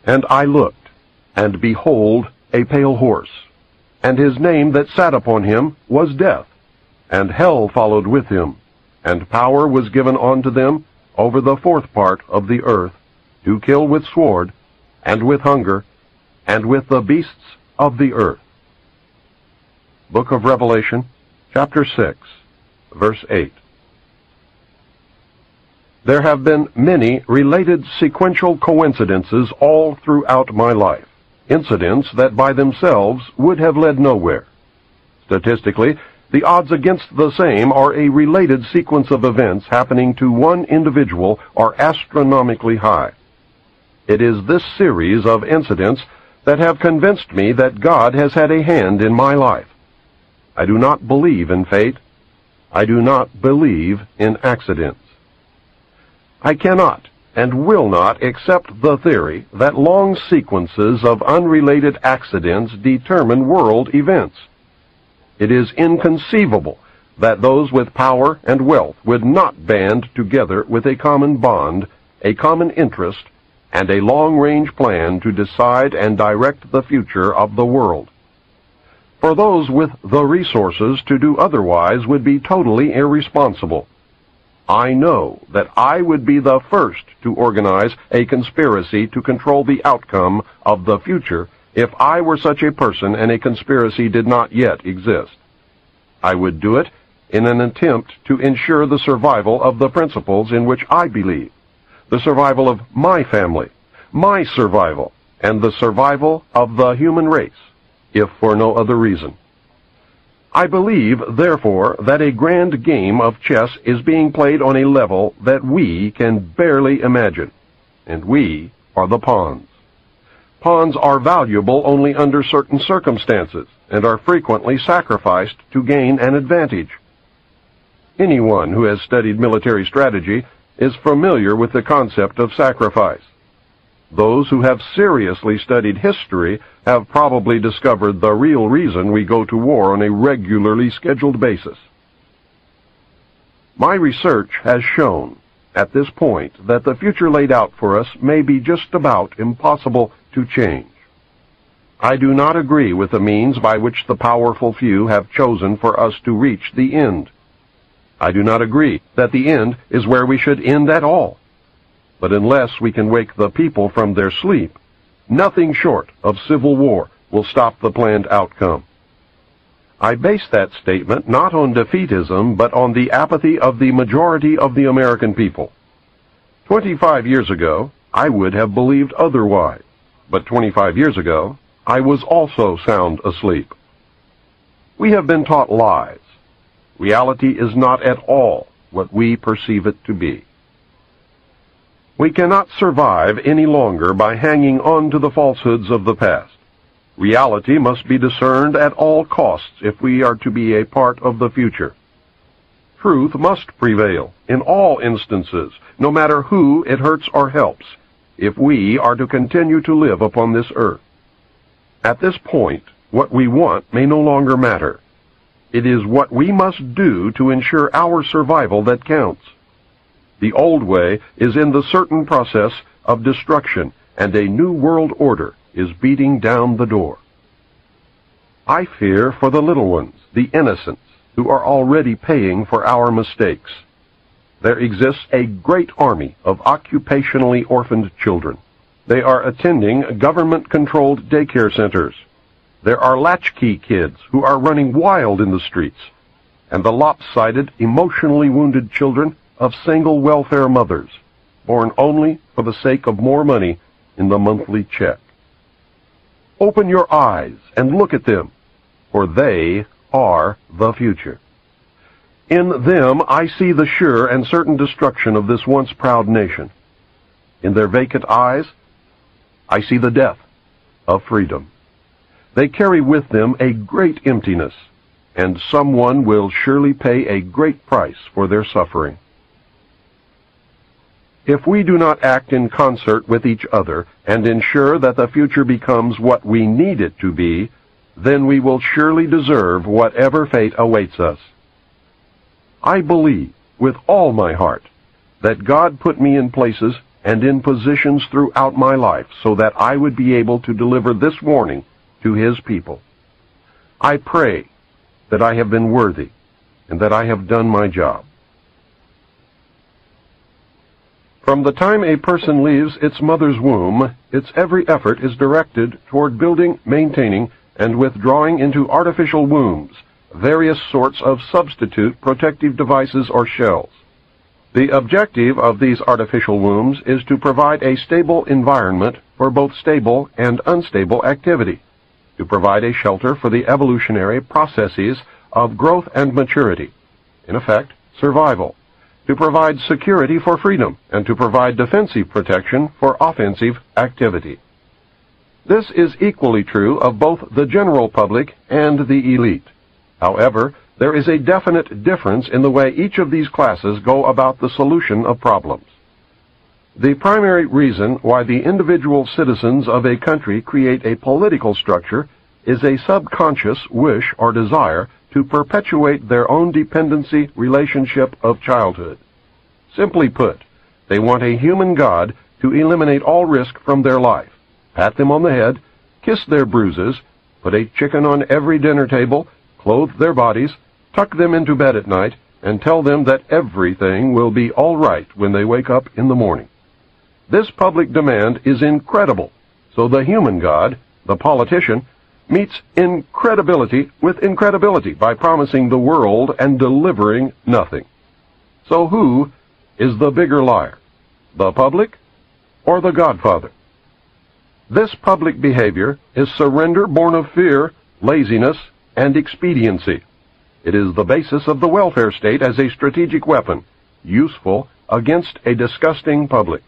And I looked, and behold, a pale horse, and his name that sat upon him was Death, and hell followed with him, and power was given unto them over the fourth part of the earth, to kill with sword, and with hunger, and with the beasts of the earth. Book of Revelation, chapter 6, verse 8. There have been many related sequential coincidences all throughout my life, incidents that by themselves would have led nowhere. Statistically, the odds against the same are a related sequence of events happening to one individual are astronomically high. It is this series of incidents that have convinced me that God has had a hand in my life. I do not believe in fate. I do not believe in accidents. I cannot and will not accept the theory that long sequences of unrelated accidents determine world events. It is inconceivable that those with power and wealth would not band together with a common bond, a common interest, and a long-range plan to decide and direct the future of the world. For those with the resources to do otherwise would be totally irresponsible. I know that I would be the first to organize a conspiracy to control the outcome of the future if I were such a person and a conspiracy did not yet exist. I would do it in an attempt to ensure the survival of the principles in which I believe, the survival of my family, my survival, and the survival of the human race, if for no other reason. I believe, therefore, that a grand game of chess is being played on a level that we can barely imagine, and we are the pawns. Pawns are valuable only under certain circumstances, and are frequently sacrificed to gain an advantage. Anyone who has studied military strategy is familiar with the concept of sacrifice. Those who have seriously studied history have probably discovered the real reason we go to war on a regularly scheduled basis. My research has shown, at this point, that the future laid out for us may be just about impossible to change. I do not agree with the means by which the powerful few have chosen for us to reach the end. I do not agree that the end is where we should end at all. But unless we can wake the people from their sleep, nothing short of civil war will stop the planned outcome. I base that statement not on defeatism, but on the apathy of the majority of the American people. 25 years ago, I would have believed otherwise, but 25 years ago, I was also sound asleep. We have been taught lies. Reality is not at all what we perceive it to be. We cannot survive any longer by hanging on to the falsehoods of the past. Reality must be discerned at all costs if we are to be a part of the future. Truth must prevail in all instances, no matter who it hurts or helps, if we are to continue to live upon this earth. At this point, what we want may no longer matter. It is what we must do to ensure our survival that counts. The old way is in the certain process of destruction, and a new world order is beating down the door. I fear for the little ones, the innocents, who are already paying for our mistakes. There exists a great army of occupationally orphaned children. They are attending government-controlled daycare centers. There are latchkey kids who are running wild in the streets, and the lopsided, emotionally wounded children of single welfare mothers, born only for the sake of more money in the monthly check. Open your eyes and look at them, for they are the future. In them I see the sure and certain destruction of this once proud nation. In their vacant eyes, I see the death of freedom. They carry with them a great emptiness, and someone will surely pay a great price for their suffering. If we do not act in concert with each other and ensure that the future becomes what we need it to be, then we will surely deserve whatever fate awaits us. I believe with all my heart that God put me in places and in positions throughout my life so that I would be able to deliver this warning to His people. I pray that I have been worthy and that I have done my job. From the time a person leaves its mother's womb, its every effort is directed toward building, maintaining, and withdrawing into artificial wombs various sorts of substitute protective devices or shells. The objective of these artificial wombs is to provide a stable environment for both stable and unstable activity, to provide a shelter for the evolutionary processes of growth and maturity, in effect, survival, to provide security for freedom, and to provide defensive protection for offensive activity. This is equally true of both the general public and the elite. However, there is a definite difference in the way each of these classes go about the solution of problems. The primary reason why the individual citizens of a country create a political structure is a subconscious wish or desire to perpetuate their own dependency relationship of childhood. Simply put, they want a human God to eliminate all risk from their life, pat them on the head, kiss their bruises, put a chicken on every dinner table, clothe their bodies, tuck them into bed at night, and tell them that everything will be all right when they wake up in the morning. This public demand is incredible, so the human God, the politician, meets incredibility with incredibility by promising the world and delivering nothing. So who is the bigger liar, the public or the Godfather? This public behavior is surrender born of fear, laziness, and expediency. It is the basis of the welfare state as a strategic weapon, useful against a disgusting public.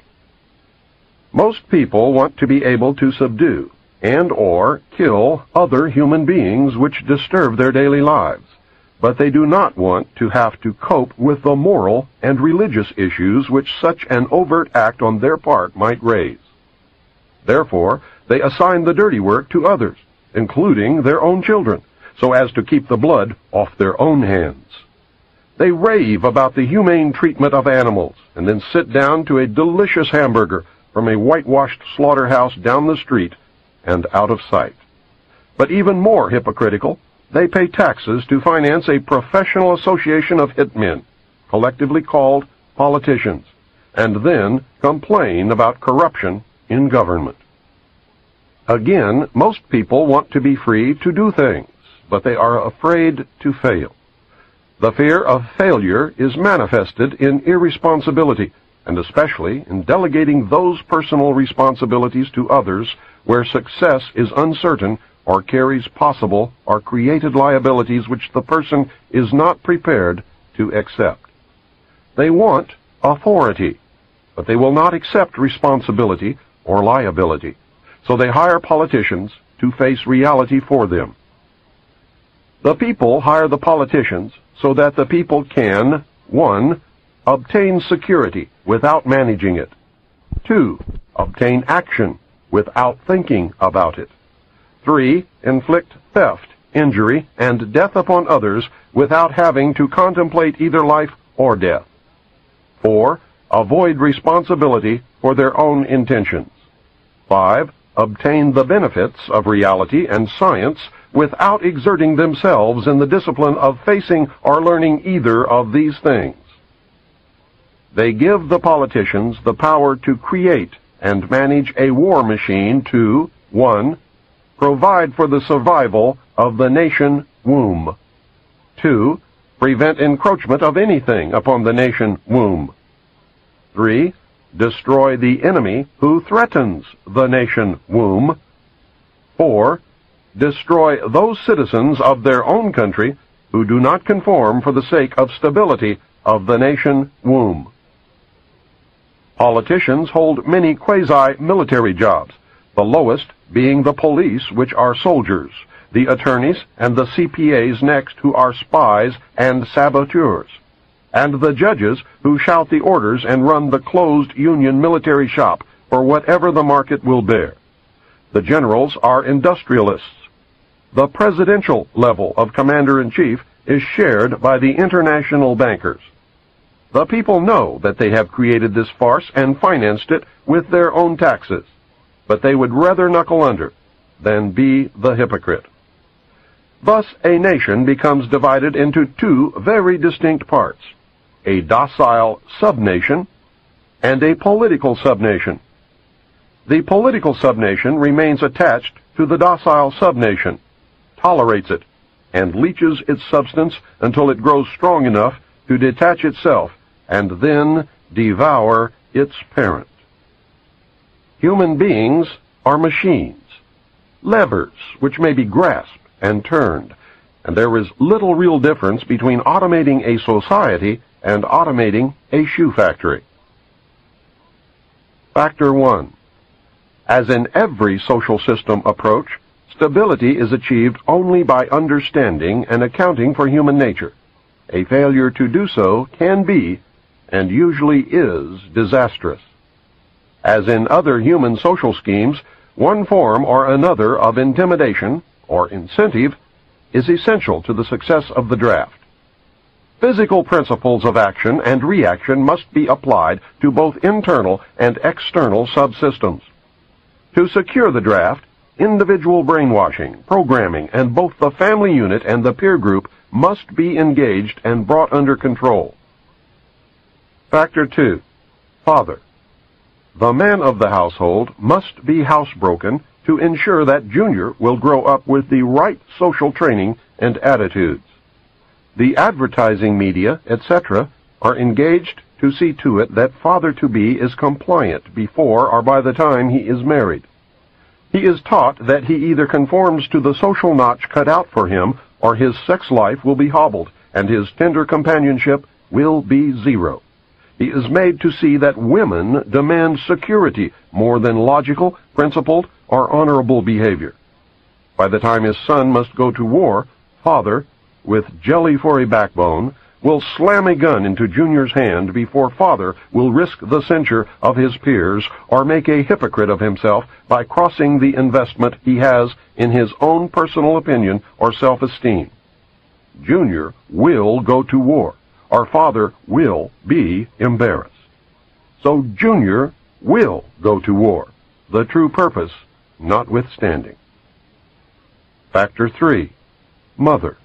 Most people want to be able to subdue and or kill other human beings which disturb their daily lives, but they do not want to have to cope with the moral and religious issues which such an overt act on their part might raise. Therefore, they assign the dirty work to others, including their own children, so as to keep the blood off their own hands. They rave about the humane treatment of animals, and then sit down to a delicious hamburger from a whitewashed slaughterhouse down the street and out of sight. But even more hypocritical, they pay taxes to finance a professional association of hitmen, collectively called politicians, and then complain about corruption in government. Again, most people want to be free to do things, but they are afraid to fail. The fear of failure is manifested in irresponsibility, and especially in delegating those personal responsibilities to others where success is uncertain or carries possible or created liabilities which the person is not prepared to accept. They want authority, but they will not accept responsibility or liability, so they hire politicians to face reality for them. The people hire the politicians so that the people can, 1. Obtain security without managing it. 2. Obtain action without thinking about it. 3. Inflict theft, injury, and death upon others without having to contemplate either life or death. 4. Avoid responsibility for their own intentions. 5. Obtain the benefits of reality and science without exerting themselves in the discipline of facing or learning either of these things. They give the politicians the power to create and manage a war machine to, 1. Provide for the survival of the nation womb. 2. Prevent encroachment of anything upon the nation womb. 3. Destroy the enemy who threatens the nation womb. 4. Destroy those citizens of their own country who do not conform for the sake of stability of the nation womb. Politicians hold many quasi-military jobs, the lowest being the police, which are soldiers, the attorneys and the CPAs next, who are spies and saboteurs, and the judges who shout the orders and run the closed union military shop for whatever the market will bear. The generals are industrialists. The presidential level of commander-in-chief is shared by the international bankers. The people know that they have created this farce and financed it with their own taxes, but they would rather knuckle under than be the hypocrite. Thus, a nation becomes divided into two very distinct parts, a docile subnation and a political subnation. The political subnation remains attached to the docile subnation, tolerates it, and leeches its substance until it grows strong enough to detach itself and then devour its parent. Human beings are machines, levers which may be grasped and turned, and there is little real difference between automating a society and automating a shoe factory. Factor 1. As in every social system approach, stability is achieved only by understanding and accounting for human nature. A failure to do so can be, and usually is, disastrous. As in other human social schemes, one form or another of intimidation, or incentive, is essential to the success of the draft. Physical principles of action and reaction must be applied to both internal and external subsystems. To secure the draft, individual brainwashing, programming, and both the family unit and the peer group must be engaged and brought under control. Factor 2. Father. The man of the household must be housebroken to ensure that Junior will grow up with the right social training and attitudes. The advertising media, etc., are engaged to see to it that father-to-be is compliant before or by the time he is married. He is taught that he either conforms to the social notch cut out for him, or his sex life will be hobbled, and his tender companionship will be zero. He is made to see that women demand security more than logical, principled, or honorable behavior. By the time his son must go to war, father, with jelly for a backbone, will slam a gun into Junior's hand before father will risk the censure of his peers or make a hypocrite of himself by crossing the investment he has in his own personal opinion or self-esteem. Junior will go to war, or father will be embarrassed. So Junior will go to war, the true purpose notwithstanding. Factor 3. Mother.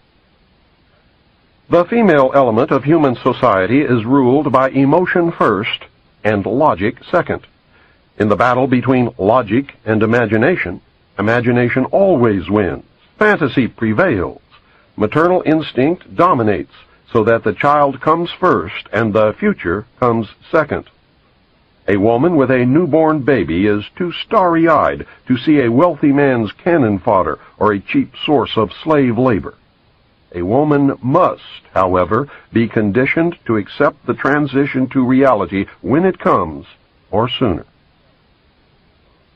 The female element of human society is ruled by emotion first and logic second. In the battle between logic and imagination, imagination always wins. Fantasy prevails. Maternal instinct dominates, so that the child comes first and the future comes second. A woman with a newborn baby is too starry-eyed to see a wealthy man's cannon fodder or a cheap source of slave labor. A woman must, however, be conditioned to accept the transition to reality when it comes, or sooner.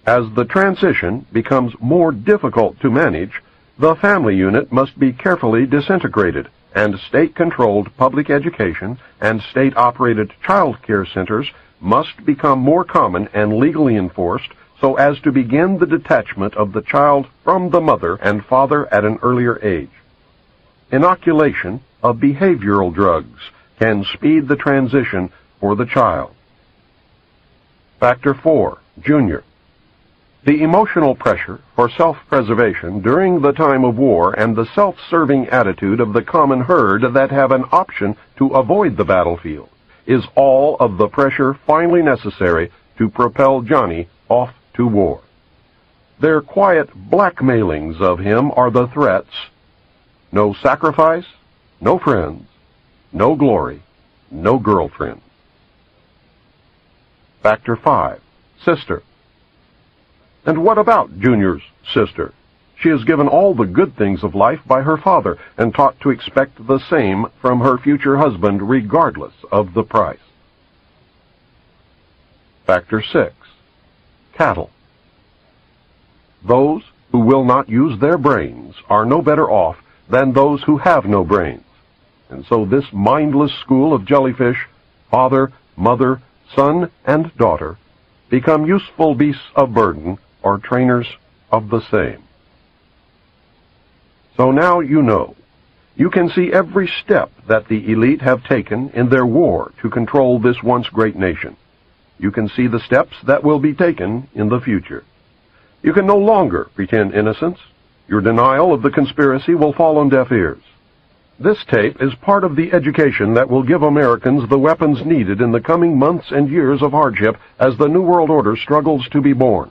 As the transition becomes more difficult to manage, the family unit must be carefully disintegrated, and state-controlled public education and state-operated child care centers must become more common and legally enforced so as to begin the detachment of the child from the mother and father at an earlier age. Inoculation of behavioral drugs can speed the transition for the child. Factor 4. Junior. The emotional pressure for self-preservation during the time of war and the self-serving attitude of the common herd that have an option to avoid the battlefield is all of the pressure finally necessary to propel Johnny off to war. Their quiet blackmailings of him are the threats: no sacrifice, no friends, no glory, no girlfriend. Factor 5. Sister. And what about Junior's sister? She is given all the good things of life by her father and taught to expect the same from her future husband regardless of the price. Factor 6. Cattle. Those who will not use their brains are no better off than those who have no brains. And so this mindless school of jellyfish, father, mother, son, and daughter, become useful beasts of burden or trainers of the same. So now you know. You can see every step that the elite have taken in their war to control this once great nation. You can see the steps that will be taken in the future. You can no longer pretend innocence. Your denial of the conspiracy will fall on deaf ears. This tape is part of the education that will give Americans the weapons needed in the coming months and years of hardship as the New World Order struggles to be born.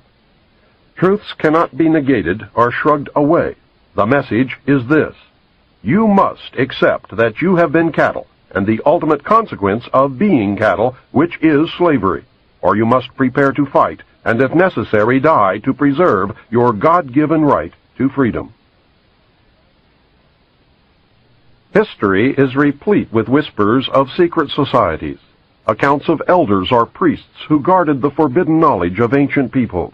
Truths cannot be negated or shrugged away. The message is this: you must accept that you have been cattle, and the ultimate consequence of being cattle, which is slavery, or you must prepare to fight, and if necessary die to preserve your God-given right to freedom. History is replete with whispers of secret societies, accounts of elders or priests who guarded the forbidden knowledge of ancient peoples,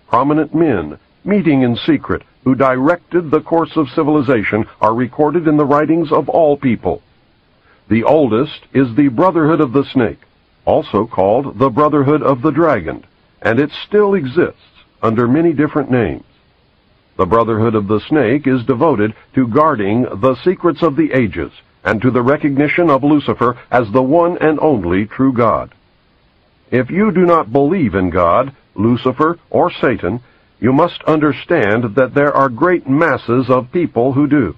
prominent men meeting in secret who directed the course of civilization are recorded in the writings of all people. The oldest is the Brotherhood of the Snake, also called the Brotherhood of the Dragon, and it still exists under many different names. The Brotherhood of the Snake is devoted to guarding the secrets of the ages and to the recognition of Lucifer as the one and only true God. If you do not believe in God, Lucifer, or Satan, you must understand that there are great masses of people who do.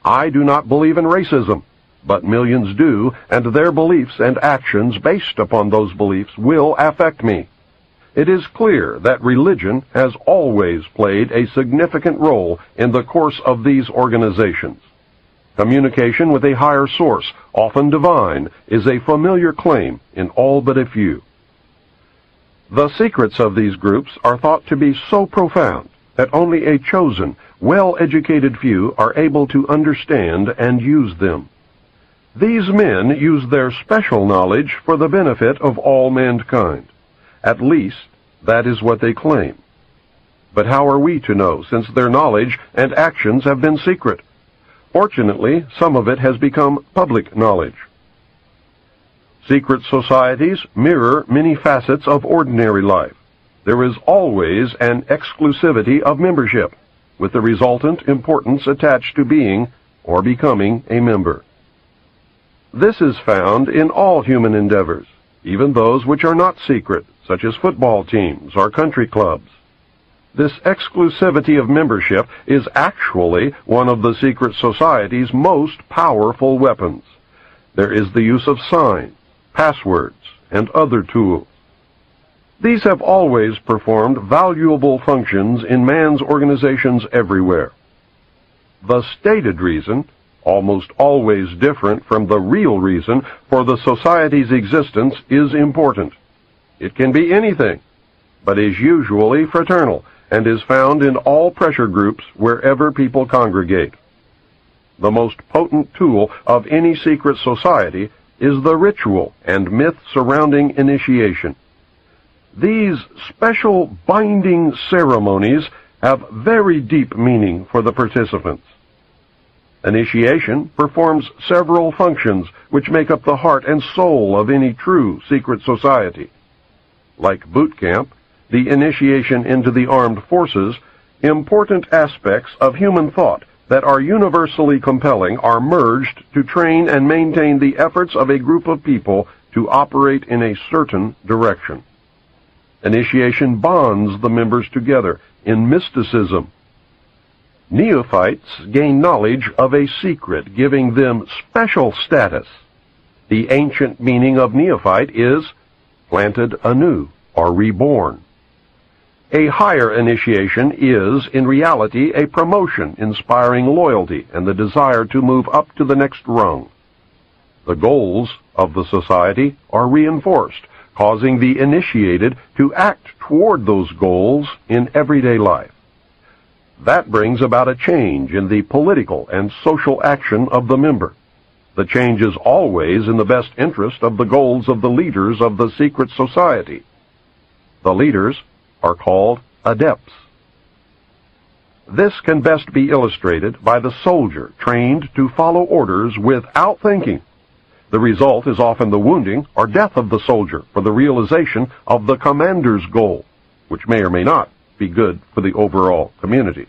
I do not believe in racism, but millions do, and their beliefs and actions based upon those beliefs will affect me. It is clear that religion has always played a significant role in the course of these organizations. Communication with a higher source, often divine, is a familiar claim in all but a few. The secrets of these groups are thought to be so profound that only a chosen, well-educated few are able to understand and use them. These men use their special knowledge for the benefit of all mankind. At least, that is what they claim. But how are we to know, since their knowledge and actions have been secret? Fortunately, some of it has become public knowledge. Secret societies mirror many facets of ordinary life. There is always an exclusivity of membership, with the resultant importance attached to being or becoming a member. This is found in all human endeavors, even those which are not secret, such as football teams or country clubs. This exclusivity of membership is actually one of the secret society's most powerful weapons. There is the use of signs, passwords, and other tools. These have always performed valuable functions in man's organizations everywhere. The stated reason, almost always different from the real reason for the society's existence, is important. It can be anything, but is usually fraternal and is found in all pressure groups wherever people congregate. The most potent tool of any secret society is the ritual and myth surrounding initiation. These special binding ceremonies have very deep meaning for the participants. Initiation performs several functions which make up the heart and soul of any true secret society. Like boot camp, the initiation into the armed forces, important aspects of human thought that are universally compelling are merged to train and maintain the efforts of a group of people to operate in a certain direction. Initiation bonds the members together in mysticism. Neophytes gain knowledge of a secret, giving them special status. The ancient meaning of neophyte is planted anew or reborn. A higher initiation is, in reality, a promotion inspiring loyalty and the desire to move up to the next rung. The goals of the society are reinforced, causing the initiated to act toward those goals in everyday life. That brings about a change in the political and social action of the member. The change is always in the best interest of the goals of the leaders of the secret society. The leaders are called adepts. This can best be illustrated by the soldier trained to follow orders without thinking. The result is often the wounding or death of the soldier for the realization of the commander's goal, which may or may not be good for the overall community.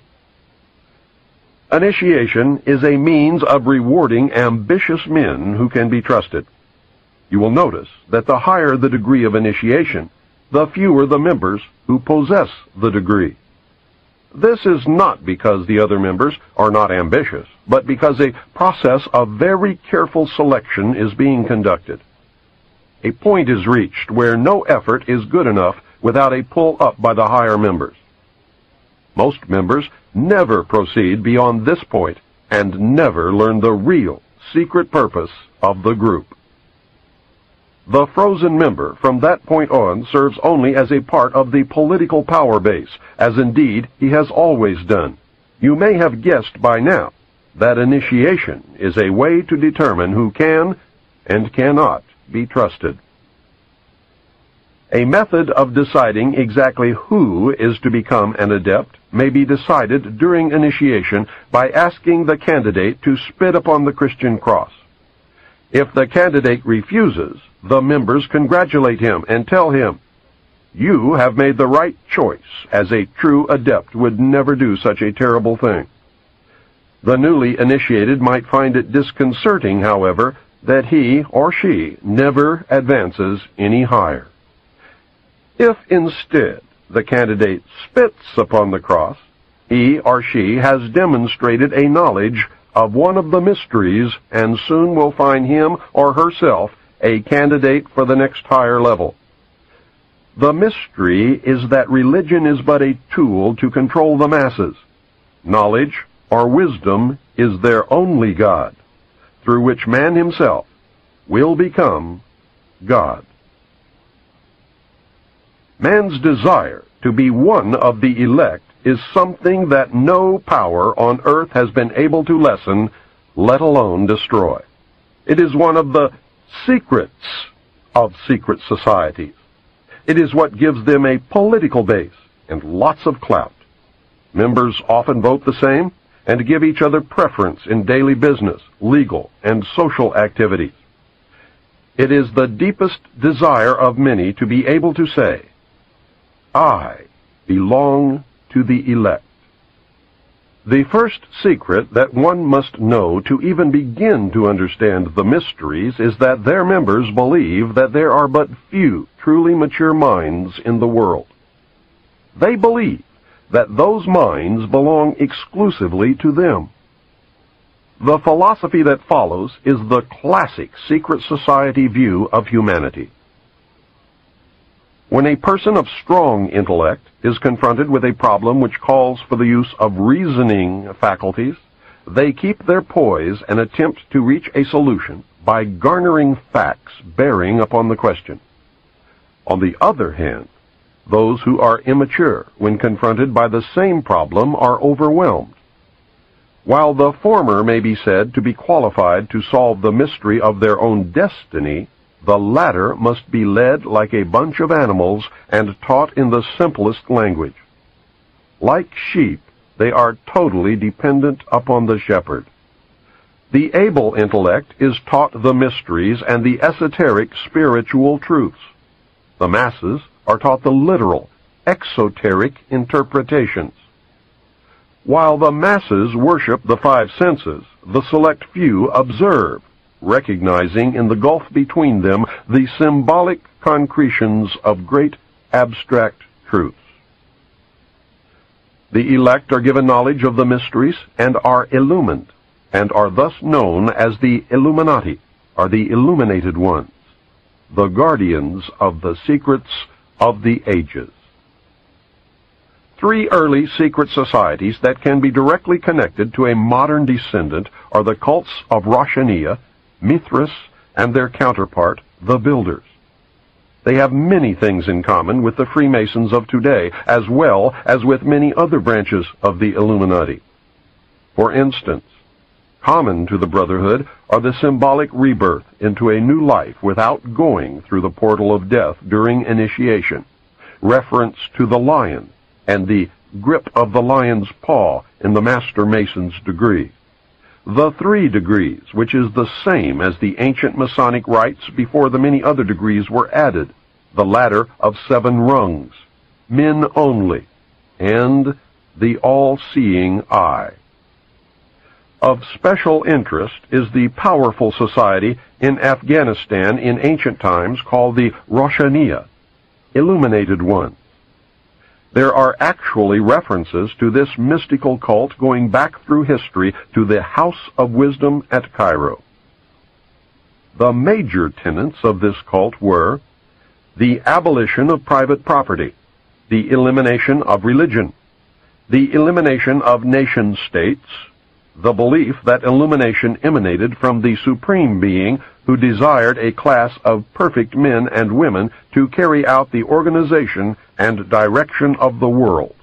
Initiation is a means of rewarding ambitious men who can be trusted. You will notice that the higher the degree of initiation, the fewer the members who possess the degree. This is not because the other members are not ambitious, but because a process of very careful selection is being conducted. A point is reached where no effort is good enough without a pull up by the higher members. Most members never proceed beyond this point and never learn the real secret purpose of the group. The frozen member from that point on serves only as a part of the political power base, as indeed he has always done. You may have guessed by now that initiation is a way to determine who can and cannot be trusted. A method of deciding exactly who is to become an adept may be decided during initiation by asking the candidate to spit upon the Christian cross. If the candidate refuses, the members congratulate him and tell him, "You have made the right choice, as a true adept would never do such a terrible thing." The newly initiated might find it disconcerting, however, that he or she never advances any higher. If instead the candidate spits upon the cross, he or she has demonstrated a knowledge of one of the mysteries and soon will find him or herself a candidate for the next higher level. The mystery is that religion is but a tool to control the masses. Knowledge or wisdom is their only God, through which man himself will become God. Man's desire to be one of the elect is something that no power on earth has been able to lessen, let alone destroy. It is one of the secrets of secret societies. It is what gives them a political base and lots of clout. Members often vote the same and give each other preference in daily business, legal, and social activities. It is the deepest desire of many to be able to say, "I belong to the elect." The first secret that one must know to even begin to understand the mysteries is that their members believe that there are but few truly mature minds in the world. They believe that those minds belong exclusively to them. The philosophy that follows is the classic secret society view of humanity. When a person of strong intellect is confronted with a problem which calls for the use of reasoning faculties, they keep their poise and attempt to reach a solution by garnering facts bearing upon the question. On the other hand, those who are immature when confronted by the same problem are overwhelmed. While the former may be said to be qualified to solve the mystery of their own destiny, the latter must be led like a bunch of animals and taught in the simplest language. Like sheep, they are totally dependent upon the shepherd. The able intellect is taught the mysteries and the esoteric spiritual truths. The masses are taught the literal, exoteric interpretations. While the masses worship the five senses, the select few observe, recognizing in the gulf between them the symbolic concretions of great abstract truths. The elect are given knowledge of the mysteries and are illumined, and are thus known as the Illuminati, or the illuminated ones, the guardians of the secrets of the ages. Three early secret societies that can be directly connected to a modern descendant are the cults of Roshaniya, Mithras, and their counterpart, the Builders. They have many things in common with the Freemasons of today, as well as with many other branches of the Illuminati. For instance, common to the Brotherhood are the symbolic rebirth into a new life without going through the portal of death during initiation, reference to the lion, and the grip of the lion's paw in the Master Mason's degree. The 3 degrees, which is the same as the ancient Masonic rites before the many other degrees were added, the ladder of 7 rungs, men only, and the all-seeing eye. Of special interest is the powerful society in Afghanistan in ancient times called the Roshaniya, Illuminated Ones. There are actually references to this mystical cult going back through history to the House of Wisdom at Cairo. The major tenets of this cult were the abolition of private property, the elimination of religion, the elimination of nation-states, the belief that illumination emanated from the Supreme Being who desired a class of perfect men and women to carry out the organization and direction of the world.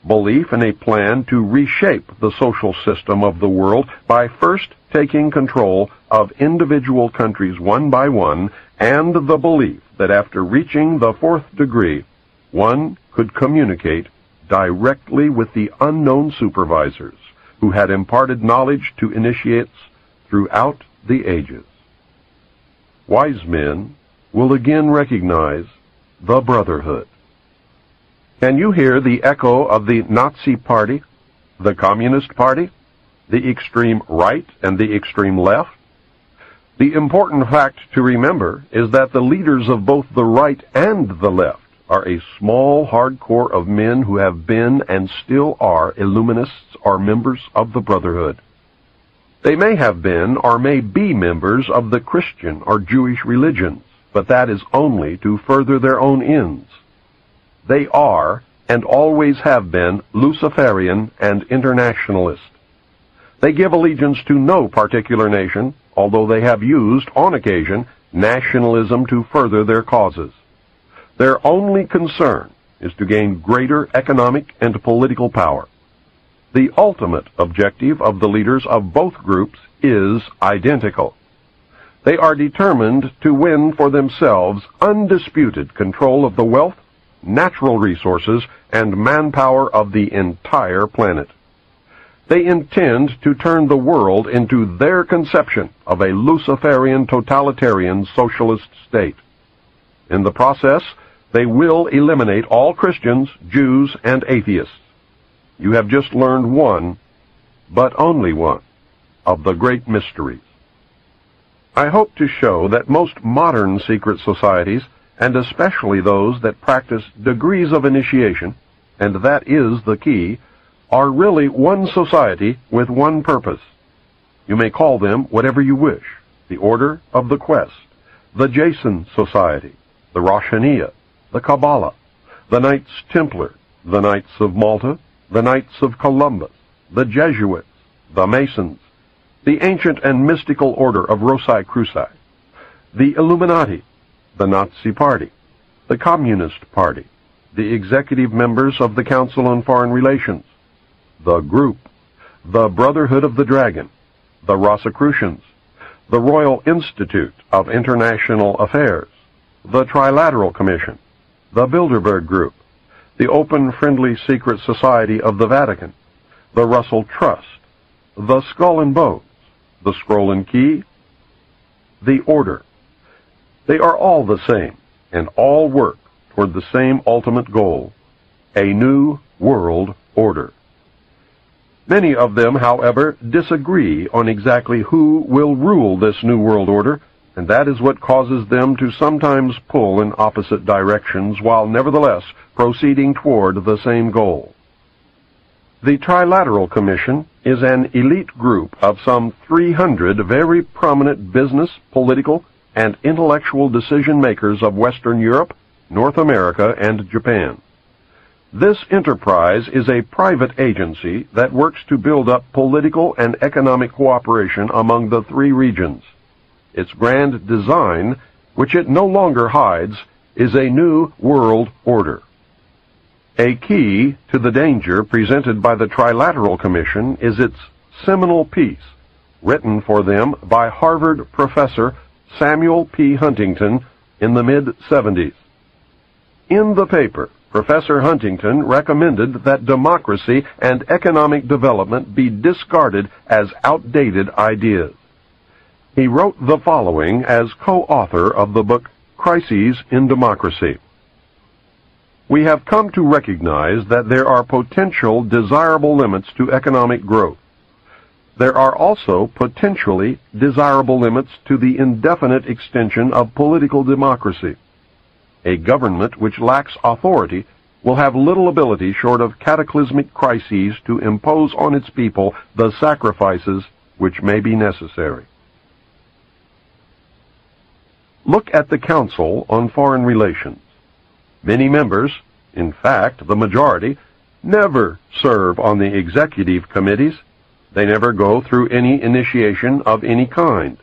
Belief in a plan to reshape the social system of the world by first taking control of individual countries one by one, and the belief that after reaching the fourth degree, one could communicate directly with the unknown supervisors who had imparted knowledge to initiates throughout the ages. Wise men will again recognize the Brotherhood. Can you hear the echo of the Nazi Party, the Communist Party, the extreme right and the extreme left? The important fact to remember is that the leaders of both the right and the left are a small hard core of men who have been and still are Illuminists or members of the Brotherhood. They may have been or may be members of the Christian or Jewish religions, but that is only to further their own ends. They are, and always have been, Luciferian and internationalist. They give allegiance to no particular nation, although they have used, on occasion, nationalism to further their causes. Their only concern is to gain greater economic and political power. The ultimate objective of the leaders of both groups is identical. They are determined to win for themselves undisputed control of the wealth, natural resources, and manpower of the entire planet. They intend to turn the world into their conception of a Luciferian totalitarian socialist state. In the process, they will eliminate all Christians, Jews, and atheists. You have just learned one, but only one, of the great mysteries. I hope to show that most modern secret societies, and especially those that practice degrees of initiation, and that is the key, are really one society with one purpose. You may call them whatever you wish: the Order of the Quest, the Jason Society, the Roshaniya, the Kabbalah, the Knights Templar, the Knights of Malta, the Knights of Columbus, the Jesuits, the Masons, the ancient and mystical order of Rosicruci, the Illuminati, the Nazi Party, the Communist Party, the executive members of the Council on Foreign Relations, the Group, the Brotherhood of the Dragon, the Rosicrucians, the Royal Institute of International Affairs, the Trilateral Commission, the Bilderberg Group, the Open Friendly Secret Society of the Vatican, the Russell Trust, the Skull and Bones, the Scroll and Key, the Order. They are all the same, and all work toward the same ultimate goal: a new world order. Many of them, however, disagree on exactly who will rule this new world order, and that is what causes them to sometimes pull in opposite directions while nevertheless proceeding toward the same goal. The Trilateral Commission is an elite group of some 300 very prominent business, political, and intellectual decision-makers of Western Europe, North America, and Japan. This enterprise is a private agency that works to build up political and economic cooperation among the three regions. Its grand design, which it no longer hides, is a new world order. A key to the danger presented by the Trilateral Commission is its seminal piece, written for them by Harvard professor Samuel P. Huntington in the mid-70s. In the paper, Professor Huntington recommended that democracy and economic development be discarded as outdated ideas. He wrote the following as co-author of the book Crises in Democracy. We have come to recognize that there are potential desirable limits to economic growth. There are also potentially desirable limits to the indefinite extension of political democracy. A government which lacks authority will have little ability short of cataclysmic crises to impose on its people the sacrifices which may be necessary. Look at the Council on Foreign Relations. Many members, in fact the majority, never serve on the executive committees. They never go through any initiation of any kind.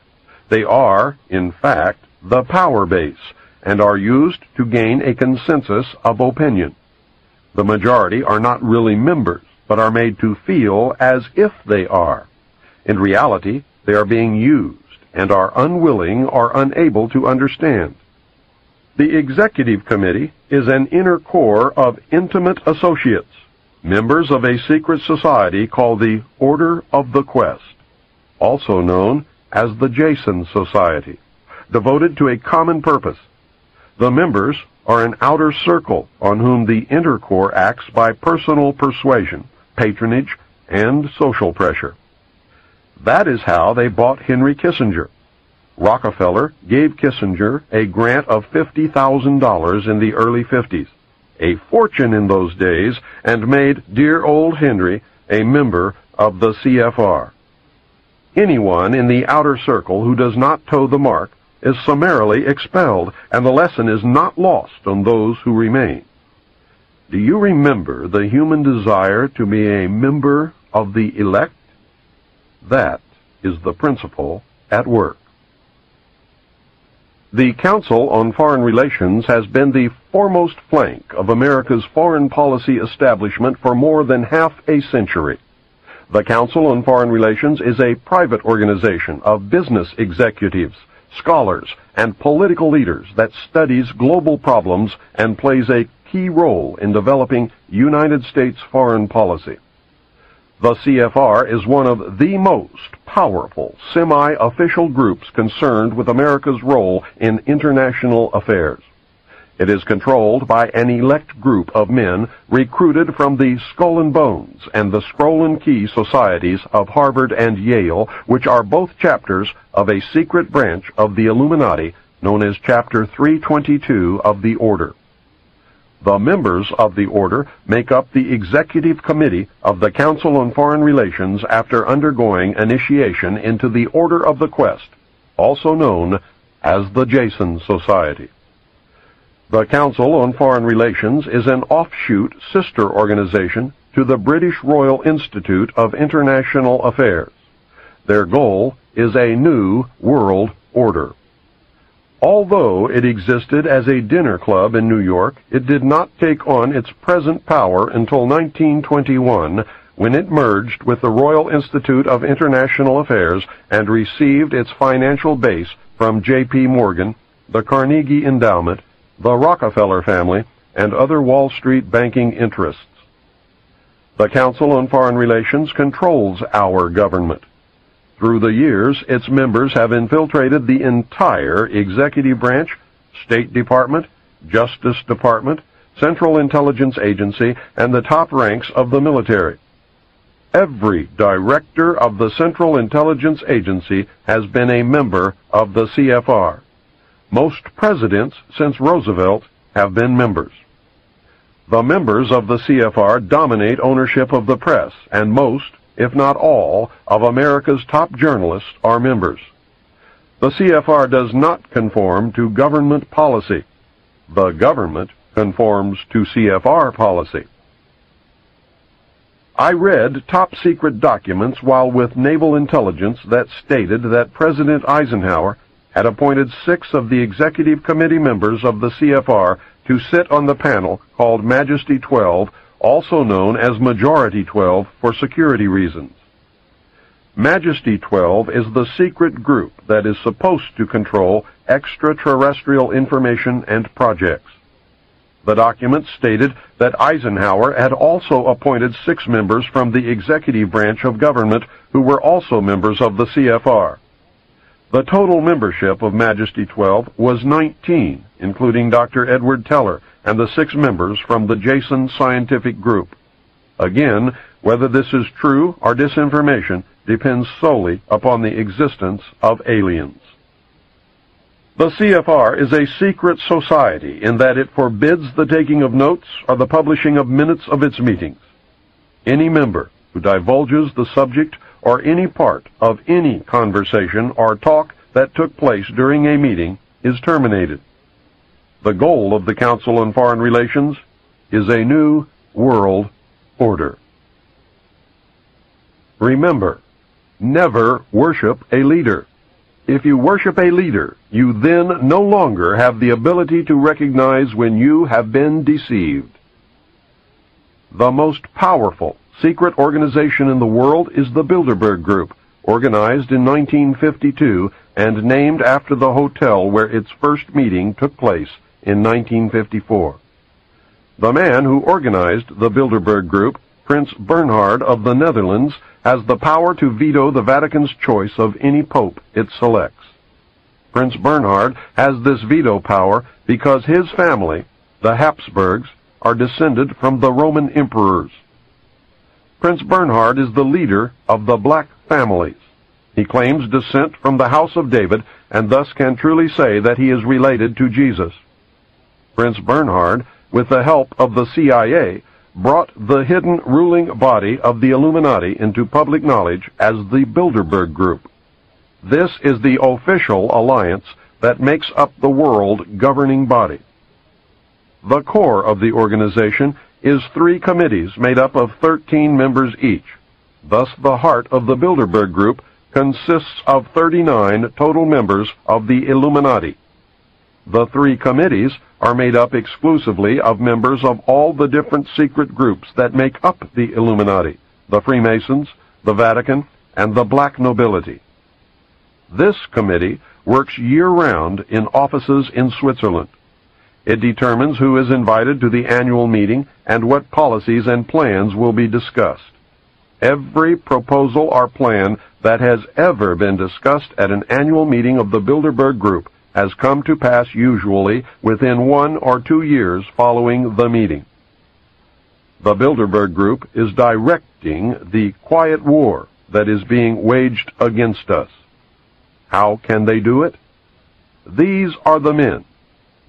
They are, in fact, the power base, and are used to gain a consensus of opinion. The majority are not really members, but are made to feel as if they are. In reality, they are being used, and are unwilling or unable to understand. The Executive Committee is an inner core of intimate associates, members of a secret society called the Order of the Quest, also known as the Jason Society, devoted to a common purpose. The members are an outer circle on whom the inner core acts by personal persuasion, patronage, and social pressure. That is how they bought Henry Kissinger. Rockefeller gave Kissinger a grant of $50,000 in the early 50s, a fortune in those days, and made dear old Henry a member of the CFR. Anyone in the outer circle who does not toe the mark is summarily expelled, and the lesson is not lost on those who remain. Do you remember the human desire to be a member of the elect? That is the principle at work. The Council on Foreign Relations has been the foremost flank of America's foreign policy establishment for more than half a century. The Council on Foreign Relations is a private organization of business executives, scholars, and political leaders that studies global problems and plays a key role in developing United States foreign policy. The CFR is one of the most powerful semi-official groups concerned with America's role in international affairs. It is controlled by an elect group of men recruited from the Skull and Bones and the Scroll and Key societies of Harvard and Yale, which are both chapters of a secret branch of the Illuminati known as Chapter 322 of the Order. The members of the Order make up the Executive Committee of the Council on Foreign Relations after undergoing initiation into the Order of the Quest, also known as the Jason Society. The Council on Foreign Relations is an offshoot sister organization to the British Royal Institute of International Affairs. Their goal is a new world order. Although it existed as a dinner club in New York, it did not take on its present power until 1921, when it merged with the Royal Institute of International Affairs and received its financial base from J.P. Morgan, the Carnegie Endowment, the Rockefeller family, and other Wall Street banking interests. The Council on Foreign Relations controls our government. Through the years, its members have infiltrated the entire executive branch, State Department, Justice Department, Central Intelligence Agency, and the top ranks of the military. Every director of the Central Intelligence Agency has been a member of the CFR. Most presidents since Roosevelt have been members. The members of the CFR dominate ownership of the press, and most, if not all, of America's top journalists are members. The CFR does not conform to government policy. The government conforms to CFR policy. I read top-secret documents while with Naval Intelligence that stated that President Eisenhower had appointed 6 of the Executive Committee members of the CFR to sit on the panel called Majesty 12, also known as Majority 12 for security reasons. Majesty 12 is the secret group that is supposed to control extraterrestrial information and projects. The document stated that Eisenhower had also appointed 6 members from the executive branch of government who were also members of the CFR. The total membership of Majesty 12 was 19, including Dr. Edward Teller and the 6 members from the Jason Scientific Group. Again, whether this is true or disinformation depends solely upon the existence of aliens. The CFR is a secret society in that it forbids the taking of notes or the publishing of minutes of its meetings. Any member who divulges the subject or any part of any conversation or talk that took place during a meeting is terminated. The goal of the Council on Foreign Relations is a new world order. Remember, never worship a leader. If you worship a leader, you then no longer have the ability to recognize when you have been deceived. The most powerful secret organization in the world is the Bilderberg Group, organized in 1952 and named after the hotel where its first meeting took place in 1954. The man who organized the Bilderberg Group, Prince Bernhard of the Netherlands, has the power to veto the Vatican's choice of any pope it selects. Prince Bernhard has this veto power because his family, the Habsburgs, are descended from the Roman emperors. Prince Bernhard is the leader of the black families. He claims descent from the house of David and thus can truly say that he is related to Jesus. Prince Bernhard, with the help of the CIA, brought the hidden ruling body of the Illuminati into public knowledge as the Bilderberg Group. This is the official alliance that makes up the world governing body. The core of the organization is 3 committees made up of 13 members each. Thus, the heart of the Bilderberg Group consists of 39 total members of the Illuminati. The 3 committees are made up exclusively of members of all the different secret groups that make up the Illuminati, the Freemasons, the Vatican, and the black nobility. This committee works year-round in offices in Switzerland. It determines who is invited to the annual meeting and what policies and plans will be discussed. Every proposal or plan that has ever been discussed at an annual meeting of the Bilderberg Group has come to pass usually within 1 or 2 years following the meeting. The Bilderberg Group is directing the quiet war that is being waged against us. How can they do it? These are the men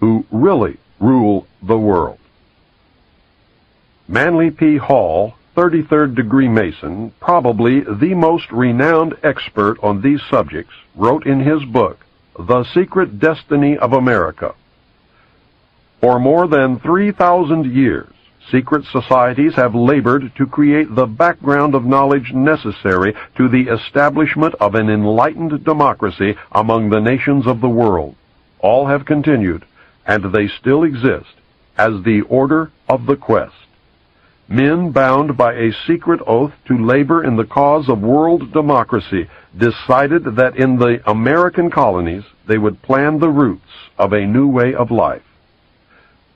who really rule the world. Manly P. Hall, 33rd degree Mason, probably the most renowned expert on these subjects, wrote in his book, The Secret Destiny of America. For more than 3,000 years, secret societies have labored to create the background of knowledge necessary to the establishment of an enlightened democracy among the nations of the world. All have continued, and they still exist, as the Order of the Quest. Men bound by a secret oath to labor in the cause of world democracy decided that in the American colonies they would plan the roots of a new way of life.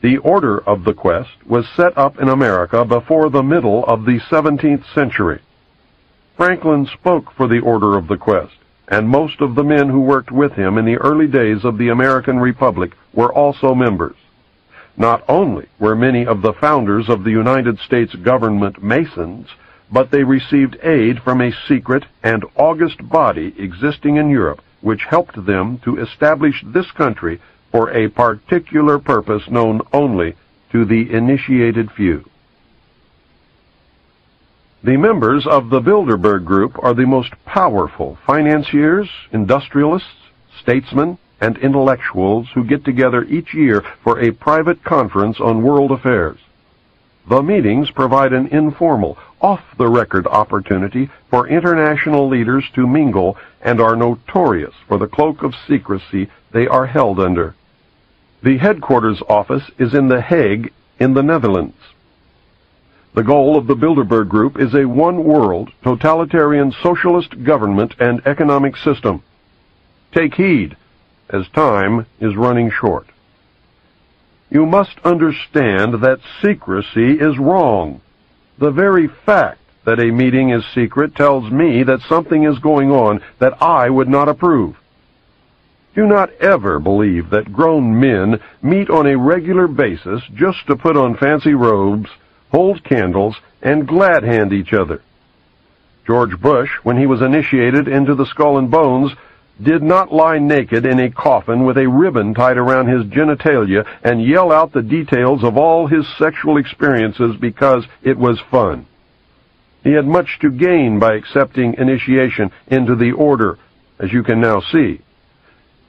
The Order of the Quest was set up in America before the middle of the 17th century. Franklin spoke for the Order of the Quest, and most of the men who worked with him in the early days of the American Republic were also members. Not only were many of the founders of the United States government Masons, but they received aid from a secret and august body existing in Europe, which helped them to establish this country for a particular purpose known only to the initiated few. The members of the Bilderberg Group are the most powerful financiers, industrialists, statesmen, and intellectuals who get together each year for a private conference on world affairs. The meetings provide an informal, off-the-record opportunity for international leaders to mingle and are notorious for the cloak of secrecy they are held under. The headquarters office is in The Hague in the Netherlands. The goal of the Bilderberg Group is a one-world, totalitarian socialist government and economic system. Take heed, as time is running short. You must understand that secrecy is wrong. The very fact that a meeting is secret tells me that something is going on that I would not approve. Do not ever believe that grown men meet on a regular basis just to put on fancy robes, hold candles, and glad-hand each other. George Bush, when he was initiated into the Skull and Bones, did not lie naked in a coffin with a ribbon tied around his genitalia and yell out the details of all his sexual experiences because it was fun. He had much to gain by accepting initiation into the order, as you can now see.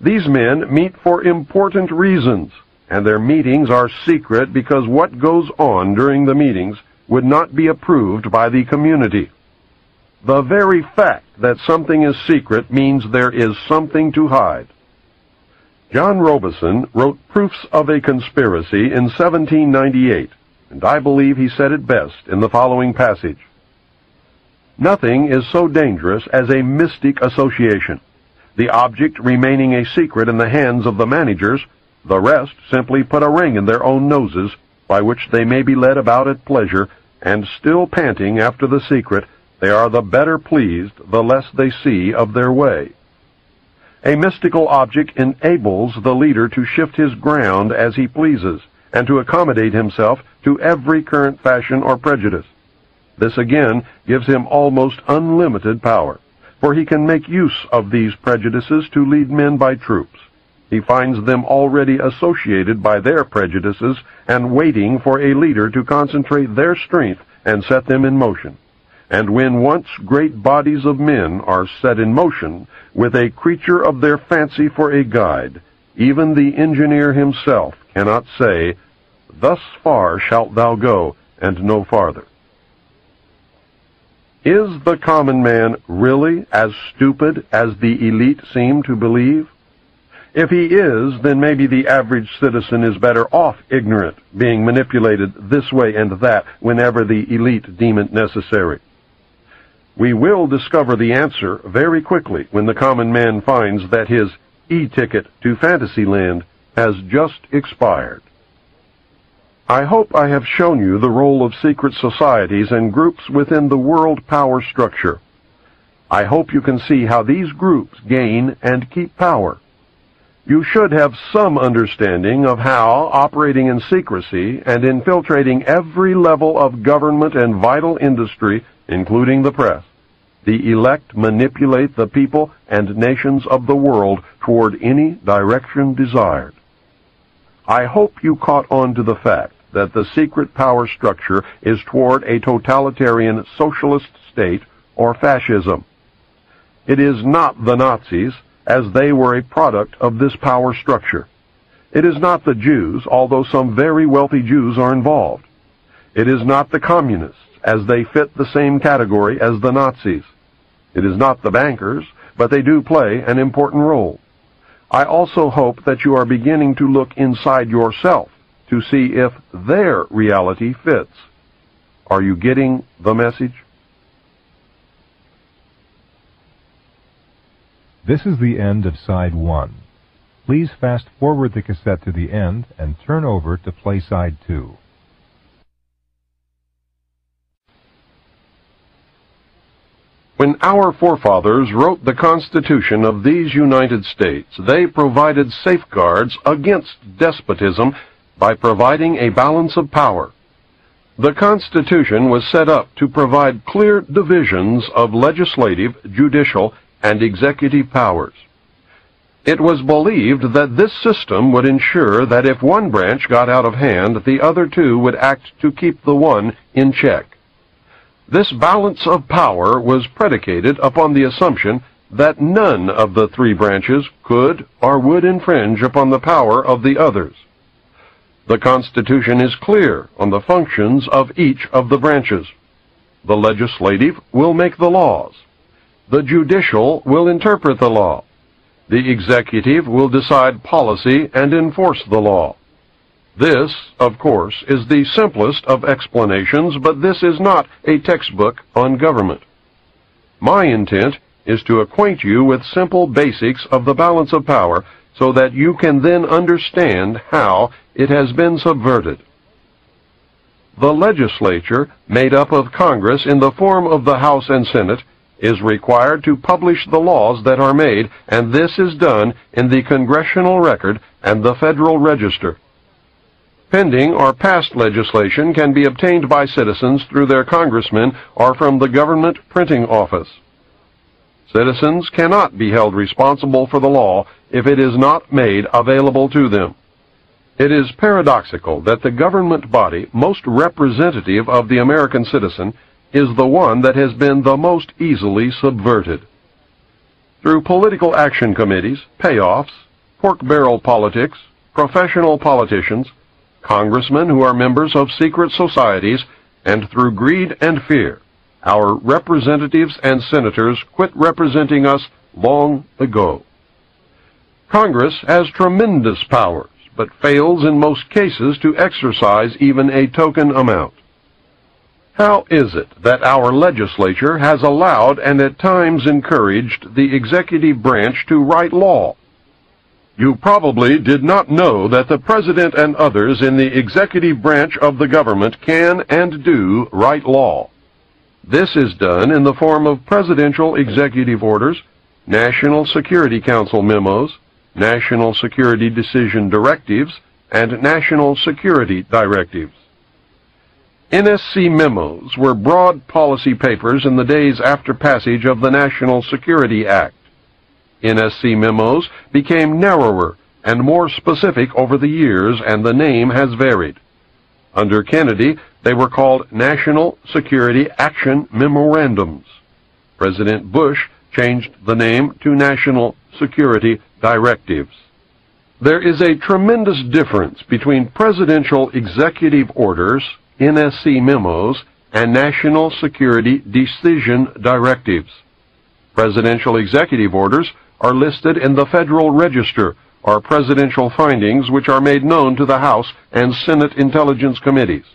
These men meet for important reasons, and their meetings are secret because what goes on during the meetings would not be approved by the community. The very fact that something is secret means there is something to hide. John Robeson wrote Proofs of a Conspiracy in 1798, and I believe he said it best in the following passage. Nothing is so dangerous as a mystic association. The object remaining a secret in the hands of the managers, the rest simply put a ring in their own noses, by which they may be led about at pleasure, and still panting after the secret, they are the better pleased the less they see of their way. A mystical object enables the leader to shift his ground as he pleases, and to accommodate himself to every current fashion or prejudice. This again gives him almost unlimited power, for he can make use of these prejudices to lead men by troops. He finds them already associated by their prejudices and waiting for a leader to concentrate their strength and set them in motion. And when once great bodies of men are set in motion, with a creature of their fancy for a guide, even the engineer himself cannot say, "Thus far shalt thou go, and no farther." Is the common man really as stupid as the elite seem to believe? If he is, then maybe the average citizen is better off ignorant, being manipulated this way and that whenever the elite deem it necessary. We will discover the answer very quickly when the common man finds that his e-ticket to Fantasyland has just expired. I hope I have shown you the role of secret societies and groups within the world power structure. I hope you can see how these groups gain and keep power. You should have some understanding of how, operating in secrecy and infiltrating every level of government and vital industry, including the press, the elect manipulate the people and nations of the world toward any direction desired. I hope you caught on to the fact that the secret power structure is toward a totalitarian socialist state or fascism. It is not the Nazis, as they were a product of this power structure. It is not the Jews, although some very wealthy Jews are involved. It is not the communists, as they fit the same category as the Nazis. It is not the bankers, but they do play an important role. I also hope that you are beginning to look inside yourself to see if their reality fits. Are you getting the message? This is the end of Side 1. Please fast forward the cassette to the end and turn over to play Side 2. When our forefathers wrote the Constitution of these United States, they provided safeguards against despotism by providing a balance of power. The Constitution was set up to provide clear divisions of legislative, judicial, and executive powers. It was believed that this system would ensure that if one branch got out of hand, the other two would act to keep the one in check. This balance of power was predicated upon the assumption that none of the three branches could or would infringe upon the power of the others. The Constitution is clear on the functions of each of the branches. The legislative will make the laws. The judicial will interpret the law. The executive will decide policy and enforce the law. This, of course, is the simplest of explanations, but this is not a textbook on government. My intent is to acquaint you with simple basics of the balance of power so that you can then understand how it has been subverted. The legislature, made up of Congress in the form of the House and Senate, is required to publish the laws that are made, and this is done in the Congressional Record and the Federal Register. Pending or passed legislation can be obtained by citizens through their congressmen or from the government printing office. Citizens cannot be held responsible for the law if it is not made available to them. It is paradoxical that the government body most representative of the American citizen is the one that has been the most easily subverted. Through political action committees, payoffs, pork barrel politics, professional politicians, congressmen who are members of secret societies, and through greed and fear, our representatives and senators quit representing us long ago. Congress has tremendous powers, but fails in most cases to exercise even a token amount. How is it that our legislature has allowed and at times encouraged the executive branch to write law? You probably did not know that the President and others in the executive branch of the government can and do write law. This is done in the form of presidential executive orders, National Security Council memos, National Security Decision Directives, and National Security Directives. NSC memos were broad policy papers in the days after passage of the National Security Act. NSC memos became narrower and more specific over the years, and the name has varied. Under Kennedy, they were called National Security Action Memorandums. President Bush changed the name to National Security Directives. There is a tremendous difference between presidential executive orders, NSC memos, and National Security Decision Directives. Presidential executive orders are listed in the Federal Register, or presidential findings, which are made known to the House and Senate Intelligence Committees.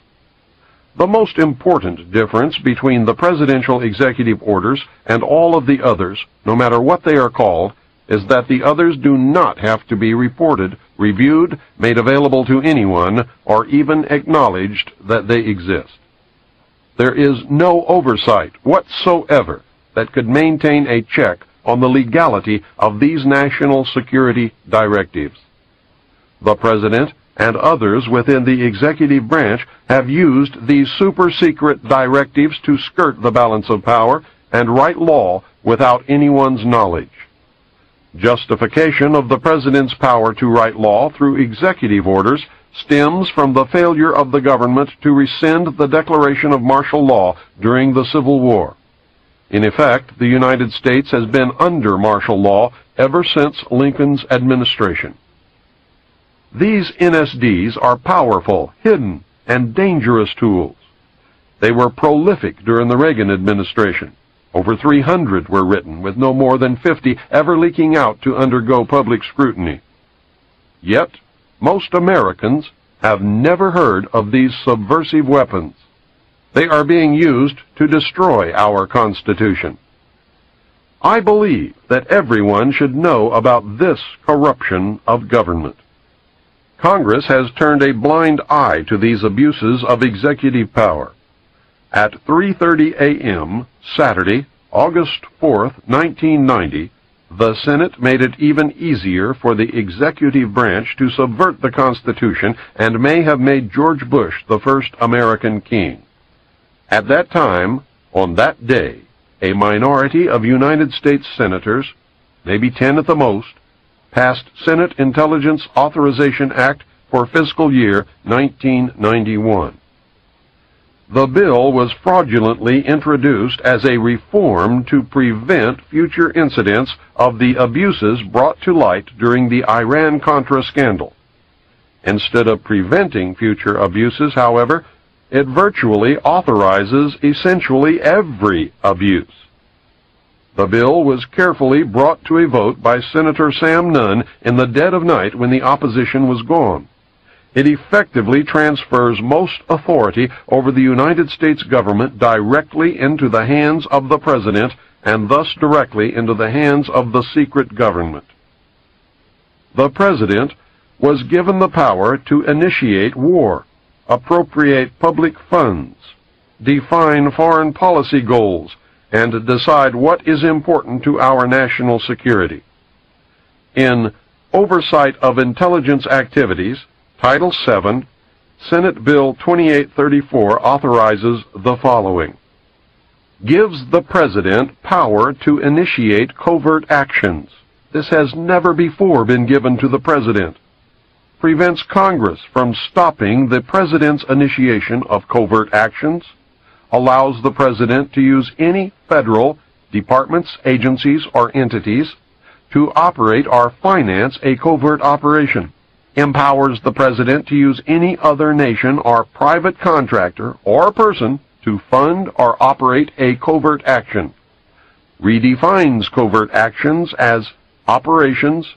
The most important difference between the presidential executive orders and all of the others, no matter what they are called, is that the others do not have to be reported, reviewed, made available to anyone, or even acknowledged that they exist. There is no oversight whatsoever that could maintain a check on the legality of these national security directives. The President and others within the executive branch have used these super-secret directives to skirt the balance of power and write law without anyone's knowledge. Justification of the President's power to write law through executive orders stems from the failure of the government to rescind the declaration of martial law during the Civil War. In effect, the United States has been under martial law ever since Lincoln's administration. These NSDs are powerful, hidden, and dangerous tools. They were prolific during the Reagan administration. Over 300 were written, with no more than 50 ever leaking out to undergo public scrutiny. Yet, most Americans have never heard of these subversive weapons. They are being used to destroy our Constitution. I believe that everyone should know about this corruption of government. Congress has turned a blind eye to these abuses of executive power. At 3:30 a.m. Saturday, August 4th, 1990, the Senate made it even easier for the executive branch to subvert the Constitution and may have made George Bush the first American king. At that time, on that day, a minority of United States senators, maybe 10 at the most, passed Senate Intelligence Authorization Act for fiscal year 1991. The bill was fraudulently introduced as a reform to prevent future incidents of the abuses brought to light during the Iran-Contra scandal. Instead of preventing future abuses, however, it virtually authorizes essentially every abuse. The bill was carefully brought to a vote by Senator Sam Nunn in the dead of night when the opposition was gone. It effectively transfers most authority over the United States government directly into the hands of the President and thus directly into the hands of the secret government. The President was given the power to initiate war, appropriate public funds, define foreign policy goals, and decide what is important to our national security. In Oversight of Intelligence Activities, Title VII, Senate Bill 2834 authorizes the following. Gives the President power to initiate covert actions. This has never before been given to the President. Prevents Congress from stopping the President's initiation of covert actions. Allows the President to use any federal departments, agencies, or entities to operate or finance a covert operation. Empowers the President to use any other nation or private contractor or person to fund or operate a covert action. Redefines covert actions as operations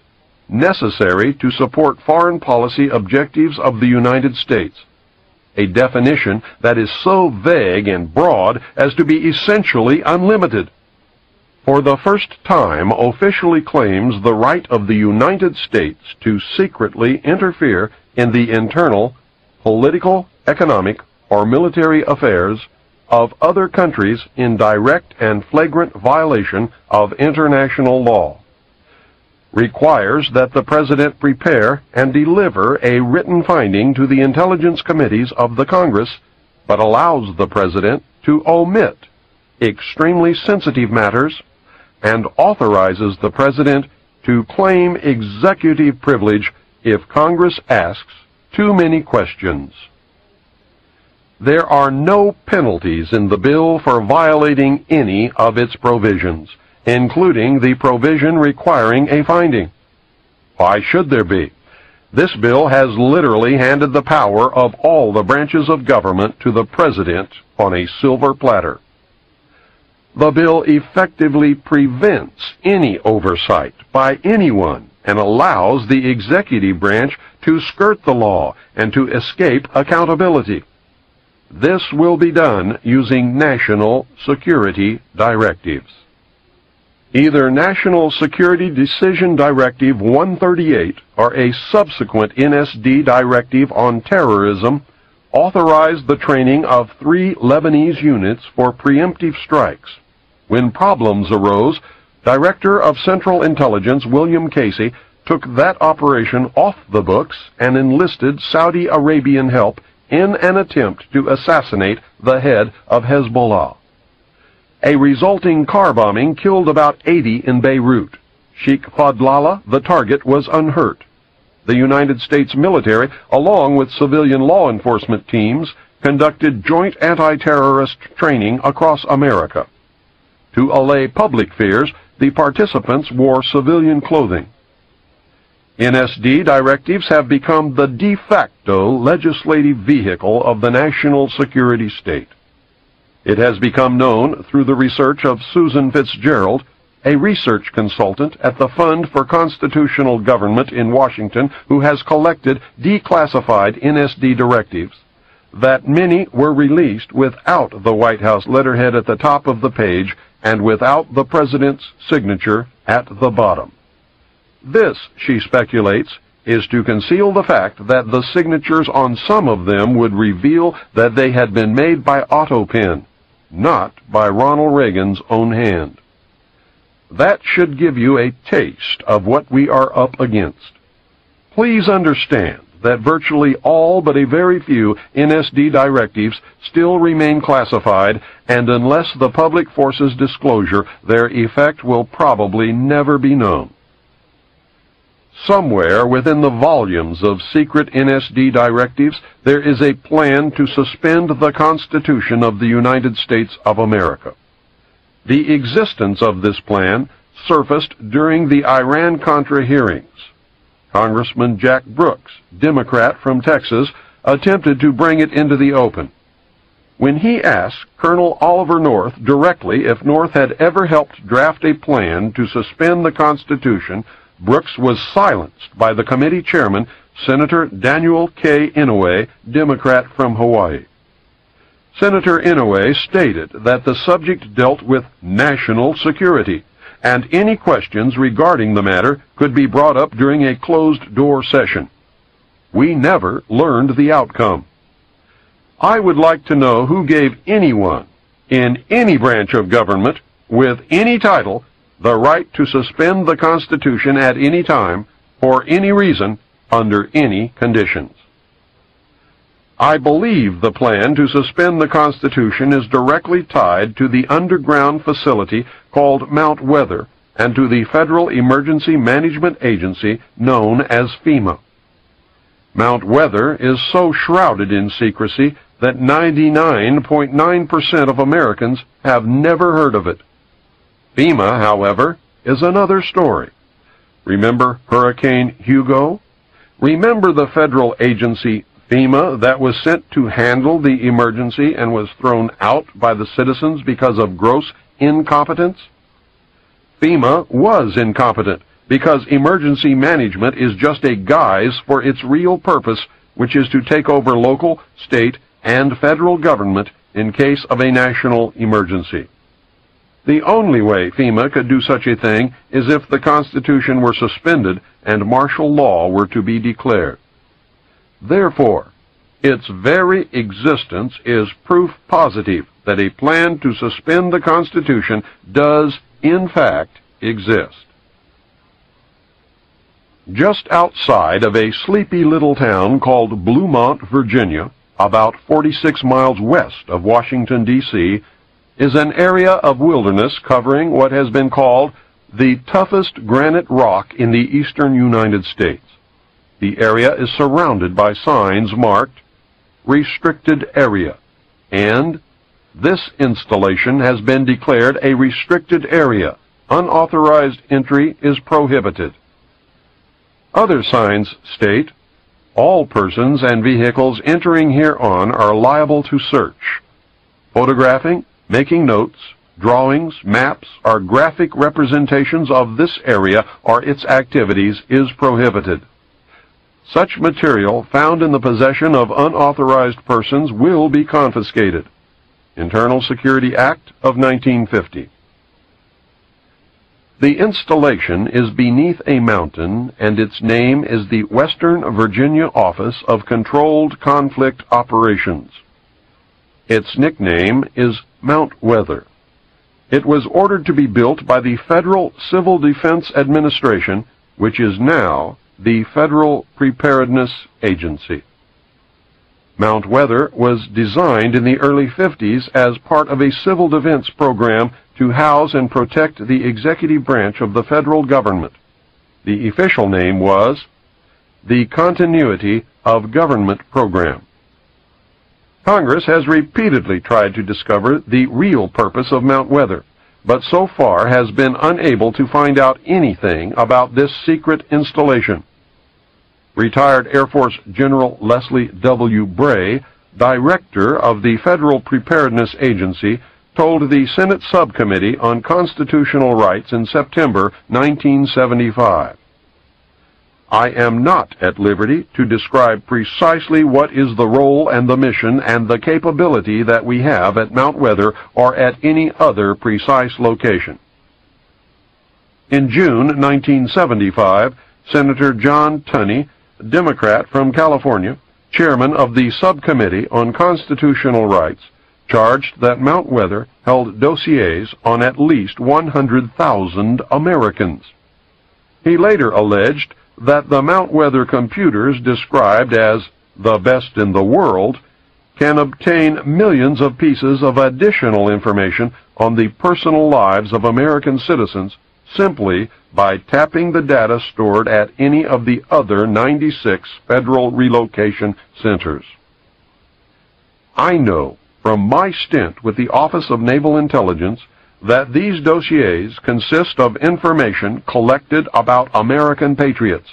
necessary to support foreign policy objectives of the United States, a definition that is so vague and broad as to be essentially unlimited. For the first time officially claims the right of the United States to secretly interfere in the internal, political, economic, or military affairs of other countries in direct and flagrant violation of international law. Requires that the President prepare and deliver a written finding to the intelligence committees of the Congress, but allows the President to omit extremely sensitive matters and authorizes the President to claim executive privilege if Congress asks too many questions. There are no penalties in the bill for violating any of its provisions, including the provision requiring a finding. Why should there be? This bill has literally handed the power of all the branches of government to the President on a silver platter. The bill effectively prevents any oversight by anyone and allows the executive branch to skirt the law and to escape accountability. This will be done using national security directives. Either National Security Decision Directive 138 or a subsequent NSD directive on terrorism authorized the training of 3 Lebanese units for preemptive strikes. When problems arose, Director of Central Intelligence William Casey took that operation off the books and enlisted Saudi Arabian help in an attempt to assassinate the head of Hezbollah. A resulting car bombing killed about 80 in Beirut. Sheikh Fadlallah, the target, was unhurt. The United States military, along with civilian law enforcement teams, conducted joint anti-terrorist training across America. To allay public fears, the participants wore civilian clothing. NSD directives have become the de facto legislative vehicle of the national security state. It has become known through the research of Susan Fitzgerald, a research consultant at the Fund for Constitutional Government in Washington, who has collected declassified NSD directives, that many were released without the White House letterhead at the top of the page and without the President's signature at the bottom. This, she speculates, is to conceal the fact that the signatures on some of them would reveal that they had been made by autopen, not by Ronald Reagan's own hand. That should give you a taste of what we are up against. Please understand that virtually all but a very few NSD directives still remain classified, and unless the public forces disclosure, their effect will probably never be known. Somewhere within the volumes of secret NSD directives, there is a plan to suspend the Constitution of the United States of America. The existence of this plan surfaced during the Iran-Contra hearings. Congressman Jack Brooks, Democrat from Texas, attempted to bring it into the open. When he asked Colonel Oliver North directly if North had ever helped draft a plan to suspend the Constitution, Brooks was silenced by the committee chairman, Senator Daniel K. Inouye, Democrat from Hawaii. Senator Inouye stated that the subject dealt with national security, and any questions regarding the matter could be brought up during a closed-door session. We never learned the outcome. I would like to know who gave anyone in any branch of government with any title the right to suspend the Constitution at any time, for any reason, under any conditions. I believe the plan to suspend the Constitution is directly tied to the underground facility called Mount Weather and to the Federal Emergency Management Agency known as FEMA. Mount Weather is so shrouded in secrecy that 99.9% of Americans have never heard of it. FEMA, however, is another story. Remember Hurricane Hugo? Remember the federal agency FEMA that was sent to handle the emergency and was thrown out by the citizens because of gross incompetence? FEMA was incompetent because emergency management is just a guise for its real purpose, which is to take over local, state, and federal government in case of a national emergency. The only way FEMA could do such a thing is if the Constitution were suspended and martial law were to be declared. Therefore, its very existence is proof positive that a plan to suspend the Constitution does, in fact, exist. Just outside of a sleepy little town called Bluemont, Virginia, about 46 miles west of Washington, D.C., is an area of wilderness covering what has been called the toughest granite rock in the eastern United States. The area is surrounded by signs marked Restricted Area, and this installation has been declared a restricted area. Unauthorized entry is prohibited. Other signs state, all persons and vehicles entering hereon are liable to search. Photographing, making notes, drawings, maps, or graphic representations of this area or its activities is prohibited. Such material found in the possession of unauthorized persons will be confiscated. Internal Security Act of 1950. The installation is beneath a mountain, and its name is the Western Virginia Office of Controlled Conflict Operations. Its nickname is Mount Weather. It was ordered to be built by the Federal Civil Defense Administration, which is now the Federal Preparedness Agency. Mount Weather was designed in the early 50s as part of a civil defense program to house and protect the executive branch of the federal government. The official name was the Continuity of Government Program. Congress has repeatedly tried to discover the real purpose of Mount Weather, but so far has been unable to find out anything about this secret installation. Retired Air Force General Leslie W. Bray, director of the Federal Preparedness Agency, told the Senate Subcommittee on Constitutional Rights in September 1975, I am not at liberty to describe precisely what is the role and the mission and the capability that we have at Mount Weather or at any other precise location. In June 1975, Senator John Tunney, Democrat from California, chairman of the Subcommittee on Constitutional Rights, charged that Mount Weather held dossiers on at least 100,000 Americans. He later alleged that the Mount Weather computers, described as the best in the world, can obtain millions of pieces of additional information on the personal lives of American citizens simply by tapping the data stored at any of the other 96 federal relocation centers. I know from my stint with the Office of Naval Intelligence that these dossiers consist of information collected about American patriots,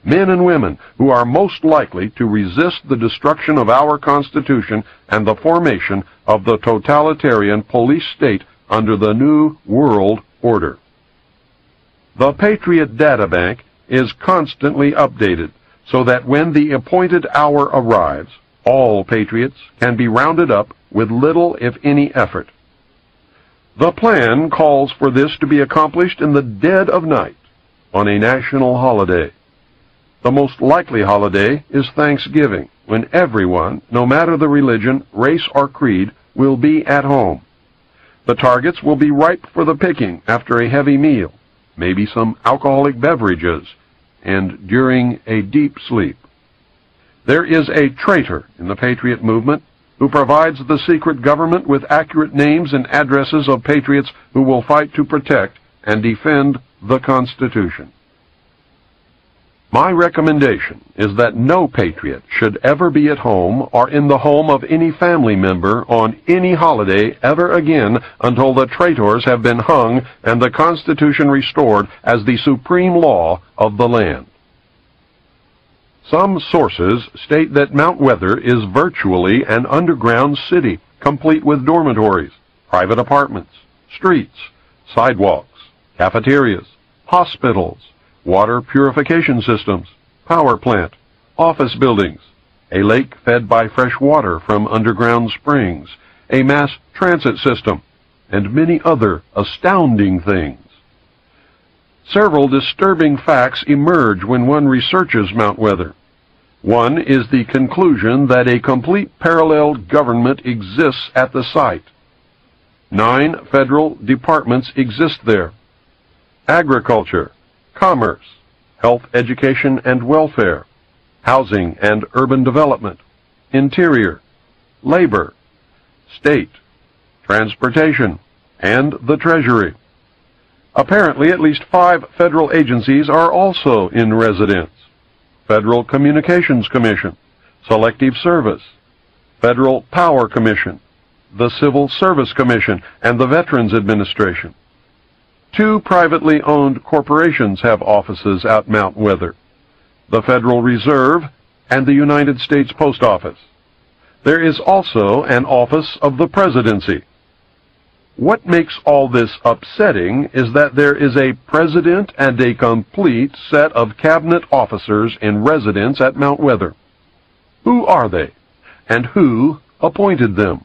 men and women who are most likely to resist the destruction of our Constitution and the formation of the totalitarian police state under the New World Order. The Patriot Data Bank is constantly updated so that when the appointed hour arrives, all patriots can be rounded up with little, if any, effort. The plan calls for this to be accomplished in the dead of night on a national holiday. The most likely holiday is Thanksgiving, when everyone, no matter the religion, race, or creed, will be at home. The targets will be ripe for the picking after a heavy meal, maybe some alcoholic beverages, and during a deep sleep. There is a traitor in the Patriot movement who provides the secret government with accurate names and addresses of patriots who will fight to protect and defend the Constitution. My recommendation is that no patriot should ever be at home or in the home of any family member on any holiday ever again until the traitors have been hung and the Constitution restored as the supreme law of the land. Some sources state that Mount Weather is virtually an underground city, complete with dormitories, private apartments, streets, sidewalks, cafeterias, hospitals, water purification systems, power plant, office buildings, a lake fed by fresh water from underground springs, a mass transit system, and many other astounding things. Several disturbing facts emerge when one researches Mount Weather. One is the conclusion that a complete parallel government exists at the site. 9 federal departments exist there: agriculture, commerce, health, education, and welfare, housing and urban development, interior, labor, state, transportation, and the Treasury. Apparently, at least 5 federal agencies are also in residence: Federal Communications Commission, Selective Service, Federal Power Commission, the Civil Service Commission, and the Veterans Administration. 2 privately owned corporations have offices at Mount Weather: the Federal Reserve and the United States Post Office. There is also an office of the Presidency. What makes all this upsetting is that there is a president and a complete set of cabinet officers in residence at Mount Weather. Who are they, and who appointed them?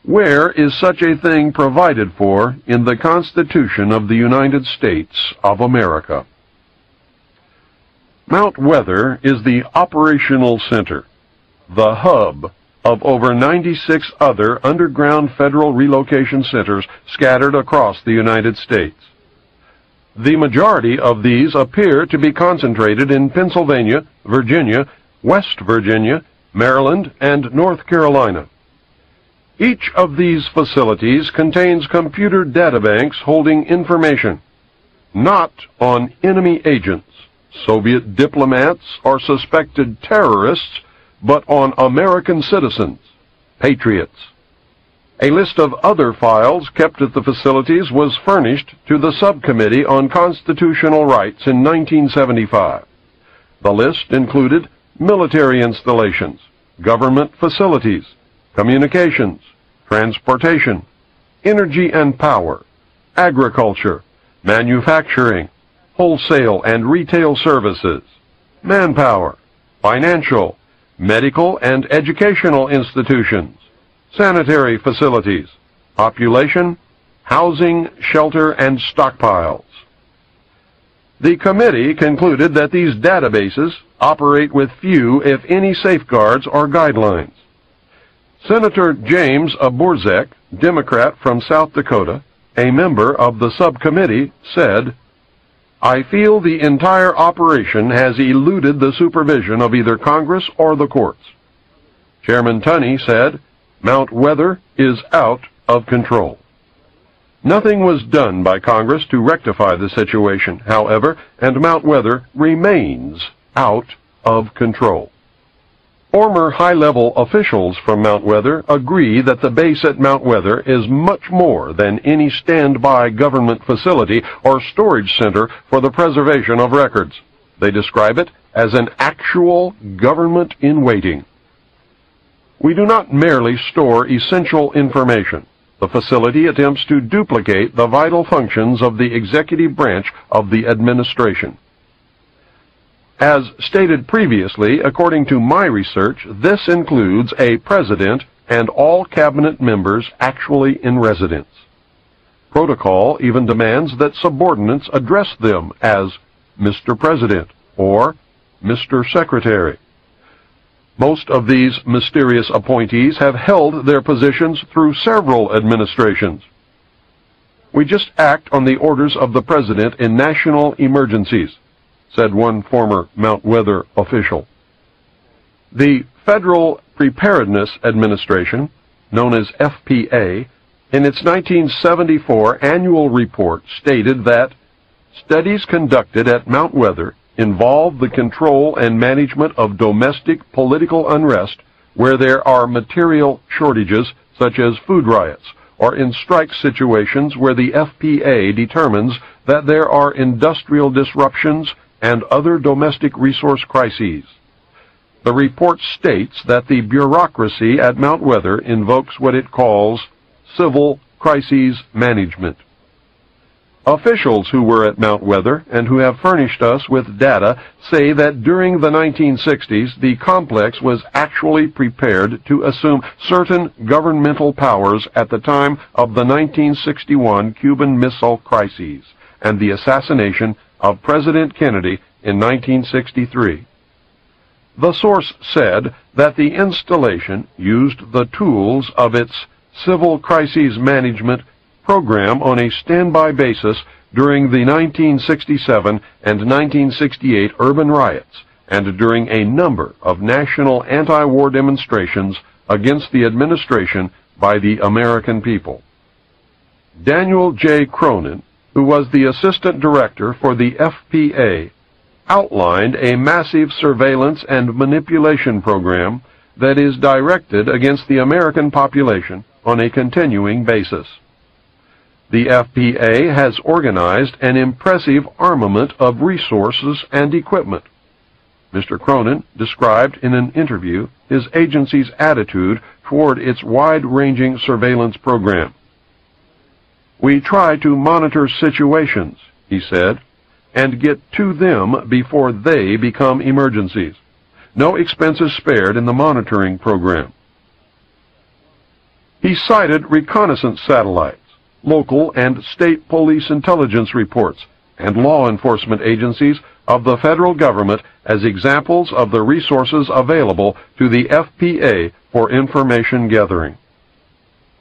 Where is such a thing provided for in the Constitution of the United States of America? Mount Weather is the operational center, the hub of over 96 other underground federal relocation centers scattered across the United States. The majority of these appear to be concentrated in Pennsylvania, Virginia, West Virginia, Maryland, and North Carolina. Each of these facilities contains computer databanks holding information, not on enemy agents, Soviet diplomats, or suspected terrorists, but on American citizens, patriots. A list of other files kept at the facilities was furnished to the Subcommittee on Constitutional Rights in 1975. The list included military installations, government facilities, communications, transportation, energy and power, agriculture, manufacturing, wholesale and retail services, manpower, financial, medical and educational institutions, sanitary facilities, population, housing, shelter, and stockpiles. The committee concluded that these databases operate with few, if any, safeguards or guidelines. Senator James Borzek, Democrat from South Dakota, a member of the subcommittee, said, "I feel the entire operation has eluded the supervision of either Congress or the courts." Chairman Tunney said, "Mount Weather is out of control." Nothing was done by Congress to rectify the situation, however, and Mount Weather remains out of control. Former high-level officials from Mount Weather agree that the base at Mount Weather is much more than any standby government facility or storage center for the preservation of records. They describe it as an actual government in waiting. We do not merely store essential information. The facility attempts to duplicate the vital functions of the executive branch of the administration. As stated previously, according to my research, this includes a president and all cabinet members actually in residence. Protocol even demands that subordinates address them as Mr. President or Mr. Secretary. Most of these mysterious appointees have held their positions through several administrations. "We just act on the orders of the President in national emergencies," said one former Mount Weather official. The Federal Preparedness Administration, known as FPA, in its 1974 annual report stated that studies conducted at Mount Weather involve the control and management of domestic political unrest where there are material shortages such as food riots, or in strike situations where the FPA determines that there are industrial disruptions and other domestic resource crises. The report states that the bureaucracy at Mount Weather invokes what it calls civil crises management. Officials who were at Mount Weather and who have furnished us with data say that during the 1960s, the complex was actually prepared to assume certain governmental powers at the time of the 1961 Cuban Missile Crisis and the assassination of President Kennedy in 1963. The source said that the installation used the tools of its civil crises management program on a standby basis during the 1967 and 1968 urban riots and during a number of national anti-war demonstrations against the administration by the American people. Daniel J. Cronin, who was the assistant director for the FPA, outlined a massive surveillance and manipulation program that is directed against the American population on a continuing basis. The FPA has organized an impressive armament of resources and equipment. Mr. Cronin described in an interview his agency's attitude toward its wide-ranging surveillance program. "We try to monitor situations," he said, "and get to them before they become emergencies. No expenses spared in the monitoring program." He cited reconnaissance satellites, local and state police intelligence reports, and law enforcement agencies of the federal government as examples of the resources available to the FPA for information gathering.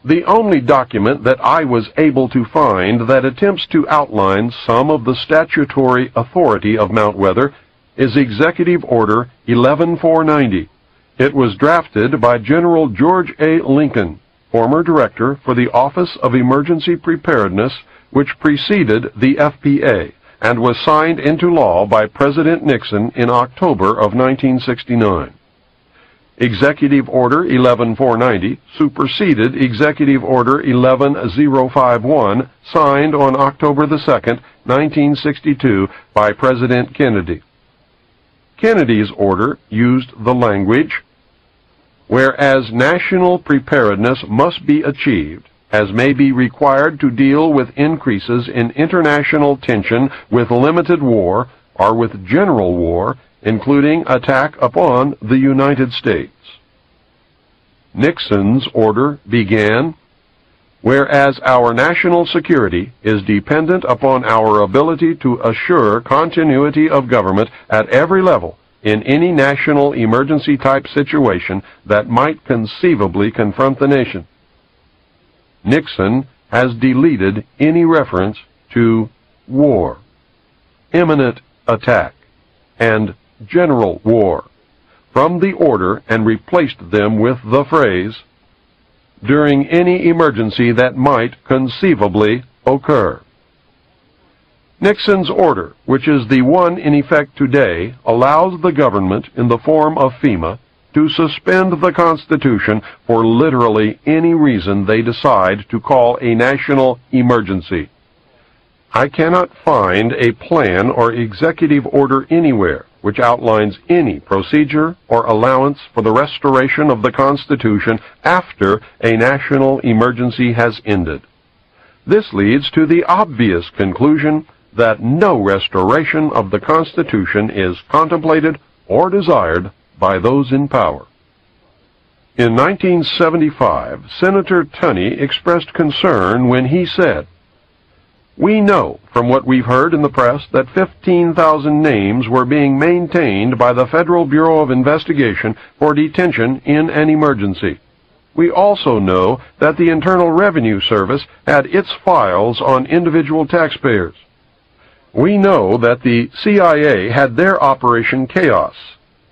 The only document that I was able to find that attempts to outline some of the statutory authority of Mount Weather is Executive Order 11490. It was drafted by General George A. Lincoln, former director for the Office of Emergency Preparedness, which preceded the FPA, and was signed into law by President Nixon in October of 1969. Executive Order 11490 superseded Executive Order 11051, signed on October 2, 1962, by President Kennedy. Kennedy's order used the language, "Whereas national preparedness must be achieved, as may be required to deal with increases in international tension with limited war or with general war, including attack upon the United States." Nixon's order began, "Whereas our national security is dependent upon our ability to assure continuity of government at every level in any national emergency-type situation that might conceivably confront the nation." Nixon has deleted any reference to war, imminent attack, and general war from the order and replaced them with the phrase, "during any emergency that might conceivably occur." Nixon's order, which is the one in effect today, allows the government, in the form of FEMA, to suspend the Constitution for literally any reason they decide to call a national emergency. I cannot find a plan or executive order anywhere which outlines any procedure or allowance for the restoration of the Constitution after a national emergency has ended. This leads to the obvious conclusion that no restoration of the Constitution is contemplated or desired by those in power. In 1975, Senator Tunney expressed concern when he said, "We know from what we've heard in the press that 15,000 names were being maintained by the Federal Bureau of Investigation for detention in an emergency. We also know that the Internal Revenue Service had its files on individual taxpayers. We know that the CIA had their Operation Chaos,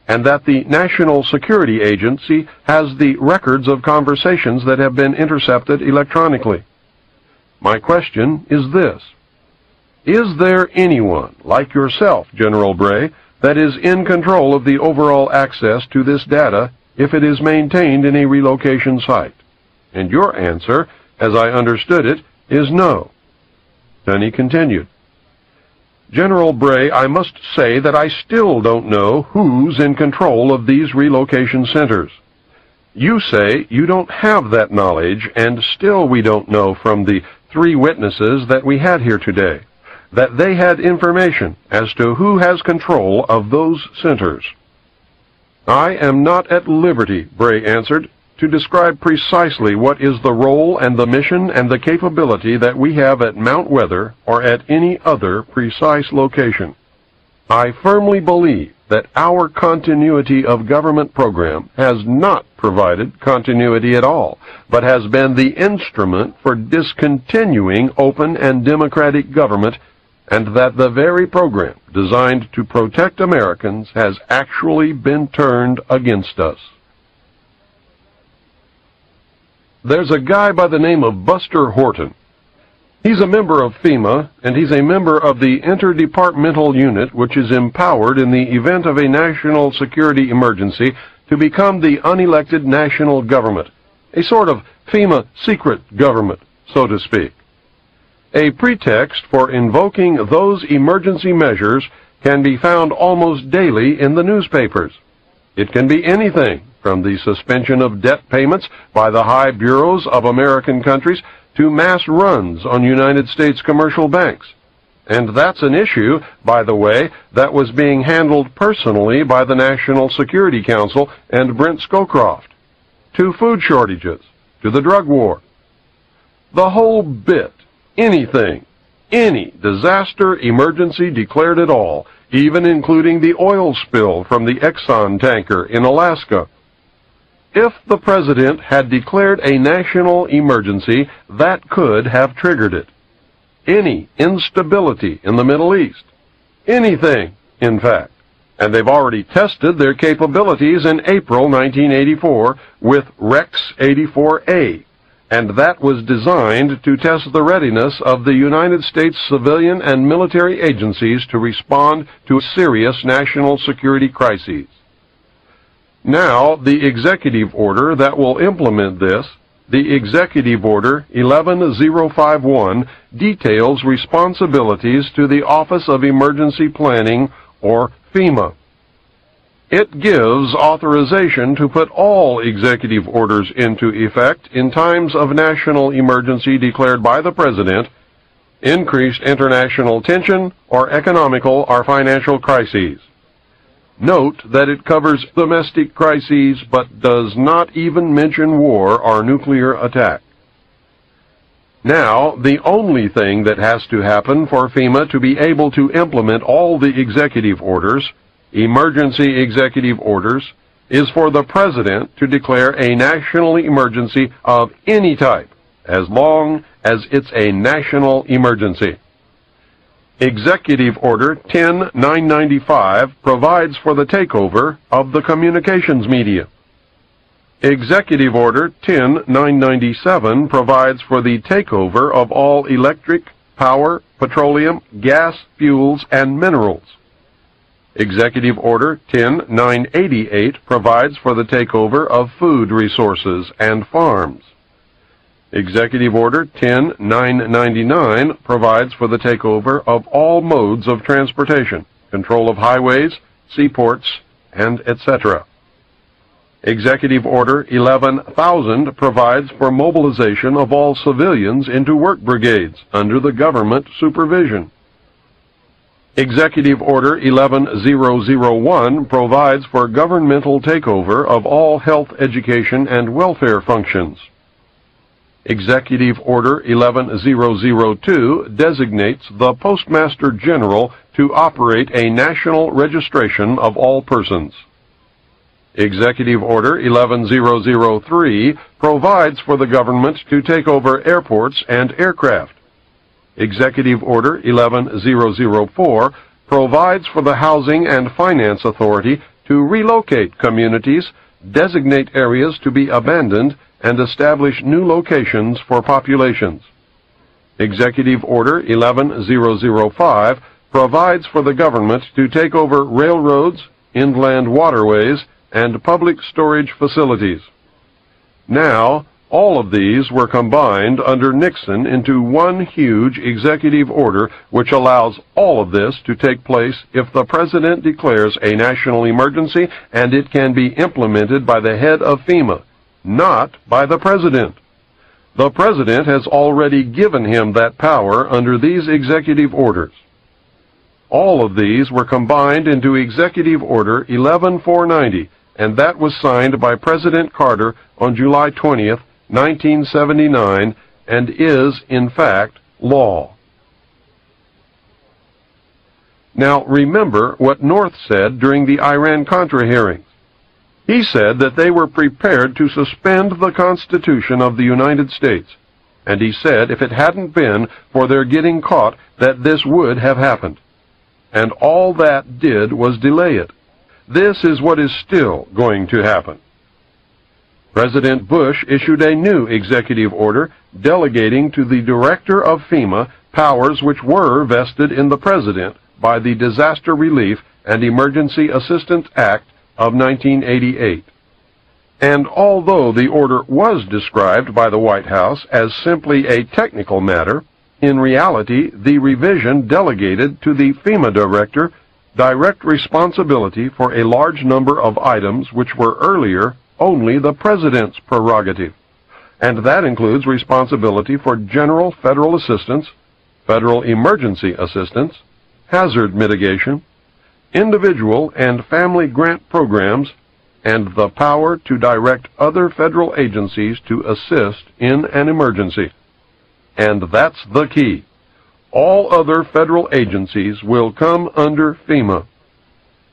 and that the National Security Agency has the records of conversations that have been intercepted electronically. My question is this: is there anyone like yourself, General Bray, that is in control of the overall access to this data if it is maintained in a relocation site? And your answer, as I understood it, is no. Then he continued, General Bray, I must say that I still don't know who's in control of these relocation centers. You say you don't have that knowledge, and still we don't know from the 3 witnesses that we had here today that they had information as to who has control of those centers. I am not at liberty, Bray answered, to describe precisely what is the role and the mission and the capability that we have at Mount Weather or at any other precise location. I firmly believe that our continuity of government program has not provided continuity at all, but has been the instrument for discontinuing open and democratic government, and that the very program designed to protect Americans has actually been turned against us. There's a guy by the name of Buster Horton. He's a member of FEMA, and he's a member of the interdepartmental unit which is empowered in the event of a national security emergency to become the unelected national government, a sort of FEMA secret government, so to speak. A pretext for invoking those emergency measures can be found almost daily in the newspapers. It can be anything from the suspension of debt payments by the high bureaus of American countries to mass runs on United States commercial banks. And that's an issue, by the way, that was being handled personally by the National Security Council and Brent Scowcroft. To food shortages, to the drug war. The whole bit. Anything, any disaster emergency declared at all, even including the oil spill from the Exxon tanker in Alaska. If the President had declared a national emergency, that could have triggered it. Any instability in the Middle East. Anything, in fact. And they've already tested their capabilities in April 1984 with Rex 84A. And that was designed to test the readiness of the United States civilian and military agencies to respond to serious national security crises. Now, the executive order that will implement this, the Executive Order 11051, details responsibilities to the Office of Emergency Planning, or FEMA. It gives authorization to put all executive orders into effect in times of national emergency declared by the President, increased international tension, or economical or financial crises. Note that it covers domestic crises but does not even mention war or nuclear attack. Now, the only thing that has to happen for FEMA to be able to implement all the executive orders, emergency executive orders, is for the President to declare a national emergency of any type, as long as it's a national emergency. Executive Order 10995 provides for the takeover of the communications media. Executive Order 10997 provides for the takeover of all electric, power, petroleum, gas, fuels, and minerals. Executive Order 10988 provides for the takeover of food resources and farms. Executive Order 10999 provides for the takeover of all modes of transportation, control of highways, seaports, and etc. Executive Order 11000 provides for mobilization of all civilians into work brigades under the government supervision. Executive Order 11001 provides for governmental takeover of all health, education, and welfare functions. Executive Order 11002 designates the Postmaster General to operate a national registration of all persons. Executive Order 11003 provides for the government to take over airports and aircraft. Executive Order 11004 provides for the Housing and Finance Authority to relocate communities, designate areas to be abandoned, and establish new locations for populations. Executive Order 11005 provides for the government to take over railroads, inland waterways, and public storage facilities. Now, all of these were combined under Nixon into one huge executive order which allows all of this to take place if the President declares a national emergency, and it can be implemented by the head of FEMA, not by the President. The President has already given him that power under these executive orders. All of these were combined into Executive Order 11490, and that was signed by President Carter on July 20th, 1979, and is, in fact, law. Now, remember what North said during the Iran-Contra hearings. He said that they were prepared to suspend the Constitution of the United States, and he said if it hadn't been for their getting caught that this would have happened. And all that did was delay it. This is what is still going to happen. President Bush issued a new executive order delegating to the director of FEMA powers which were vested in the President by the Disaster Relief and Emergency Assistance Act of 1988. And although the order was described by the White House as simply a technical matter, in reality the revision delegated to the FEMA director direct responsibility for a large number of items which were earlier only the President's prerogative, and that includes responsibility for general federal assistance, federal emergency assistance, hazard mitigation, individual and family grant programs, and the power to direct other federal agencies to assist in an emergency. And that's the key. All other federal agencies will come under FEMA.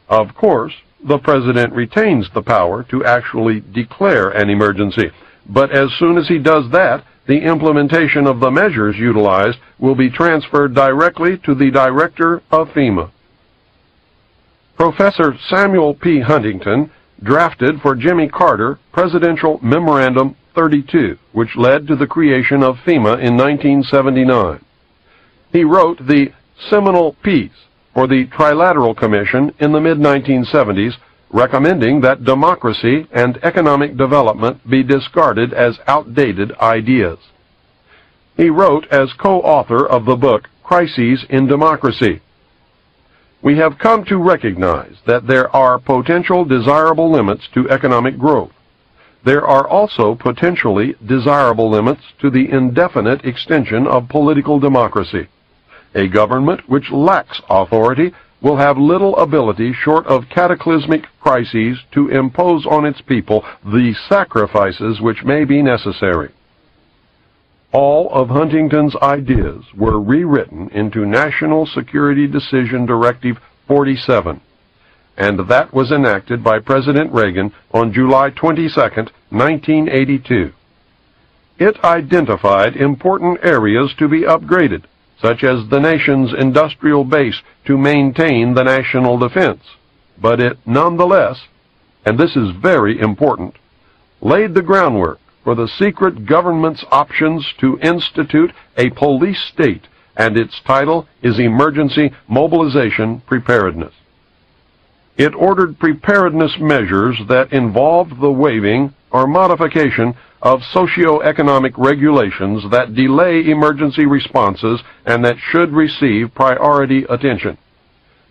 Of course, the President retains the power to actually declare an emergency, but as soon as he does that, the implementation of the measures utilized will be transferred directly to the director of FEMA. Professor Samuel P. Huntington drafted for Jimmy Carter Presidential Memorandum 32, which led to the creation of FEMA in 1979. He wrote the seminal piece for the Trilateral Commission in the mid-1970s, recommending that democracy and economic development be discarded as outdated ideas. He wrote as co-author of the book Crises in Democracy. We have come to recognize that there are potential desirable limits to economic growth. There are also potentially desirable limits to the indefinite extension of political democracy. A government which lacks authority will have little ability short of cataclysmic crises to impose on its people the sacrifices which may be necessary. All of Huntington's ideas were rewritten into National Security Decision Directive 47, and that was enacted by President Reagan on July 22, 1982. It identified important areas to be upgraded, such as the nation's industrial base to maintain the national defense, but it nonetheless, and this is very important, laid the groundwork for the secret government's options to institute a police state, and its title is Emergency Mobilization Preparedness. It ordered preparedness measures that involved the waiving or modification of socio-economic regulations that delay emergency responses and that should receive priority attention.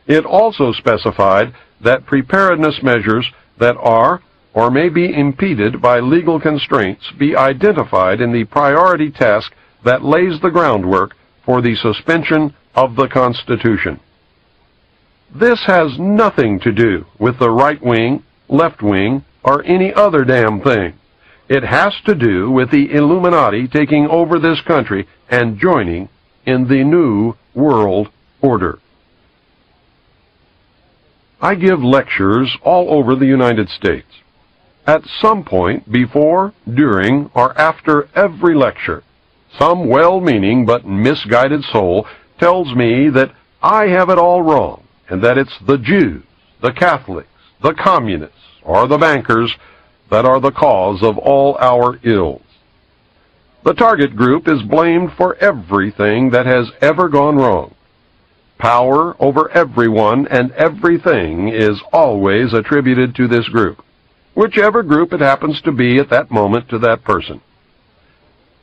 It also specified that preparedness measures that are or may be impeded by legal constraints be identified in the priority task that lays the groundwork for the suspension of the Constitution. This has nothing to do with the right wing, left wing, or any other damn thing. It has to do with the Illuminati taking over this country and joining in the New World Order. I give lectures all over the United States. At some point before, during, or after every lecture, some well-meaning but misguided soul tells me that I have it all wrong, and that it's the Jews, the Catholics, the communists, or the bankers that are the cause of all our ills. The target group is blamed for everything that has ever gone wrong. Power over everyone and everything is always attributed to this group, whichever group it happens to be at that moment to that person.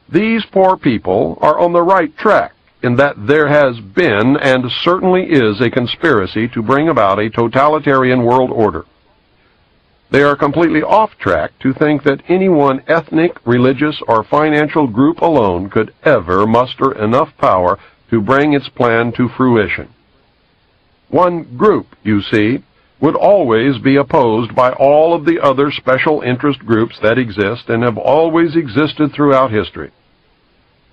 These poor people are on the right track in that there has been and certainly is a conspiracy to bring about a totalitarian world order. They are completely off track to think that any one ethnic, religious, or financial group alone could ever muster enough power to bring its plan to fruition. One group, you see, would always be opposed by all of the other special interest groups that exist and have always existed throughout history.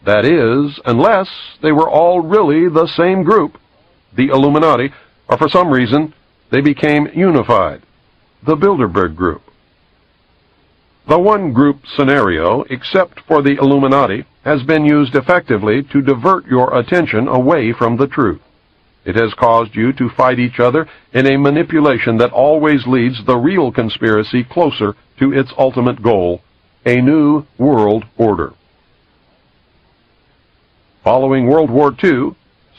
That is, unless they were all really the same group, the Illuminati, or for some reason they became unified, the Bilderberg Group. The one-group scenario, except for the Illuminati, has been used effectively to divert your attention away from the truth. It has caused you to fight each other in a manipulation that always leads the real conspiracy closer to its ultimate goal, a new world order. Following World War II,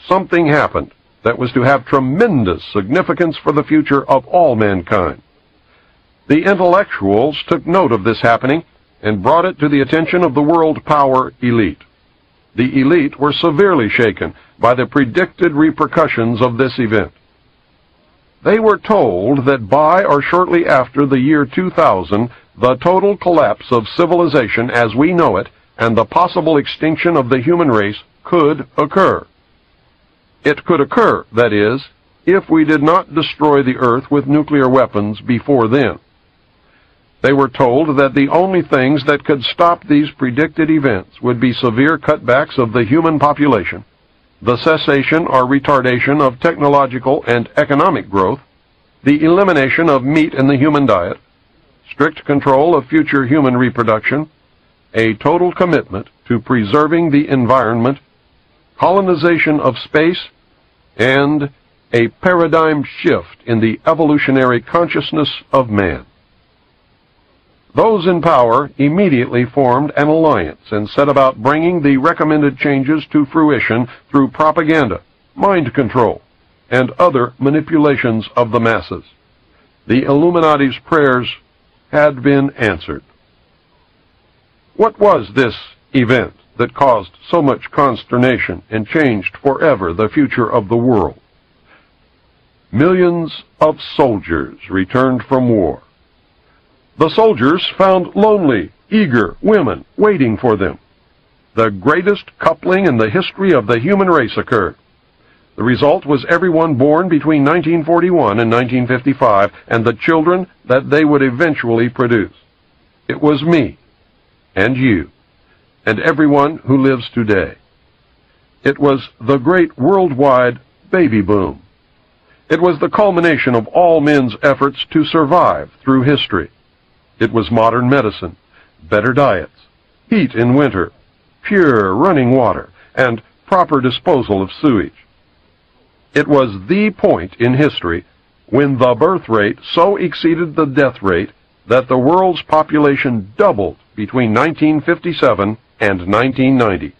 something happened that was to have tremendous significance for the future of all mankind. The intellectuals took note of this happening and brought it to the attention of the world power elite. The elite were severely shaken by the predicted repercussions of this event. They were told that by or shortly after the year 2000, the total collapse of civilization as we know it and the possible extinction of the human race could occur. It could occur, that is, if we did not destroy the earth with nuclear weapons before then. They were told that the only things that could stop these predicted events would be severe cutbacks of the human population, the cessation or retardation of technological and economic growth, the elimination of meat in the human diet, strict control of future human reproduction, a total commitment to preserving the environment, colonization of space, and a paradigm shift in the evolutionary consciousness of man. Those in power immediately formed an alliance and set about bringing the recommended changes to fruition through propaganda, mind control, and other manipulations of the masses. The Illuminati's prayers had been answered. What was this event that caused so much consternation and changed forever the future of the world? Millions of soldiers returned from war. The soldiers found lonely, eager women waiting for them. The greatest coupling in the history of the human race occurred. The result was everyone born between 1941 and 1955 and the children that they would eventually produce. It was me, and you, and everyone who lives today. It was the great worldwide baby boom. It was the culmination of all men's efforts to survive through history. It was modern medicine, better diets, heat in winter, pure running water, and proper disposal of sewage. It was the point in history when the birth rate so exceeded the death rate that the world's population doubled between 1957 and 1990.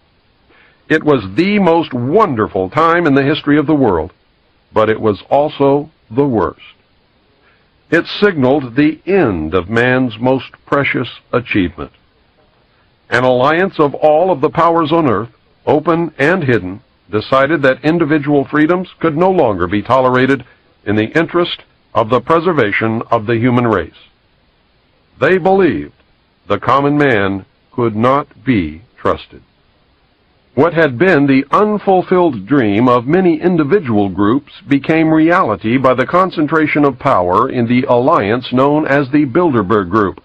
It was the most wonderful time in the history of the world, but it was also the worst. It signaled the end of man's most precious achievement. An alliance of all of the powers on earth, open and hidden, decided that individual freedoms could no longer be tolerated in the interest of the preservation of the human race. They believed the common man could not be trusted. What had been the unfulfilled dream of many individual groups became reality by the concentration of power in the alliance known as the Bilderberg Group.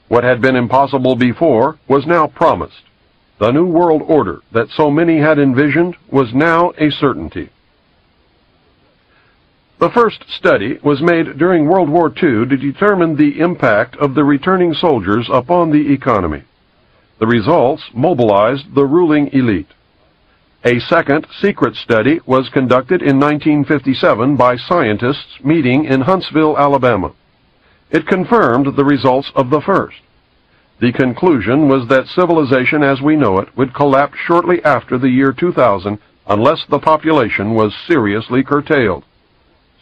What had been impossible before was now promised. The new world order that so many had envisioned was now a certainty. The first study was made during World War II to determine the impact of the returning soldiers upon the economy. The results mobilized the ruling elite. A second secret study was conducted in 1957 by scientists meeting in Huntsville, Alabama. It confirmed the results of the first. The conclusion was that civilization as we know it would collapse shortly after the year 2000 unless the population was seriously curtailed.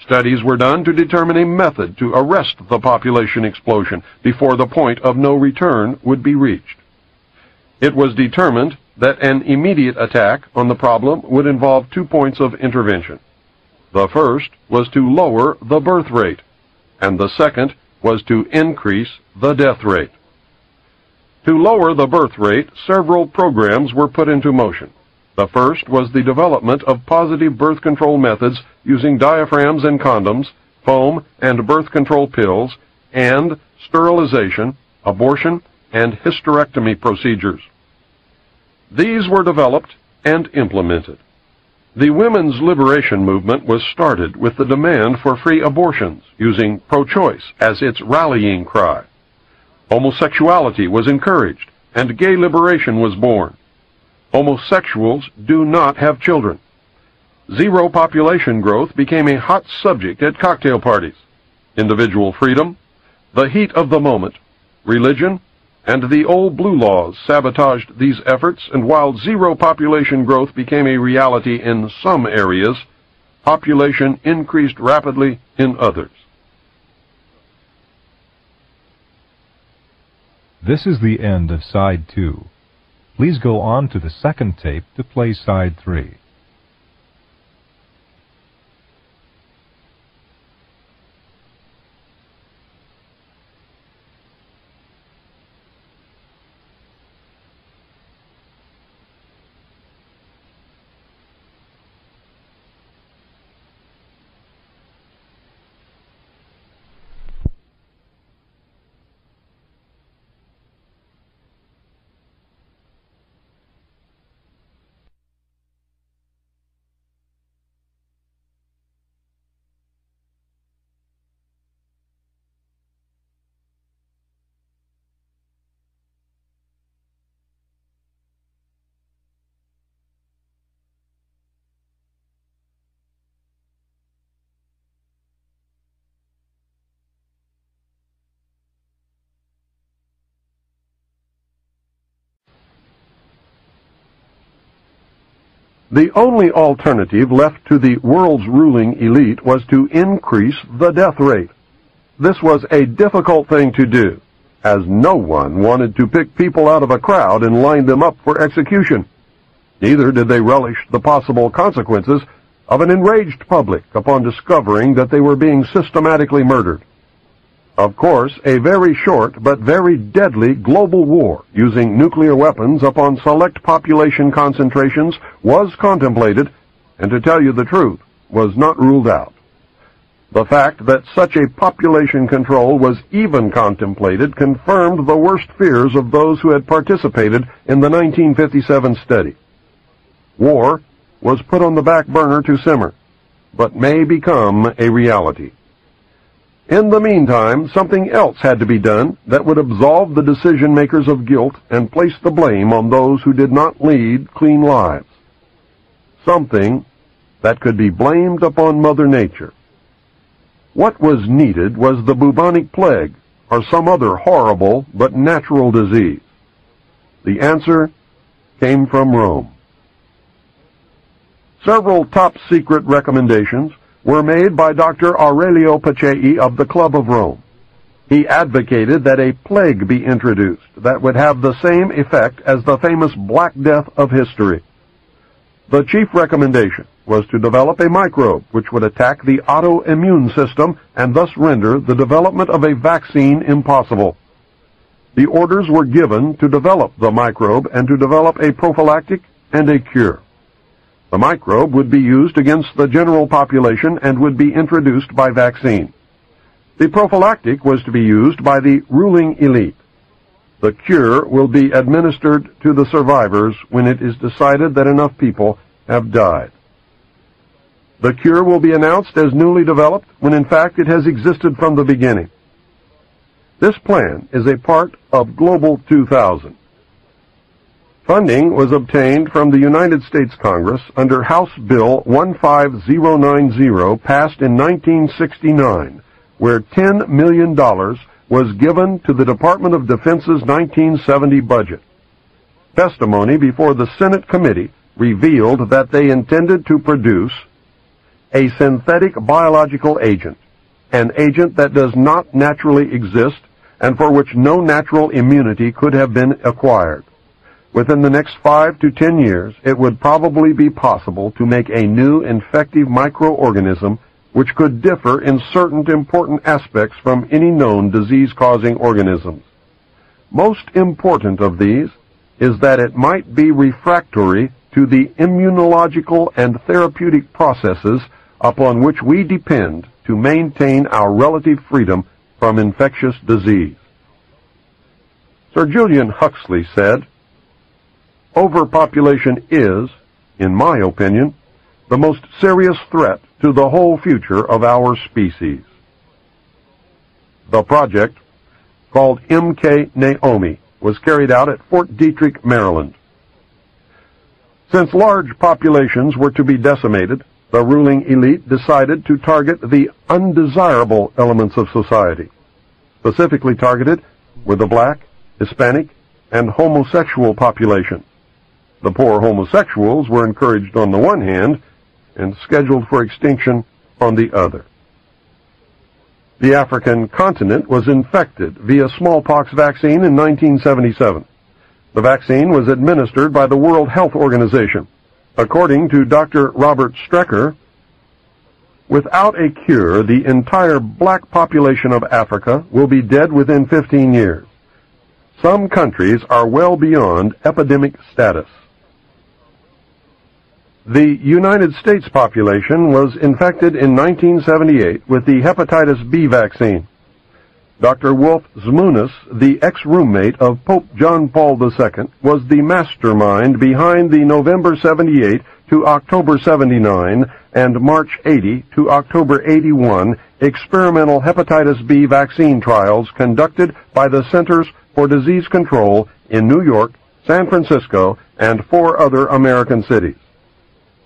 Studies were done to determine a method to arrest the population explosion before the point of no return would be reached. It was determined that an immediate attack on the problem would involve 2 points of intervention. The first was to lower the birth rate, and the second was to increase the death rate. To lower the birth rate, several programs were put into motion. The first was the development of positive birth control methods using diaphragms and condoms, foam and birth control pills, and sterilization, abortion, and hysterectomy procedures. These were developed and implemented. The women's liberation movement was started with the demand for free abortions, using pro-choice as its rallying cry. Homosexuality was encouraged, and gay liberation was born. Homosexuals do not have children. Zero population growth became a hot subject at cocktail parties. Individual freedom, the heat of the moment, religion, and the old blue laws sabotaged these efforts, and while zero population growth became a reality in some areas, population increased rapidly in others. This is the end of Side 2. Please go on to the second tape to play Side 3. The only alternative left to the world's ruling elite was to increase the death rate. This was a difficult thing to do, as no one wanted to pick people out of a crowd and line them up for execution. Neither did they relish the possible consequences of an enraged public upon discovering that they were being systematically murdered. Of course, a very short but very deadly global war using nuclear weapons upon select population concentrations was contemplated, and to tell you the truth, was not ruled out. The fact that such a population control was even contemplated confirmed the worst fears of those who had participated in the 1957 study. War was put on the back burner to simmer, but may become a reality. In the meantime, something else had to be done that would absolve the decision-makers of guilt and place the blame on those who did not lead clean lives. Something that could be blamed upon Mother Nature. What was needed was the bubonic plague, or some other horrible but natural disease. The answer came from Rome. Several top-secret recommendations were made by Dr. Aurelio Pacelli of the Club of Rome. He advocated that a plague be introduced that would have the same effect as the famous Black Death of history. The chief recommendation was to develop a microbe which would attack the autoimmune system and thus render the development of a vaccine impossible. The orders were given to develop the microbe and to develop a prophylactic and a cure. The microbe would be used against the general population and would be introduced by vaccine. The prophylactic was to be used by the ruling elite. The cure will be administered to the survivors when it is decided that enough people have died. The cure will be announced as newly developed when in fact it has existed from the beginning. This plan is a part of Global 2000. Funding was obtained from the United States Congress under House Bill 15090 passed in 1969, where $10 million was given to the Department of Defense's 1970 budget. Testimony before the Senate committee revealed that they intended to produce a synthetic biological agent, an agent that does not naturally exist and for which no natural immunity could have been acquired. Within the next 5 to 10 years, it would probably be possible to make a new infective microorganism which could differ in certain important aspects from any known disease-causing organisms. Most important of these is that it might be refractory to the immunological and therapeutic processes upon which we depend to maintain our relative freedom from infectious disease. Sir Julian Huxley said, "Overpopulation is, in my opinion, the most serious threat to the whole future of our species." The project, called MK Naomi, was carried out at Fort Detrick, Maryland. Since large populations were to be decimated, the ruling elite decided to target the undesirable elements of society. Specifically targeted were the black, Hispanic, and homosexual populations. The poor homosexuals were encouraged on the one hand and scheduled for extinction on the other. The African continent was infected via smallpox vaccine in 1977. The vaccine was administered by the World Health Organization. According to Dr. Robert Strecker, without a cure, the entire black population of Africa will be dead within 15 years. Some countries are well beyond epidemic status. The United States population was infected in 1978 with the hepatitis B vaccine. Dr. Wolf Zmunis, the ex-roommate of Pope John Paul II, was the mastermind behind the November 78 to October 79 and March 80 to October 81 experimental hepatitis B vaccine trials conducted by the Centers for Disease Control in New York, San Francisco, and 4 other American cities.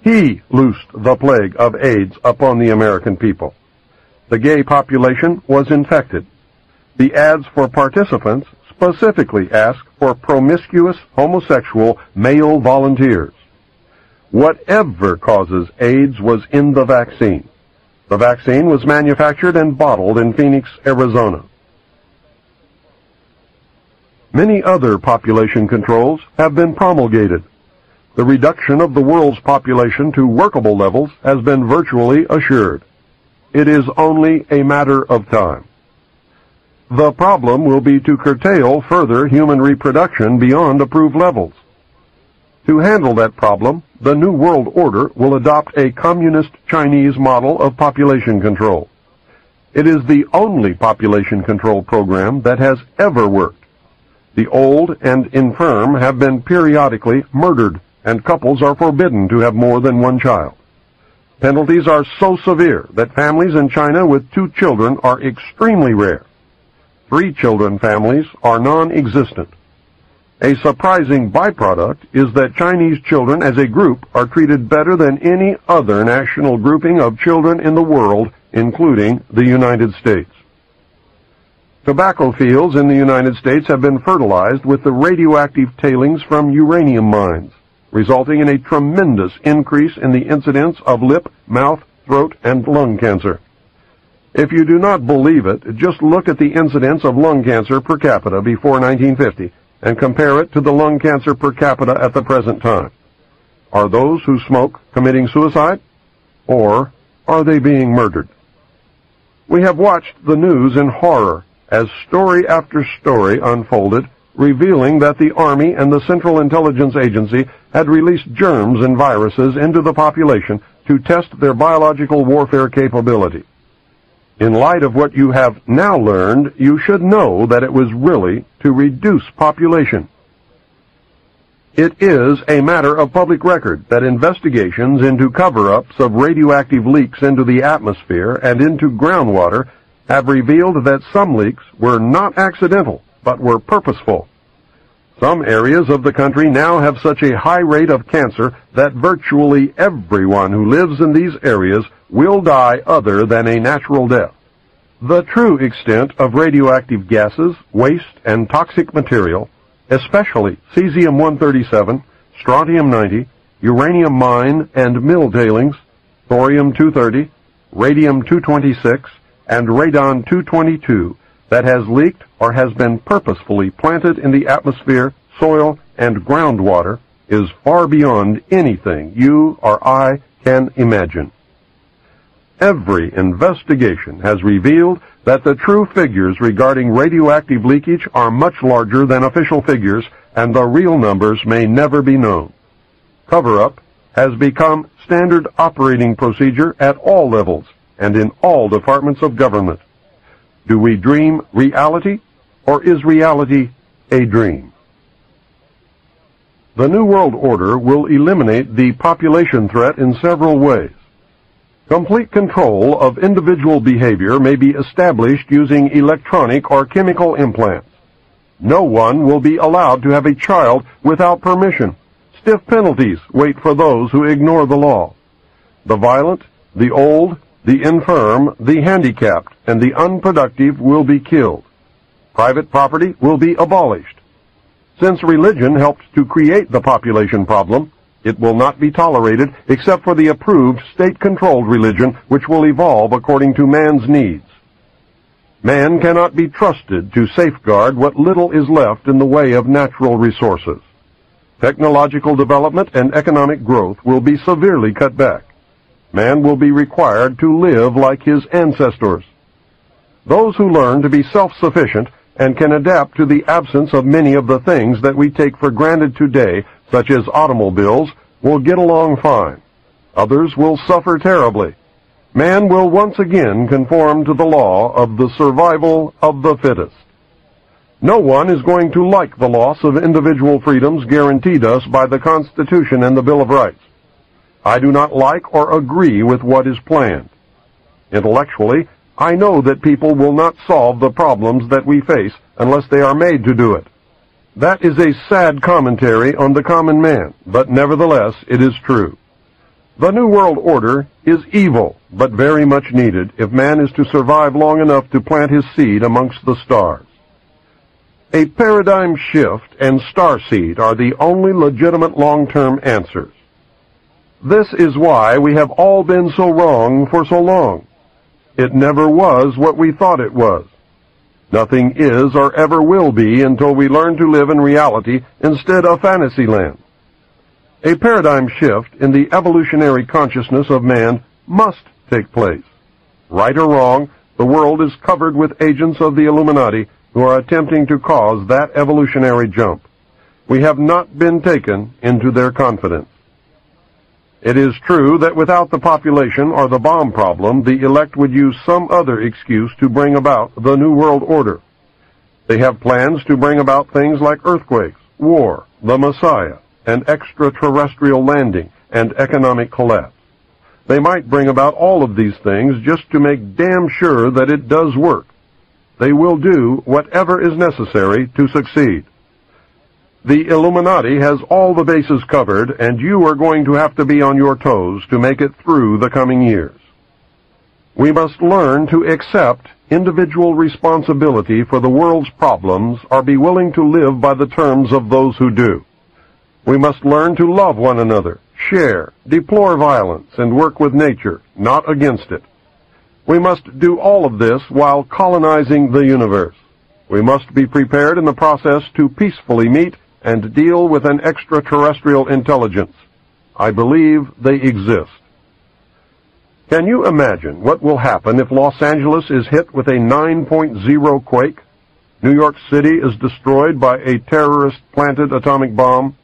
He loosed the plague of AIDS upon the American people. The gay population was infected. The ads for participants specifically ask for promiscuous homosexual male volunteers. Whatever causes AIDS was in the vaccine. The vaccine was manufactured and bottled in Phoenix, Arizona. Many other population controls have been promulgated. The reduction of the world's population to workable levels has been virtually assured. It is only a matter of time. The problem will be to curtail further human reproduction beyond approved levels. To handle that problem, the New World Order will adopt a communist Chinese model of population control. It is the only population control program that has ever worked. The old and infirm have been periodically murdered, and couples are forbidden to have more than one child. Penalties are so severe that families in China with 2 children are extremely rare. 3 children families are non-existent. A surprising byproduct is that Chinese children as a group are treated better than any other national grouping of children in the world, including the United States. Tobacco fields in the United States have been fertilized with the radioactive tailings from uranium mines, resulting in a tremendous increase in the incidence of lip, mouth, throat, and lung cancer. If you do not believe it, just look at the incidence of lung cancer per capita before 1950 and compare it to the lung cancer per capita at the present time. Are those who smoke committing suicide? Or are they being murdered? We have watched the news in horror as story after story unfolded, revealing that the Army and the Central Intelligence Agency had released germs and viruses into the population to test their biological warfare capability. In light of what you have now learned, you should know that it was really to reduce population. It is a matter of public record that investigations into cover-ups of radioactive leaks into the atmosphere and into groundwater have revealed that some leaks were not accidental, but were purposeful. Some areas of the country now have such a high rate of cancer that virtually everyone who lives in these areas will die other than a natural death. The true extent of radioactive gases, waste, and toxic material, especially cesium-137, strontium-90, uranium mine and mill tailings, thorium-230, radium-226, and radon-222, that has leaked or has been purposefully planted in the atmosphere, soil, and groundwater is far beyond anything you or I can imagine. Every investigation has revealed that the true figures regarding radioactive leakage are much larger than official figures, and the real numbers may never be known. Cover-up has become standard operating procedure at all levels and in all departments of government. Do we dream reality, or is reality a dream? The New World Order will eliminate the population threat in several ways. Complete control of individual behavior may be established using electronic or chemical implants. No one will be allowed to have a child without permission. Stiff penalties wait for those who ignore the law. The violent, the old, the infirm, the handicapped, and the unproductive will be killed. Private property will be abolished. Since religion helped to create the population problem, it will not be tolerated except for the approved state-controlled religion, which will evolve according to man's needs. Man cannot be trusted to safeguard what little is left in the way of natural resources. Technological development and economic growth will be severely cut back. Man will be required to live like his ancestors. Those who learn to be self-sufficient and can adapt to the absence of many of the things that we take for granted today, such as automobiles, will get along fine. Others will suffer terribly. Man will once again conform to the law of the survival of the fittest. No one is going to like the loss of individual freedoms guaranteed us by the Constitution and the Bill of Rights. I do not like or agree with what is planned. Intellectually, I know that people will not solve the problems that we face unless they are made to do it. That is a sad commentary on the common man, but nevertheless it is true. The New World Order is evil, but very much needed if man is to survive long enough to plant his seed amongst the stars. A paradigm shift and starseed are the only legitimate long-term answers. This is why we have all been so wrong for so long. It never was what we thought it was. Nothing is or ever will be until we learn to live in reality instead of fantasyland. A paradigm shift in the evolutionary consciousness of man must take place. Right or wrong, the world is covered with agents of the Illuminati who are attempting to cause that evolutionary jump. We have not been taken into their confidence. It is true that without the population or the bomb problem, the elect would use some other excuse to bring about the New World Order. They have plans to bring about things like earthquakes, war, the Messiah, an extraterrestrial landing, and economic collapse. They might bring about all of these things just to make damn sure that it does work. They will do whatever is necessary to succeed. The Illuminati has all the bases covered, and you are going to have to be on your toes to make it through the coming years. We must learn to accept individual responsibility for the world's problems or be willing to live by the terms of those who do. We must learn to love one another, share, deplore violence, and work with nature, not against it. We must do all of this while colonizing the universe. We must be prepared in the process to peacefully meet and deal with an extraterrestrial intelligence. I believe they exist. Can you imagine what will happen if Los Angeles is hit with a 9.0 quake? New York City is destroyed by a terrorist-planted atomic bomb?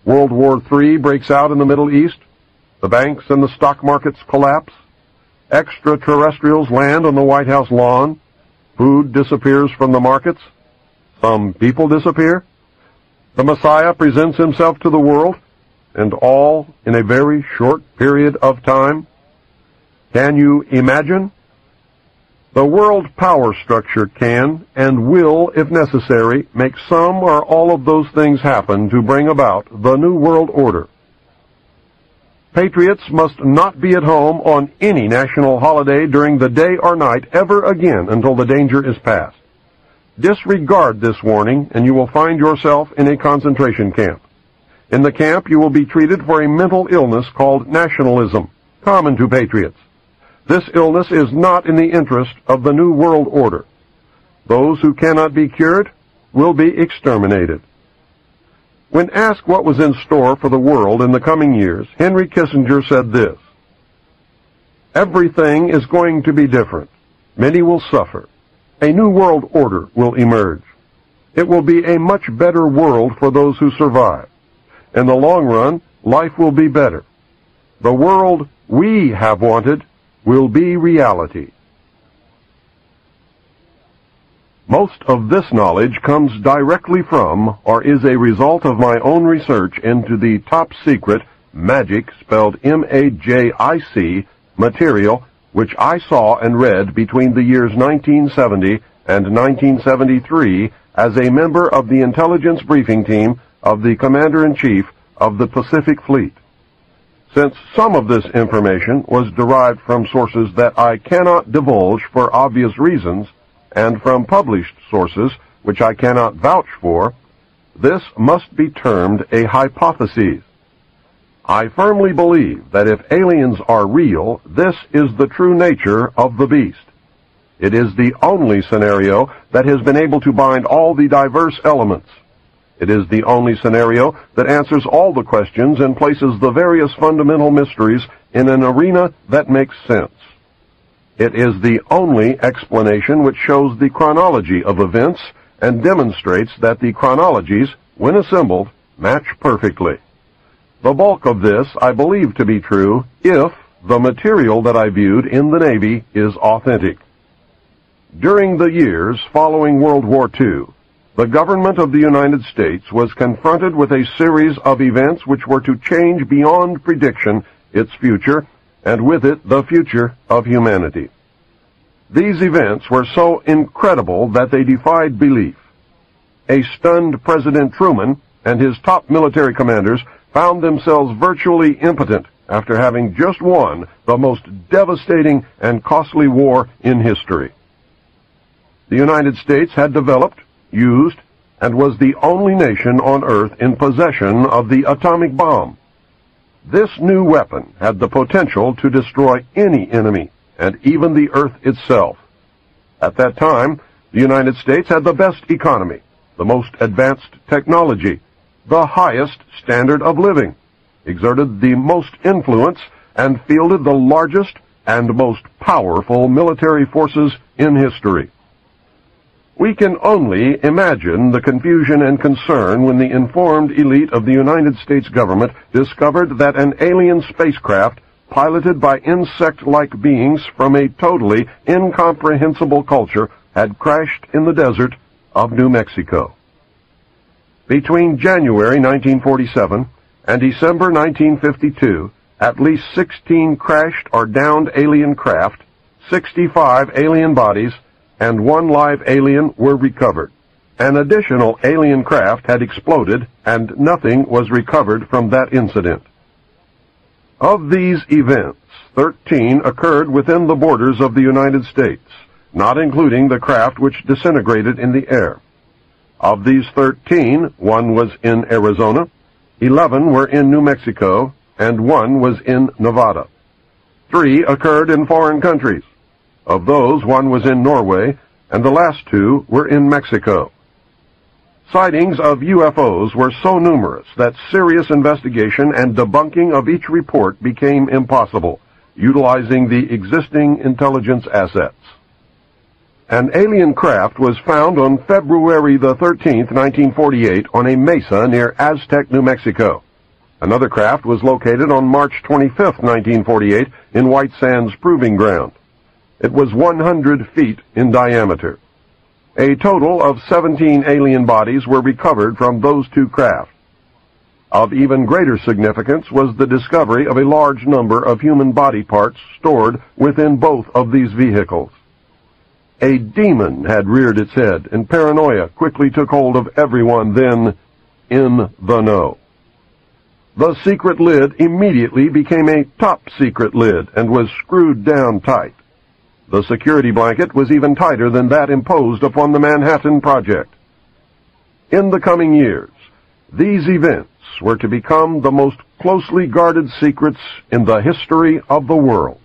World War III breaks out in the Middle East? The banks and the stock markets collapse? Extraterrestrials land on the White House lawn? Food disappears from the markets? Some people disappear? The Messiah presents himself to the world, and all in a very short period of time? Can you imagine? The world power structure can, and will, if necessary, make some or all of those things happen to bring about the New World Order. Patriots must not be at home on any national holiday during the day or night ever again until the danger is past. Disregard this warning, and you will find yourself in a concentration camp. In the camp, you will be treated for a mental illness called nationalism, common to patriots. This illness is not in the interest of the New World Order. Those who cannot be cured will be exterminated. When asked what was in store for the world in the coming years, Henry Kissinger said this: "Everything is going to be different. Many will suffer. A new world order will emerge. It will be a much better world for those who survive. In the long run, life will be better. The world we have wanted will be reality." Most of this knowledge comes directly from, or is a result of my own research into the top secret, magic, spelled M-A-J-I-C, material, which I saw and read between the years 1970 and 1973 as a member of the intelligence briefing team of the Commander-in-Chief of the Pacific Fleet. Since some of this information was derived from sources that I cannot divulge for obvious reasons, and from published sources which I cannot vouch for, this must be termed a hypothesis. I firmly believe that if aliens are real, this is the true nature of the beast. It is the only scenario that has been able to bind all the diverse elements. It is the only scenario that answers all the questions and places the various fundamental mysteries in an arena that makes sense. It is the only explanation which shows the chronology of events and demonstrates that the chronologies, when assembled, match perfectly. The bulk of this I believe to be true if the material that I viewed in the Navy is authentic. During the years following World War II, the government of the United States was confronted with a series of events which were to change beyond prediction its future, and with it the future of humanity. These events were so incredible that they defied belief. A stunned President Truman and his top military commanders found themselves virtually impotent after having just won the most devastating and costly war in history. The United States had developed, used, and was the only nation on Earth in possession of the atomic bomb. This new weapon had the potential to destroy any enemy, and even the Earth itself. At that time, the United States had the best economy, the most advanced technology, the highest standard of living, exerted the most influence, and fielded the largest and most powerful military forces in history. We can only imagine the confusion and concern when the informed elite of the United States government discovered that an alien spacecraft piloted by insect-like beings from a totally incomprehensible culture had crashed in the desert of New Mexico. Between January 1947 and December 1952, at least 16 crashed or downed alien craft, 65 alien bodies, and 1 live alien were recovered. An additional alien craft had exploded, and nothing was recovered from that incident. Of these events, 13 occurred within the borders of the United States, not including the craft which disintegrated in the air. Of these 13, 1 was in Arizona, 11 were in New Mexico, and 1 was in Nevada. 3 occurred in foreign countries. Of those, 1 was in Norway, and the last 2 were in Mexico. Sightings of UFOs were so numerous that serious investigation and debunking of each report became impossible, utilizing the existing intelligence assets. An alien craft was found on February the 13th, 1948, on a mesa near Aztec, New Mexico. Another craft was located on March 25th, 1948, in White Sands Proving Ground. It was 100 feet in diameter. A total of 17 alien bodies were recovered from those 2 craft. Of even greater significance was the discovery of a large number of human body parts stored within both of these vehicles. A demon had reared its head, and paranoia quickly took hold of everyone then in the know. The secret lid immediately became a top-secret lid and was screwed down tight. The security blanket was even tighter than that imposed upon the Manhattan Project. In the coming years, these events were to become the most closely guarded secrets in the history of the world.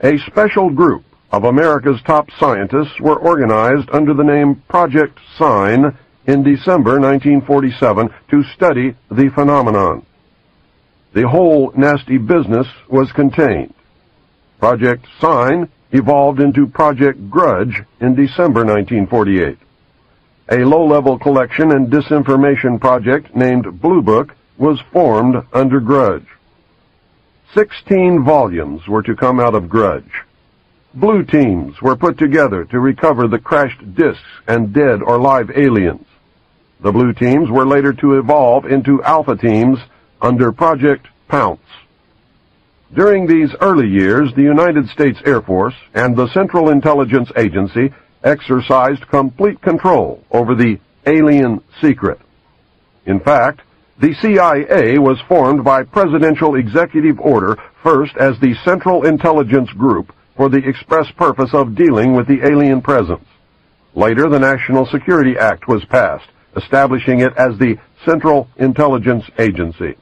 A special group of America's top scientists were organized under the name Project Sign in December 1947 to study the phenomenon. The whole nasty business was contained. Project Sign evolved into Project Grudge in December 1948. A low-level collection and disinformation project named Blue Book was formed under Grudge. 16 volumes were to come out of Grudge. Blue teams were put together to recover the crashed discs and dead or live aliens. The blue teams were later to evolve into alpha teams under Project Pounce. During these early years, the United States Air Force and the Central Intelligence Agency exercised complete control over the alien secret. In fact, the CIA was formed by presidential executive order first as the Central Intelligence Group for the express purpose of dealing with the alien presence. Later, the National Security Act was passed, establishing it as the Central Intelligence Agency.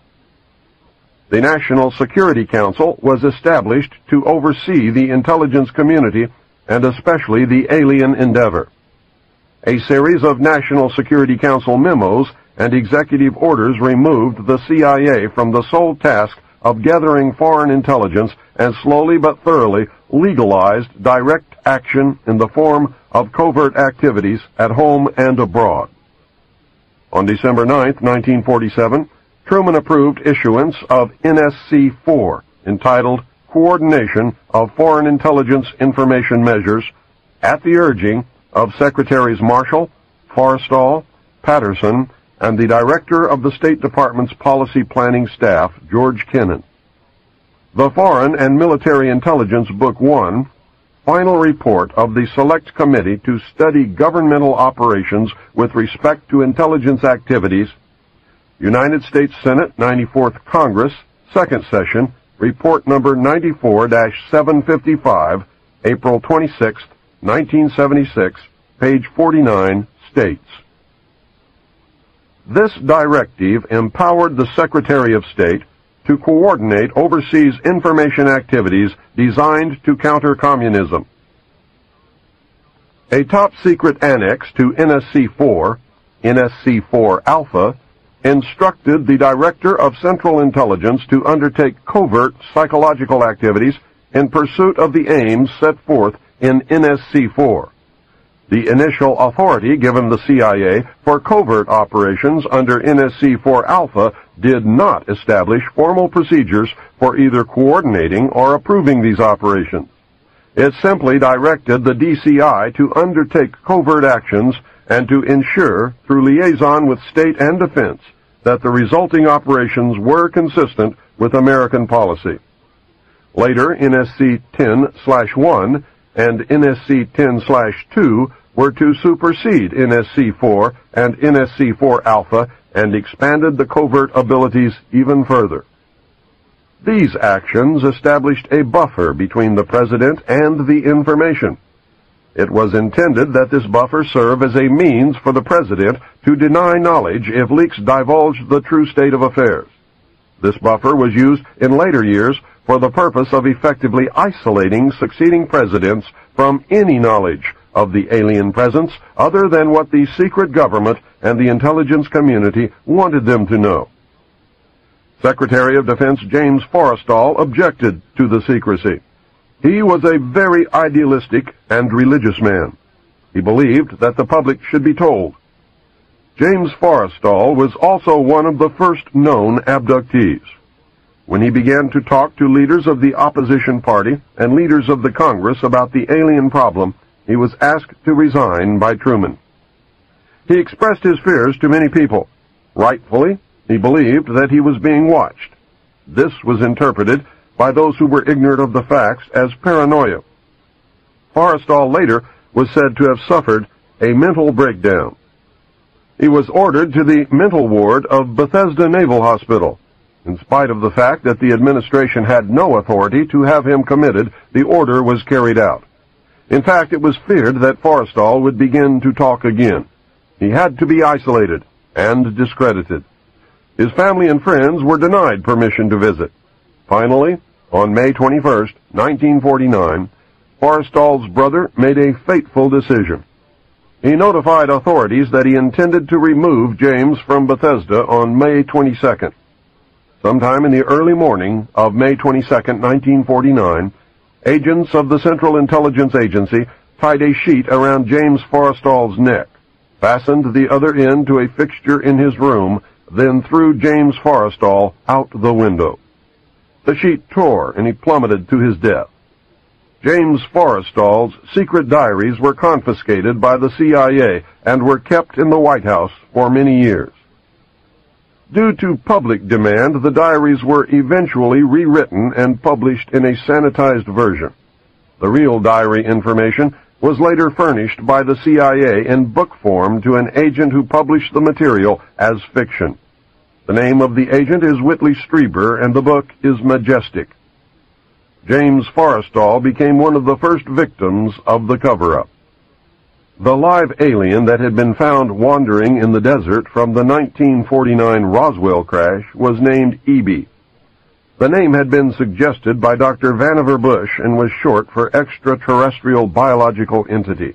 The National Security Council was established to oversee the intelligence community and especially the alien endeavor. A series of National Security Council memos and executive orders removed the CIA from the sole task of gathering foreign intelligence and slowly but thoroughly legalized direct action in the form of covert activities at home and abroad. On December 9, 1947, Truman approved issuance of NSC-4, entitled Coordination of Foreign Intelligence Information Measures, at the urging of Secretaries Marshall, Forrestal, Patterson, and the Director of the State Department's Policy Planning Staff, George Kennan. The Foreign and Military Intelligence Book 1, Final Report of the Select Committee to Study Governmental Operations with Respect to Intelligence Activities, United States Senate 94th Congress, Second Session, Report Number 94-755, April 26, 1976, page 49, states, This directive empowered the Secretary of State to coordinate overseas information activities designed to counter communism. A top-secret annex to NSC-4, NSC-4 Alpha, instructed the Director of Central Intelligence to undertake covert psychological activities in pursuit of the aims set forth in NSC-4. The initial authority given the CIA for covert operations under NSC-4 Alpha did not establish formal procedures for either coordinating or approving these operations. It simply directed the DCI to undertake covert actions and to ensure, through liaison with state and defense, that the resulting operations were consistent with American policy. Later, NSC-10/1 and NSC-10/2 were to supersede NSC-4 and NSC-4 Alpha and expanded the covert abilities even further. These actions established a buffer between the President and the information. It was intended that this buffer serve as a means for the President to deny knowledge if leaks divulged the true state of affairs. This buffer was used in later years for the purpose of effectively isolating succeeding presidents from any knowledge of the alien presence other than what the secret government and the intelligence community wanted them to know. Secretary of Defense James Forrestal objected to the secrecy. He was a very idealistic and religious man. He believed that the public should be told. James Forrestal was also one of the first known abductees. When he began to talk to leaders of the opposition party and leaders of the Congress about the alien problem, he was asked to resign by Truman. He expressed his fears to many people. Rightfully, he believed that he was being watched. This was interpreted by those who were ignorant of the facts as paranoia. Forrestal later was said to have suffered a mental breakdown. He was ordered to the mental ward of Bethesda Naval Hospital. In spite of the fact that the administration had no authority to have him committed, the order was carried out. In fact, it was feared that Forrestal would begin to talk again. He had to be isolated and discredited. His family and friends were denied permission to visit. Finally, on May 21, 1949, Forrestal's brother made a fateful decision. He notified authorities that he intended to remove James from Bethesda on May 22nd. Sometime in the early morning of May 22, 1949, agents of the Central Intelligence Agency tied a sheet around James Forrestal's neck, fastened the other end to a fixture in his room, then threw James Forrestal out the window. The sheet tore and he plummeted to his death. James Forrestal's secret diaries were confiscated by the CIA and were kept in the White House for many years. Due to public demand, the diaries were eventually rewritten and published in a sanitized version. The real diary information was later furnished by the CIA in book form to an agent who published the material as fiction. The name of the agent is Whitley Strieber, and the book is Majestic. James Forrestal became one of the first victims of the cover-up. The live alien that had been found wandering in the desert from the 1949 Roswell crash was named EB. The name had been suggested by Dr. Vannevar Bush and was short for Extraterrestrial Biological Entity.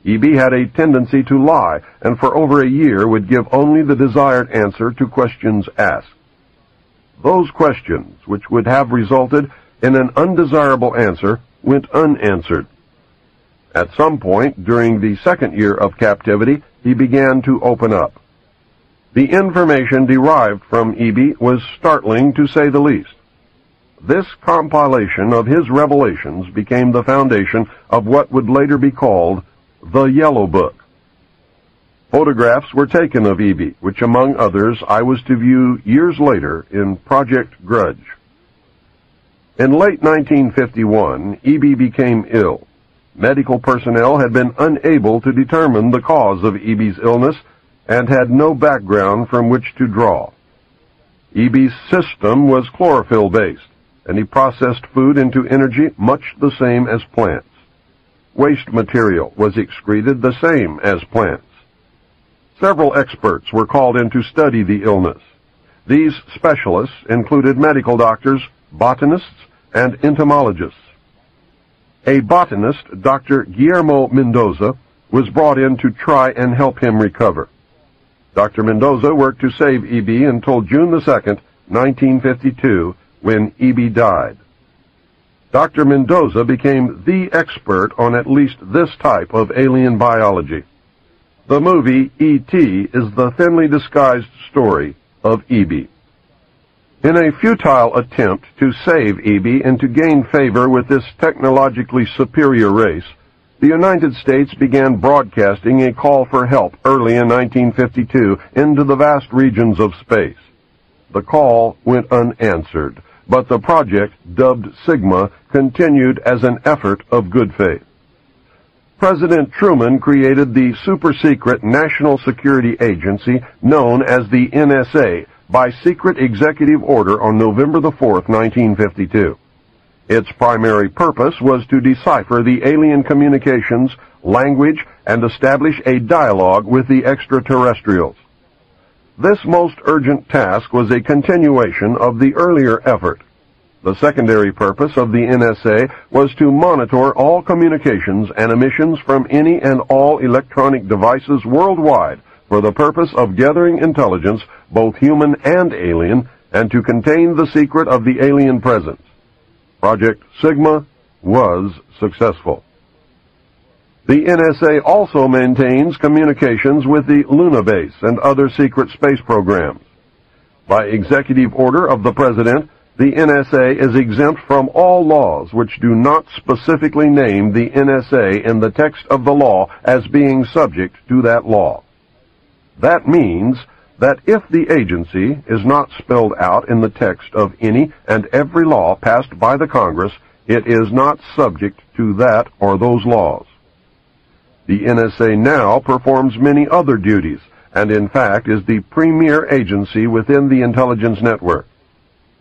EB had a tendency to lie, and for over a year would give only the desired answer to questions asked. Those questions, which would have resulted in an undesirable answer, went unanswered. At some point during the second year of captivity, he began to open up. The information derived from EB was startling, to say the least. This compilation of his revelations became the foundation of what would later be called the Yellow Book. Photographs were taken of EB, which, among others, I was to view years later in Project Grudge. In late 1951, EB became ill. Medical personnel had been unable to determine the cause of EB's illness and had no background from which to draw. EB's system was chlorophyll-based, and he processed food into energy much the same as plants. Waste material was excreted the same as plants. Several experts were called in to study the illness. These specialists included medical doctors, botanists, and entomologists. A botanist, Dr. Guillermo Mendoza, was brought in to try and help him recover. Dr. Mendoza worked to save EB until June 2, 1952, when EB died. Dr. Mendoza became the expert on at least this type of alien biology. The movie E.T. is the thinly disguised story of EB. In a futile attempt to save EB and to gain favor with this technologically superior race, the United States began broadcasting a call for help early in 1952 into the vast regions of space. The call went unanswered, but the project, dubbed Sigma, continued as an effort of good faith. President Truman created the super-secret National Security Agency known as the NSA, by secret executive order on November 4, 1952. Its primary purpose was to decipher the alien communications, language, and establish a dialogue with the extraterrestrials. This most urgent task was a continuation of the earlier effort. The secondary purpose of the NSA was to monitor all communications and emissions from any and all electronic devices worldwide for the purpose of gathering intelligence, both human and alien, and to contain the secret of the alien presence. Project Sigma was successful. The NSA also maintains communications with the Luna base and other secret space programs. By executive order of the President, the NSA is exempt from all laws which do not specifically name the NSA in the text of the law as being subject to that law. That means that if the agency is not spelled out in the text of any and every law passed by the Congress, It is not subject to that or those laws. The NSA now performs many other duties, and in fact is the premier agency within the intelligence network.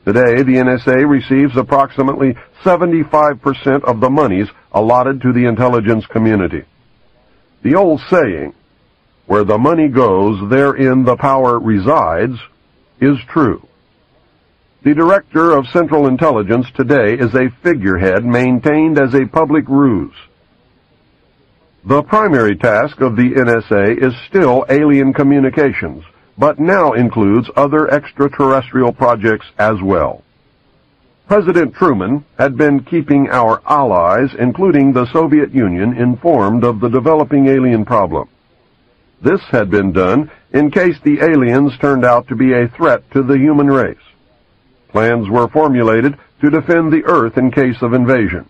Today, the NSA receives approximately 75% of the monies allotted to the intelligence community. The old saying, "Where the money goes, therein the power resides," is true. The Director of Central Intelligence today is a figurehead maintained as a public ruse. The primary task of the NSA is still alien communications, but now includes other extraterrestrial projects as well. President Truman had been keeping our allies, including the Soviet Union, informed of the developing alien problem. This had been done in case the aliens turned out to be a threat to the human race. Plans were formulated to defend the Earth in case of invasion.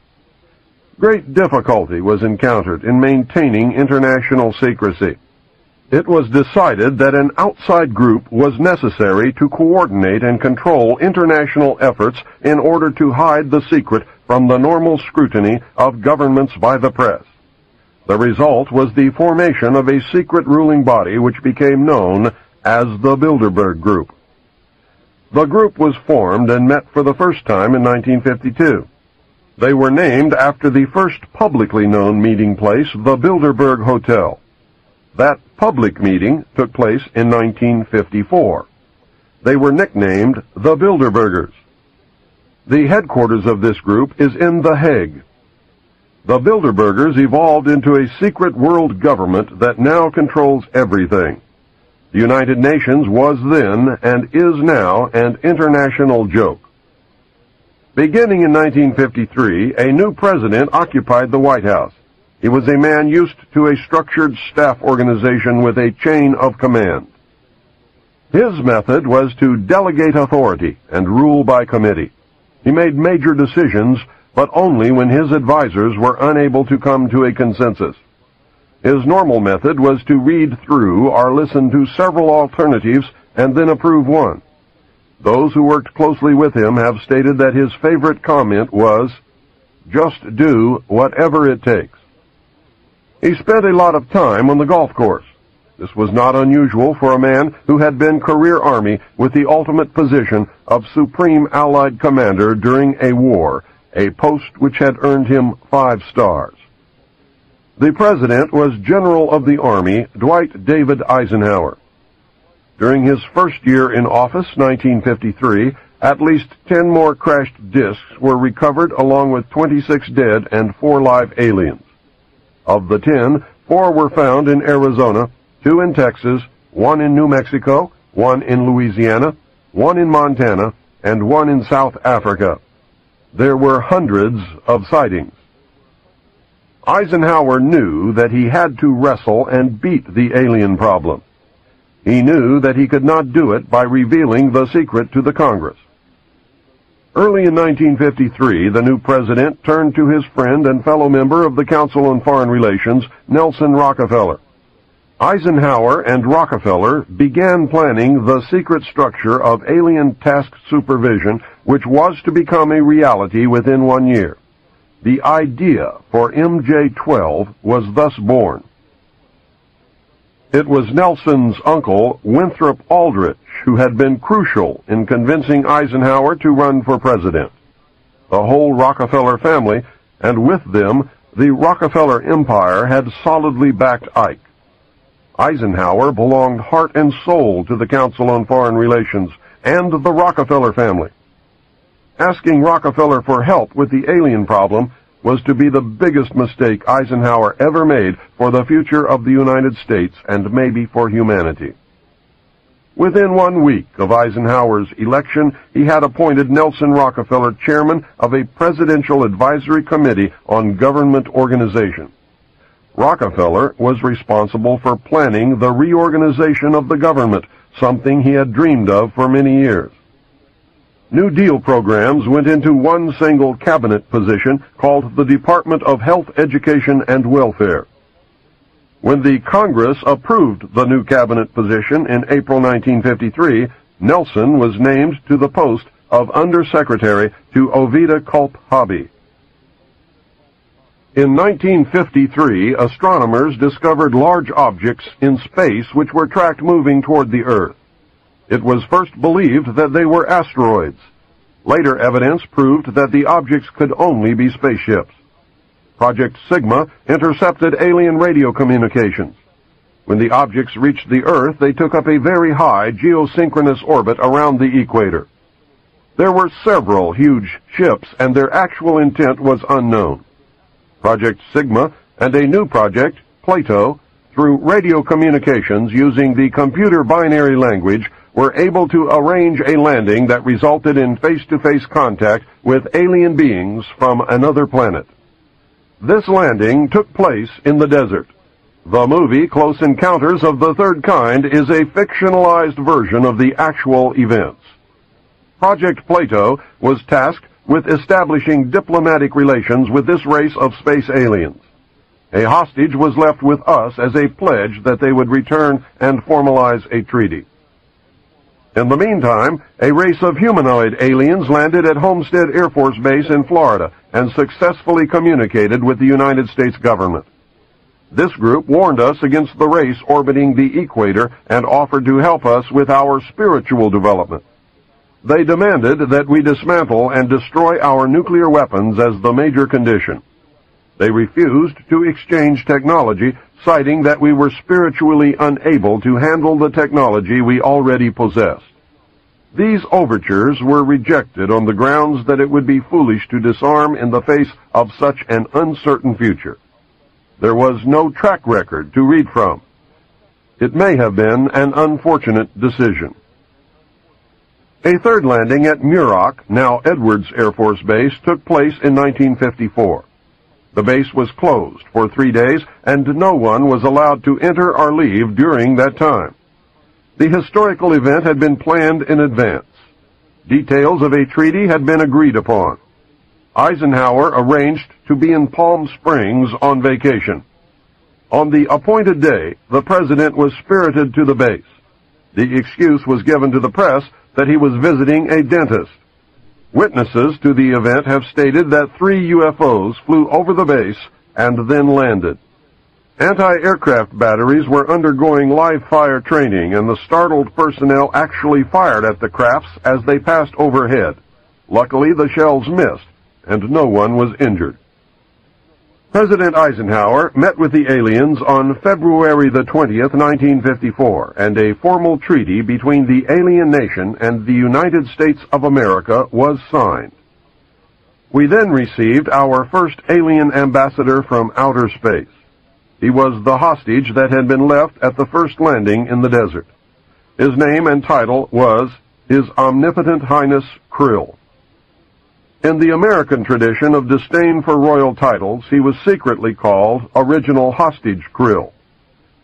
Great difficulty was encountered in maintaining international secrecy. It was decided that an outside group was necessary to coordinate and control international efforts in order to hide the secret from the normal scrutiny of governments by the press. The result was the formation of a secret ruling body which became known as the Bilderberg Group. The group was formed and met for the first time in 1952. They were named after the first publicly known meeting place, the Bilderberg Hotel. That public meeting took place in 1954. They were nicknamed the Bilderbergers. The headquarters of this group is in The Hague. The Bilderbergers evolved into a secret world government that now controls everything. The United Nations was then, and is now, an international joke. Beginning in 1953, a new president occupied the White House. He was a man used to a structured staff organization with a chain of command. His method was to delegate authority and rule by committee. He made major decisions, but only when his advisors were unable to come to a consensus. His normal method was to read through or listen to several alternatives and then approve one. Those who worked closely with him have stated that his favorite comment was, "Just do whatever it takes." He spent a lot of time on the golf course. This was not unusual for a man who had been career Army with the ultimate position of Supreme Allied Commander during a war, a post which had earned him 5 stars. The President was General of the Army Dwight David Eisenhower. During his first year in office, 1953, at least 10 more crashed discs were recovered along with 26 dead and 4 live aliens. Of the 10, 4 were found in Arizona, 2 in Texas, 1 in New Mexico, 1 in Louisiana, 1 in Montana, and 1 in South Africa. There were hundreds of sightings. Eisenhower knew that he had to wrestle and beat the alien problem. He knew that he could not do it by revealing the secret to the Congress. Early in 1953, the new president turned to his friend and fellow member of the Council on Foreign Relations, Nelson Rockefeller. Eisenhower and Rockefeller began planning the secret structure of alien task supervision, which was to become a reality within 1 year. The idea for MJ-12 was thus born. It was Nelson's uncle, Winthrop Aldrich, who had been crucial in convincing Eisenhower to run for president. The whole Rockefeller family, and with them, the Rockefeller empire, had solidly backed Ike. Eisenhower belonged heart and soul to the Council on Foreign Relations and the Rockefeller family. Asking Rockefeller for help with the alien problem was to be the biggest mistake Eisenhower ever made for the future of the United States and maybe for humanity. Within 1 week of Eisenhower's election, he had appointed Nelson Rockefeller chairman of a Presidential Advisory Committee on Government Organization. Rockefeller was responsible for planning the reorganization of the government, something he had dreamed of for many years. New Deal programs went into one single cabinet position called the Department of Health, Education, and Welfare. When the Congress approved the new cabinet position in April 1953, Nelson was named to the post of Undersecretary to Ovida Culp Hobby. In 1953, astronomers discovered large objects in space which were tracked moving toward the Earth. It was first believed that they were asteroids. Later evidence proved that the objects could only be spaceships. Project Sigma intercepted alien radio communications. When the objects reached the Earth, they took up a very high geosynchronous orbit around the equator. There were several huge ships, and their actual intent was unknown. Project Sigma and a new project, Plato, through radio communications using the computer binary language, were able to arrange a landing that resulted in face-to-face contact with alien beings from another planet. This landing took place in the desert. The movie Close Encounters of the Third Kind is a fictionalized version of the actual events. Project Plato was tasked with establishing diplomatic relations with this race of space aliens. A hostage was left with us as a pledge that they would return and formalize a treaty. In the meantime, a race of humanoid aliens landed at Homestead Air Force Base in Florida and successfully communicated with the United States government. This group warned us against the race orbiting the equator and offered to help us with our spiritual development. They demanded that we dismantle and destroy our nuclear weapons as the major condition. They refused to exchange technology, citing that we were spiritually unable to handle the technology we already possessed. These overtures were rejected on the grounds that it would be foolish to disarm in the face of such an uncertain future. There was no track record to read from. It may have been an unfortunate decision. A third landing at Muroc, now Edwards Air Force Base, took place in 1954. The base was closed for 3 days, and no one was allowed to enter or leave during that time. The historical event had been planned in advance. Details of a treaty had been agreed upon. Eisenhower arranged to be in Palm Springs on vacation. On the appointed day, the president was spirited to the base. The excuse was given to the press that he was visiting a dentist. Witnesses to the event have stated that 3 UFOs flew over the base and then landed. Anti-aircraft batteries were undergoing live-fire training, and the startled personnel actually fired at the crafts as they passed overhead. Luckily, the shells missed, and no one was injured. President Eisenhower met with the aliens on February the 20th, 1954, and a formal treaty between the alien nation and the United States of America was signed. We then received our first alien ambassador from outer space. He was the hostage that had been left at the first landing in the desert. His name and title was His Omnipotent Highness Krill. In the American tradition of disdain for royal titles, he was secretly called Original Hostage Krill.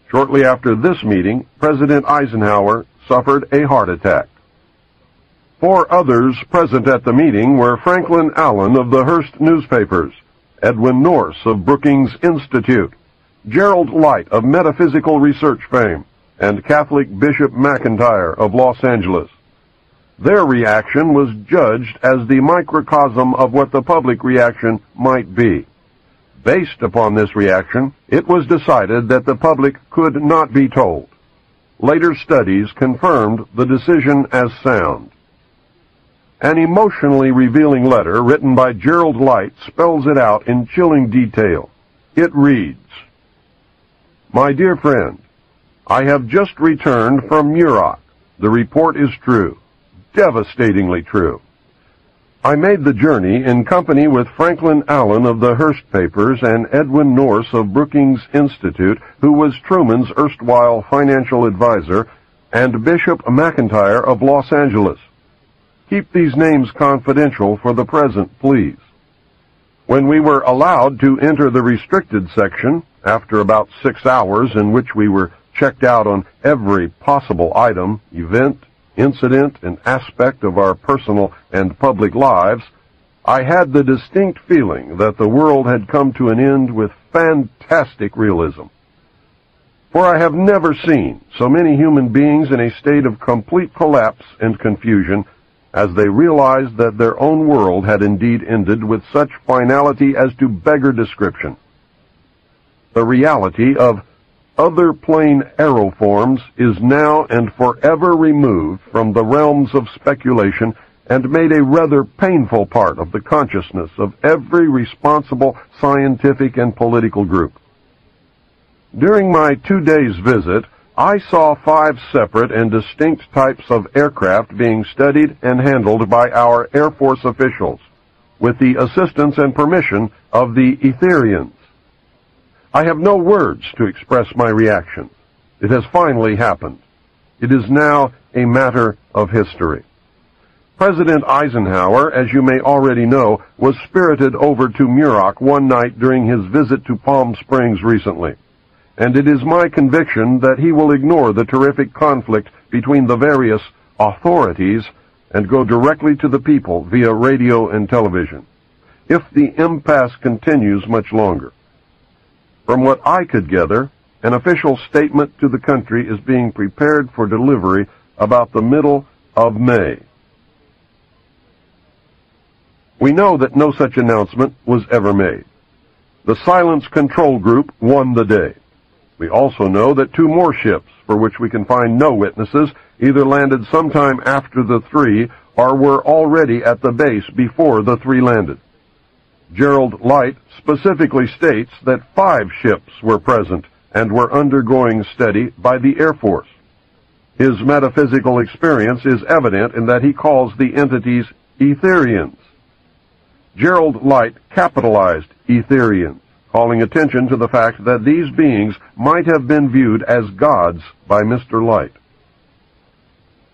Shortly after this meeting, President Eisenhower suffered a heart attack. 4 others present at the meeting were Franklin Allen of the Hearst newspapers, Edwin Norse of Brookings Institute, Gerald Light of Metaphysical Research fame, and Catholic Bishop McIntyre of Los Angeles. Their reaction was judged as the microcosm of what the public reaction might be. Based upon this reaction, it was decided that the public could not be told. Later studies confirmed the decision as sound. An emotionally revealing letter written by Gerald Light spells it out in chilling detail. It reads, "My dear friend, I have just returned from Muroc. The report is true. Devastatingly true. I made the journey in company with Franklin Allen of the Hearst papers and Edwin Norse of Brookings Institute, who was Truman's erstwhile financial advisor, and Bishop McIntyre of Los Angeles. Keep these names confidential for the present, please. When we were allowed to enter the restricted section, after about 6 hours in which we were checked out on every possible item, event, incident, and aspect of our personal and public lives, I had the distinct feeling that the world had come to an end with fantastic realism. For I have never seen so many human beings in a state of complete collapse and confusion, as they realized that their own world had indeed ended with such finality as to beggar description. The reality of other plane aeroforms is now and forever removed from the realms of speculation and made a rather painful part of the consciousness of every responsible scientific and political group. During my 2 days visit, I saw 5 separate and distinct types of aircraft being studied and handled by our Air Force officials, with the assistance and permission of the Etherians. I have no words to express my reaction. It has finally happened. It is now a matter of history. President Eisenhower, as you may already know, was spirited over to Muroc one night during his visit to Palm Springs recently, and it is my conviction that he will ignore the terrific conflict between the various authorities and go directly to the people via radio and television, if the impasse continues much longer. From what I could gather, an official statement to the country is being prepared for delivery about the middle of May. We know that no such announcement was ever made. The Silence Control Group won the day. We also know that 2 more ships, for which we can find no witnesses, either landed sometime after the 3 or were already at the base before the 3 landed. Gerald Light specifically states that 5 ships were present and were undergoing study by the Air Force. His metaphysical experience is evident in that he calls the entities Etherians. Gerald Light capitalized Etherians, calling attention to the fact that these beings might have been viewed as gods by Mr. Light.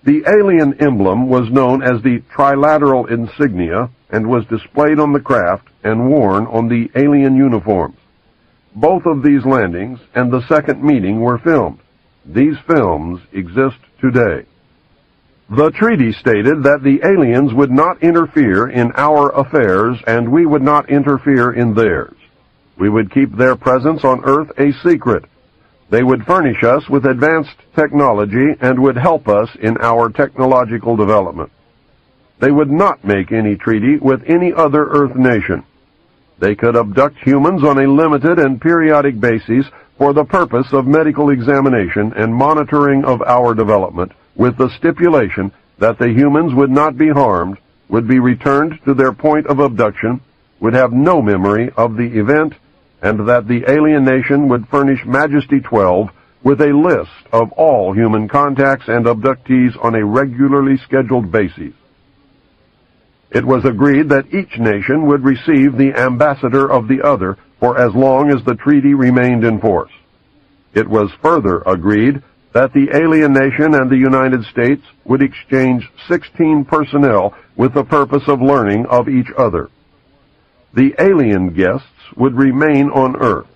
The alien emblem was known as the trilateral insignia and was displayed on the craft and worn on the alien uniforms. Both of these landings and the second meeting were filmed. These films exist today. The treaty stated that the aliens would not interfere in our affairs and we would not interfere in theirs. We would keep their presence on Earth a secret. They would furnish us with advanced technology and would help us in our technological development. They would not make any treaty with any other Earth nation. They could abduct humans on a limited and periodic basis for the purpose of medical examination and monitoring of our development, with the stipulation that the humans would not be harmed, would be returned to their point of abduction, would have no memory of the event, and that the alien nation would furnish Majesty 12 with a list of all human contacts and abductees on a regularly scheduled basis. It was agreed that each nation would receive the ambassador of the other for as long as the treaty remained in force. It was further agreed that the alien nation and the United States would exchange 16 personnel with the purpose of learning of each other. The alien guests would remain on Earth.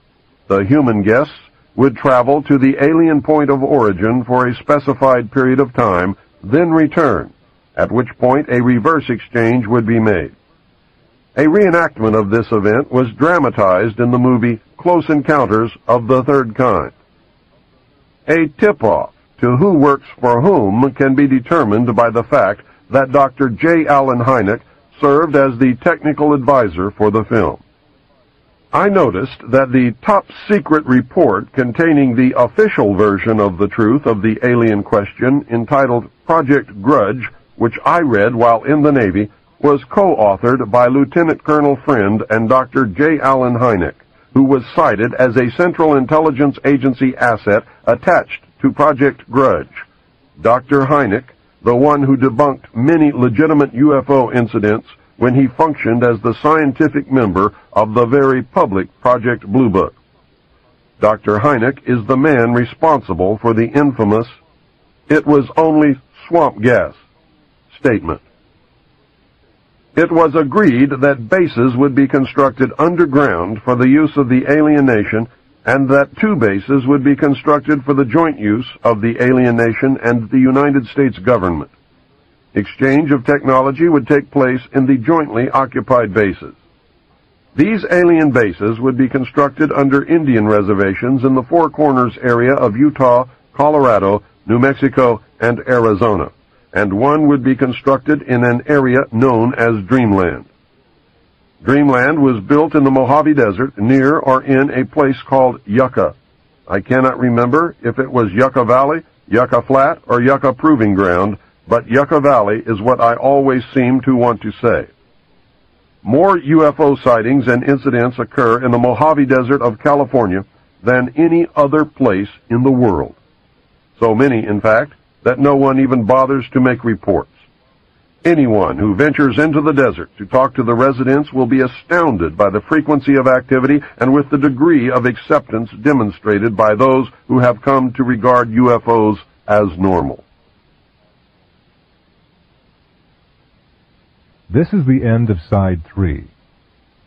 The human guests would travel to the alien point of origin for a specified period of time, then return, at which point a reverse exchange would be made. A reenactment of this event was dramatized in the movie Close Encounters of the Third Kind. A tip-off to who works for whom can be determined by the fact that Dr. J. Allen Hynek served as the technical advisor for the film. I noticed that the top-secret report containing the official version of the truth of the alien question, entitled Project Grudge, which I read while in the Navy, was co-authored by Lieutenant Colonel Friend and Dr. J. Allen Hynek, who was cited as a Central Intelligence Agency asset attached to Project Grudge. Dr. Hynek, the one who debunked many legitimate UFO incidents when he functioned as the scientific member of the very public Project Blue Book. Dr. Hynek is the man responsible for the infamous "it was only swamp gas" statement. It was agreed that bases would be constructed underground for the use of the alien nation, and that 2 bases would be constructed for the joint use of the alien nation and the United States government. Exchange of technology would take place in the jointly occupied bases. These alien bases would be constructed under Indian reservations in the Four Corners area of Utah, Colorado, New Mexico, and Arizona, and one would be constructed in an area known as Dreamland. Dreamland was built in the Mojave Desert near or in a place called Yucca. I cannot remember if it was Yucca Valley, Yucca Flat, or Yucca Proving Ground, but Yucca Valley is what I always seem to want to say. More UFO sightings and incidents occur in the Mojave Desert of California than any other place in the world. So many, in fact, that no one even bothers to make reports. Anyone who ventures into the desert to talk to the residents will be astounded by the frequency of activity and with the degree of acceptance demonstrated by those who have come to regard UFOs as normal. This is the end of Side 3.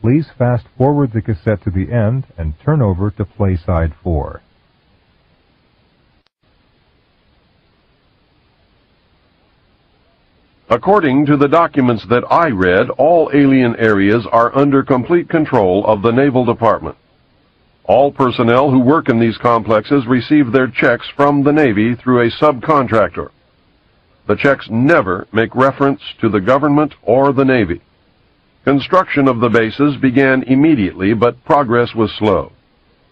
Please fast forward the cassette to the end and turn over to play Side 4. According to the documents that I read, all alien areas are under complete control of the Naval Department. All personnel who work in these complexes receive their checks from the Navy through a subcontractor. The checks never make reference to the government or the Navy. Construction of the bases began immediately, but progress was slow.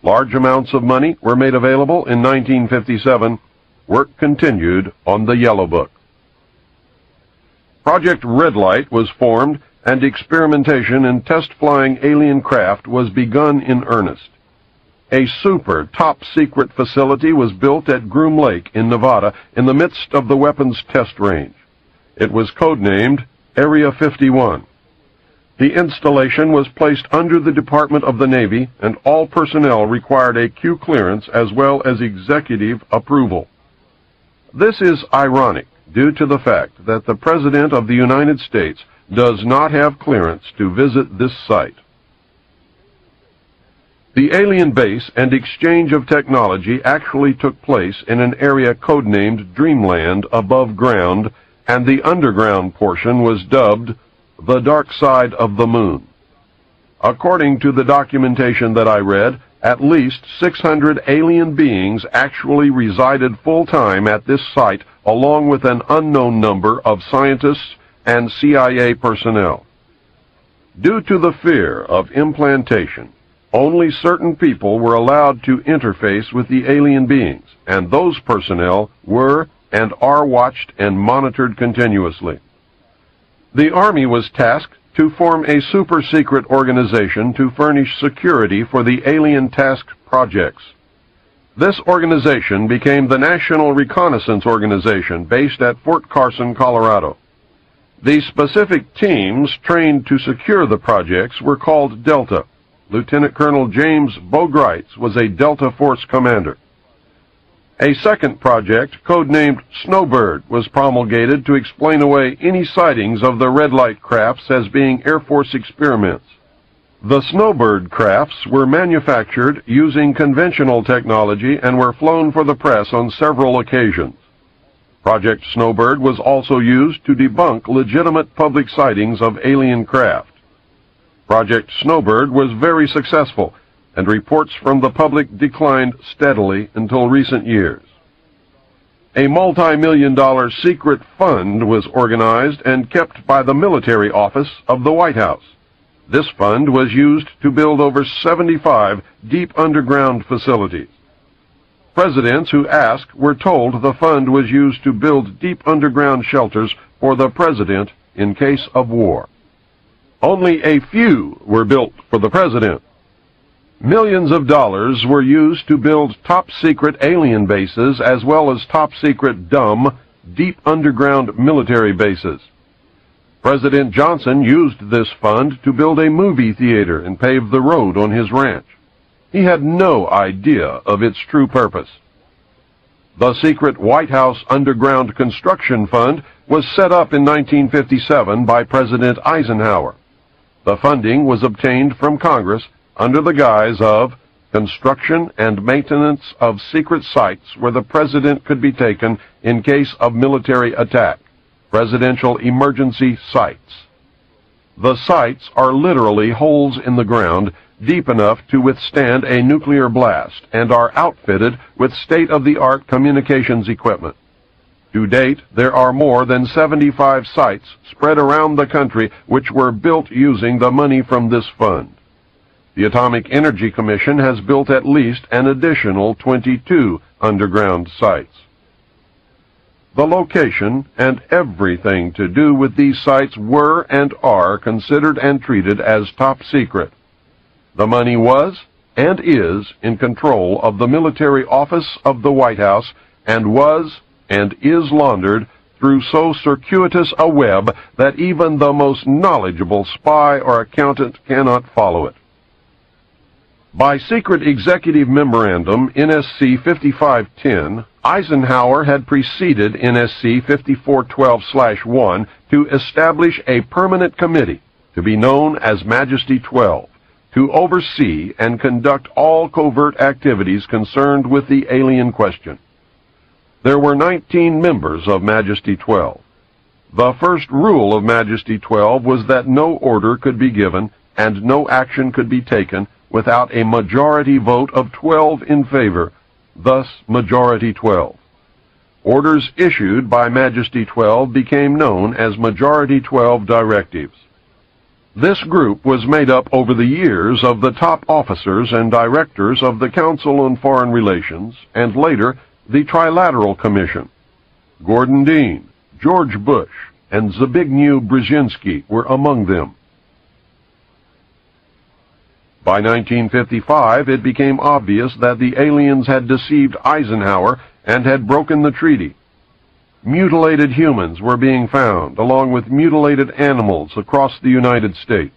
Large amounts of money were made available in 1957. Work continued on the Yellow Book. Project Red Light was formed, and experimentation in test-flying alien craft was begun in earnest. A super top-secret facility was built at Groom Lake in Nevada in the midst of the weapons test range. It was codenamed Area 51. The installation was placed under the Department of the Navy, and all personnel required a Q clearance as well as executive approval. This is ironic, due to the fact that the President of the United States does not have clearance to visit this site. The alien base and exchange of technology actually took place in an area codenamed Dreamland above ground, and the underground portion was dubbed the Dark Side of the Moon. According to the documentation that I read, at least 600 alien beings actually resided full-time at this site, along with an unknown number of scientists and CIA personnel. Due to the fear of implantation, only certain people were allowed to interface with the alien beings, and those personnel were and are watched and monitored continuously. The Army was tasked to form a super-secret organization to furnish security for the alien task projects. This organization became the National Reconnaissance Organization based at Fort Carson, Colorado. The specific teams trained to secure the projects were called Delta. Lieutenant Colonel James Bogreitz was a Delta Force commander. A second project, codenamed Snowbird, was promulgated to explain away any sightings of the red light crafts as being Air Force experiments. The Snowbird crafts were manufactured using conventional technology and were flown for the press on several occasions. Project Snowbird was also used to debunk legitimate public sightings of alien craft. Project Snowbird was very successful, and reports from the public declined steadily until recent years. A multi-million-dollar secret fund was organized and kept by the military office of the White House. This fund was used to build over 75 deep underground facilities. Presidents who asked were told the fund was used to build deep underground shelters for the president in case of war. Only a few were built for the president. Millions of dollars were used to build top-secret alien bases as well as top-secret dumb, deep underground military bases. President Johnson used this fund to build a movie theater and pave the road on his ranch. He had no idea of its true purpose. The secret White House Underground Construction Fund was set up in 1957 by President Eisenhower. The funding was obtained from Congress under the guise of construction and maintenance of secret sites where the president could be taken in case of military attack, presidential emergency sites. The sites are literally holes in the ground deep enough to withstand a nuclear blast and are outfitted with state-of-the-art communications equipment. To date, there are more than 75 sites spread around the country which were built using the money from this fund. The Atomic Energy Commission has built at least an additional 22 underground sites. The location and everything to do with these sites were and are considered and treated as top secret. The money was and is in control of the military office of the White House and was and is laundered through so circuitous a web that even the most knowledgeable spy or accountant cannot follow it. By secret executive memorandum NSC 5510, Eisenhower had preceded NSC 5412/1 to establish a permanent committee, to be known as Majesty 12, to oversee and conduct all covert activities concerned with the alien question. There were 19 members of Majesty 12. The first rule of Majesty 12 was that no order could be given and no action could be taken without a majority vote of 12 in favor, thus Majority 12. Orders issued by Majesty 12 became known as Majority 12 directives. This group was made up over the years of the top officers and directors of the Council on Foreign Relations and later the Trilateral Commission. Gordon Dean, George Bush, and Zbigniew Brzezinski were among them. By 1955, it became obvious that the aliens had deceived Eisenhower and had broken the treaty. Mutilated humans were being found, along with mutilated animals across the United States.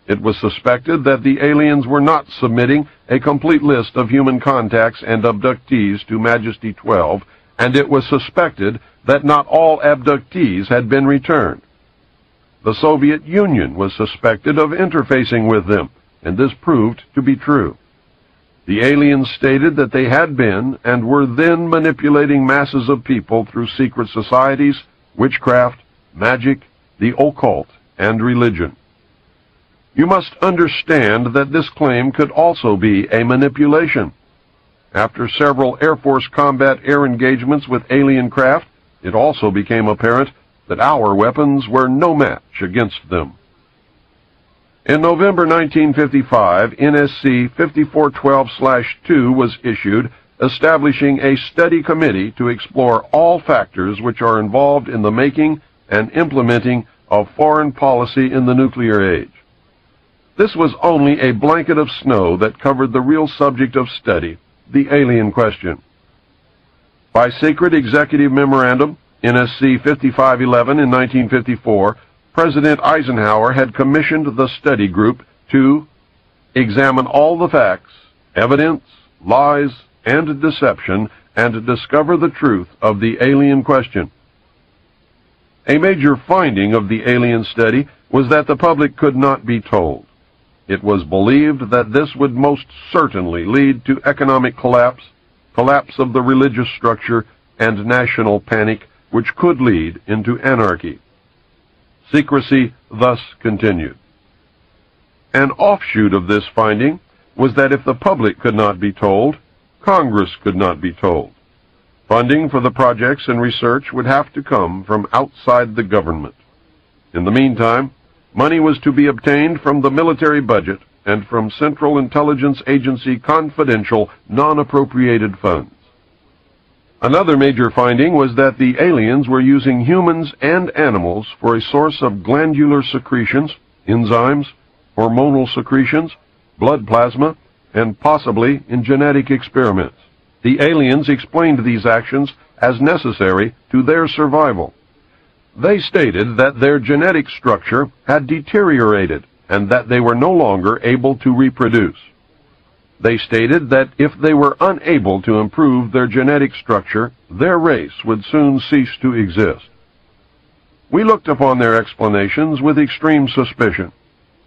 It was suspected that the aliens were not submitting a complete list of human contacts and abductees to Majesty 12, and it was suspected that not all abductees had been returned. The Soviet Union was suspected of interfacing with them, and this proved to be true. The aliens stated that they had been and were then manipulating masses of people through secret societies, witchcraft, magic, the occult, and religion. You must understand that this claim could also be a manipulation. After several Air Force combat air engagements with alien craft, it also became apparent that our weapons were no match against them. In November 1955, NSC 5412/2 was issued, establishing a study committee to explore all factors which are involved in the making and implementing of foreign policy in the nuclear age. This was only a blanket of snow that covered the real subject of study, the alien question. By secret executive memorandum, NSC 5511 in 1954, President Eisenhower had commissioned the study group to examine all the facts, evidence, lies, and deception, and discover the truth of the alien question. A major finding of the alien study was that the public could not be told. It was believed that this would most certainly lead to economic collapse of the religious structure, and national panic, which could lead into anarchy. Secrecy thus continued. An offshoot of this finding was that if the public could not be told, Congress could not be told. Funding for the projects and research would have to come from outside the government. In the meantime, money was to be obtained from the military budget and from Central Intelligence Agency confidential, non-appropriated funds. Another major finding was that the aliens were using humans and animals for a source of glandular secretions, enzymes, hormonal secretions, blood plasma, and possibly in genetic experiments. The aliens explained these actions as necessary to their survival. They stated that their genetic structure had deteriorated and that they were no longer able to reproduce. They stated that if they were unable to improve their genetic structure, their race would soon cease to exist. We looked upon their explanations with extreme suspicion.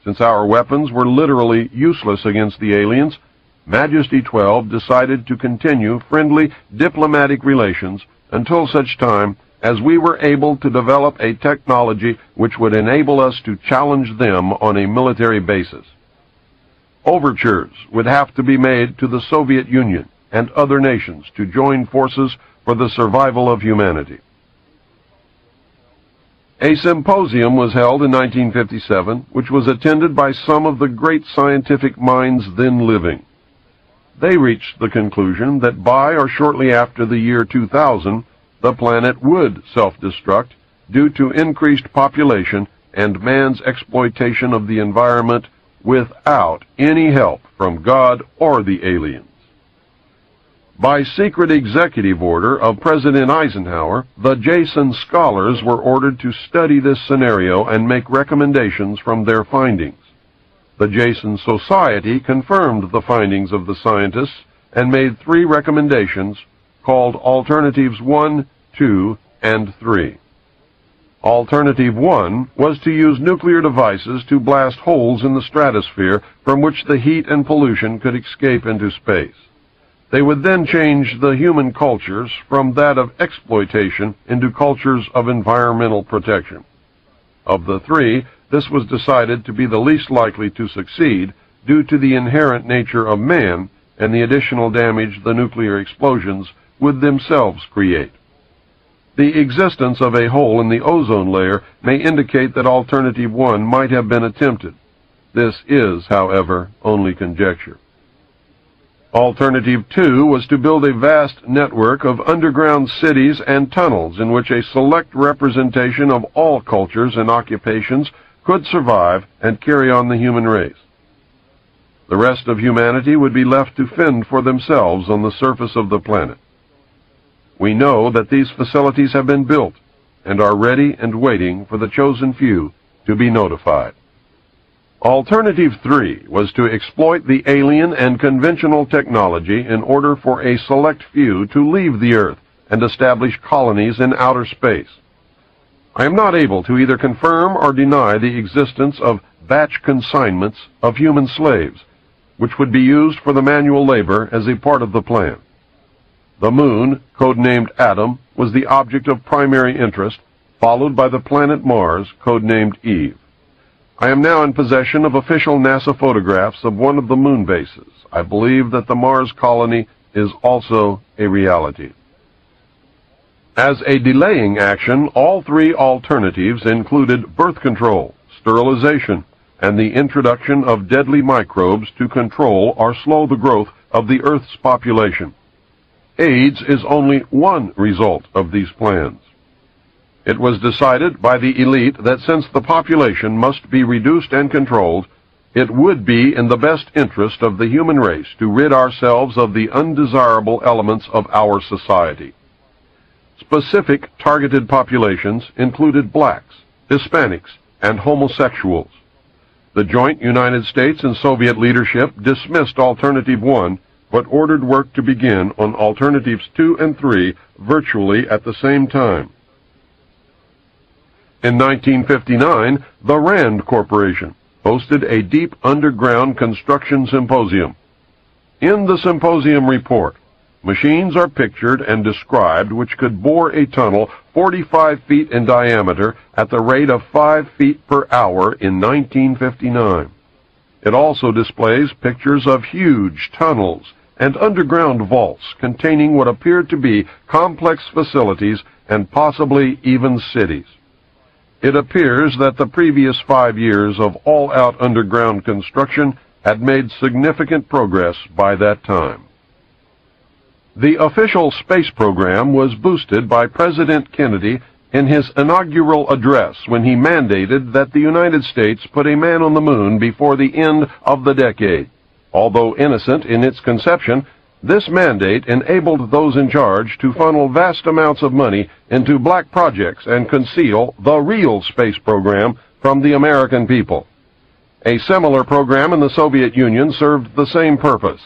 Since our weapons were literally useless against the aliens, Majesty 12 decided to continue friendly diplomatic relations until such time as we were able to develop a technology which would enable us to challenge them on a military basis. Overtures would have to be made to the Soviet Union and other nations to join forces for the survival of humanity. A symposium was held in 1957, which was attended by some of the great scientific minds then living. They reached the conclusion that by or shortly after the year 2000, the planet would self-destruct due to increased population and man's exploitation of the environment without any help from God or the aliens. By secret executive order of President Eisenhower, the Jason scholars were ordered to study this scenario and make recommendations from their findings. The Jason Society confirmed the findings of the scientists and made 3 recommendations called Alternatives 1, 2, and 3. Alternative 1 was to use nuclear devices to blast holes in the stratosphere from which the heat and pollution could escape into space. They would then change the human cultures from that of exploitation into cultures of environmental protection. Of the 3, this was decided to be the least likely to succeed due to the inherent nature of man and the additional damage the nuclear explosions would themselves create. The existence of a hole in the ozone layer may indicate that Alternative 1 might have been attempted. This is, however, only conjecture. Alternative 2 was to build a vast network of underground cities and tunnels in which a select representation of all cultures and occupations could survive and carry on the human race. The rest of humanity would be left to fend for themselves on the surface of the planet. We know that these facilities have been built and are ready and waiting for the chosen few to be notified. Alternative 3 was to exploit the alien and conventional technology in order for a select few to leave the Earth and establish colonies in outer space. I am not able to either confirm or deny the existence of batch consignments of human slaves, which would be used for the manual labor as a part of the plan. The moon, codenamed Adam, was the object of primary interest, followed by the planet Mars, codenamed Eve. I am now in possession of official NASA photographs of one of the moon bases. I believe that the Mars colony is also a reality. As a delaying action, all 3 alternatives included birth control, sterilization, and the introduction of deadly microbes to control or slow the growth of the Earth's population. AIDS is only one result of these plans. It was decided by the elite that since the population must be reduced and controlled, it would be in the best interest of the human race to rid ourselves of the undesirable elements of our society. Specific targeted populations included blacks, Hispanics, and homosexuals. The joint United States and Soviet leadership dismissed Alternative 1, but ordered work to begin on Alternatives 2 and 3 virtually at the same time. In 1959, the Rand Corporation hosted a deep underground construction symposium. In the symposium report, machines are pictured and described which could bore a tunnel 45 feet in diameter at the rate of 5 feet per hour in 1959. It also displays pictures of huge tunnels and underground vaults containing what appeared to be complex facilities and possibly even cities. It appears that the previous 5 years of all-out underground construction had made significant progress by that time. The official space program was boosted by President Kennedy in his inaugural address when he mandated that the United States put a man on the moon before the end of the decade. Although innocent in its conception, this mandate enabled those in charge to funnel vast amounts of money into black projects and conceal the real space program from the American people. A similar program in the Soviet Union served the same purpose.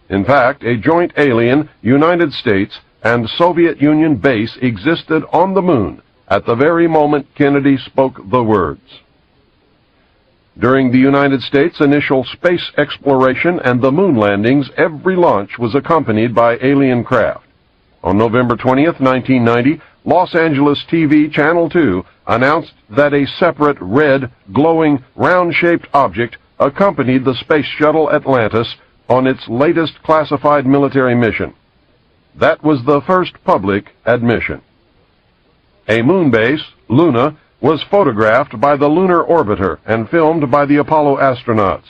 In fact, a joint alien United States and Soviet Union base existed on the moon at the very moment Kennedy spoke the words. During the United States' initial space exploration and the moon landings, every launch was accompanied by alien craft. On November 20th, 1990, Los Angeles TV Channel 2 announced that a separate red, glowing, round-shaped object accompanied the space shuttle Atlantis on its latest classified military mission. That was the first public admission. A moon base, Luna, was photographed by the lunar orbiter and filmed by the Apollo astronauts.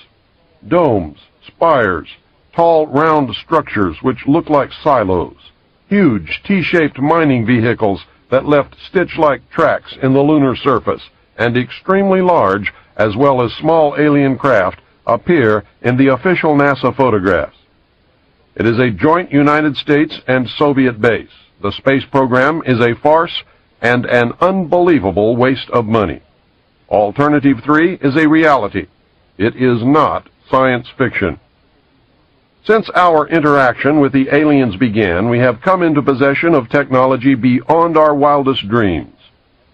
Domes, spires, tall round structures which look like silos, huge T-shaped mining vehicles that left stitch-like tracks in the lunar surface, and extremely large as well as small alien craft appear in the official NASA photographs. It is a joint United States and Soviet base. The space program is a farce and an unbelievable waste of money. Alternative 3 is a reality. It is not science fiction. Since our interaction with the aliens began, we have come into possession of technology beyond our wildest dreams.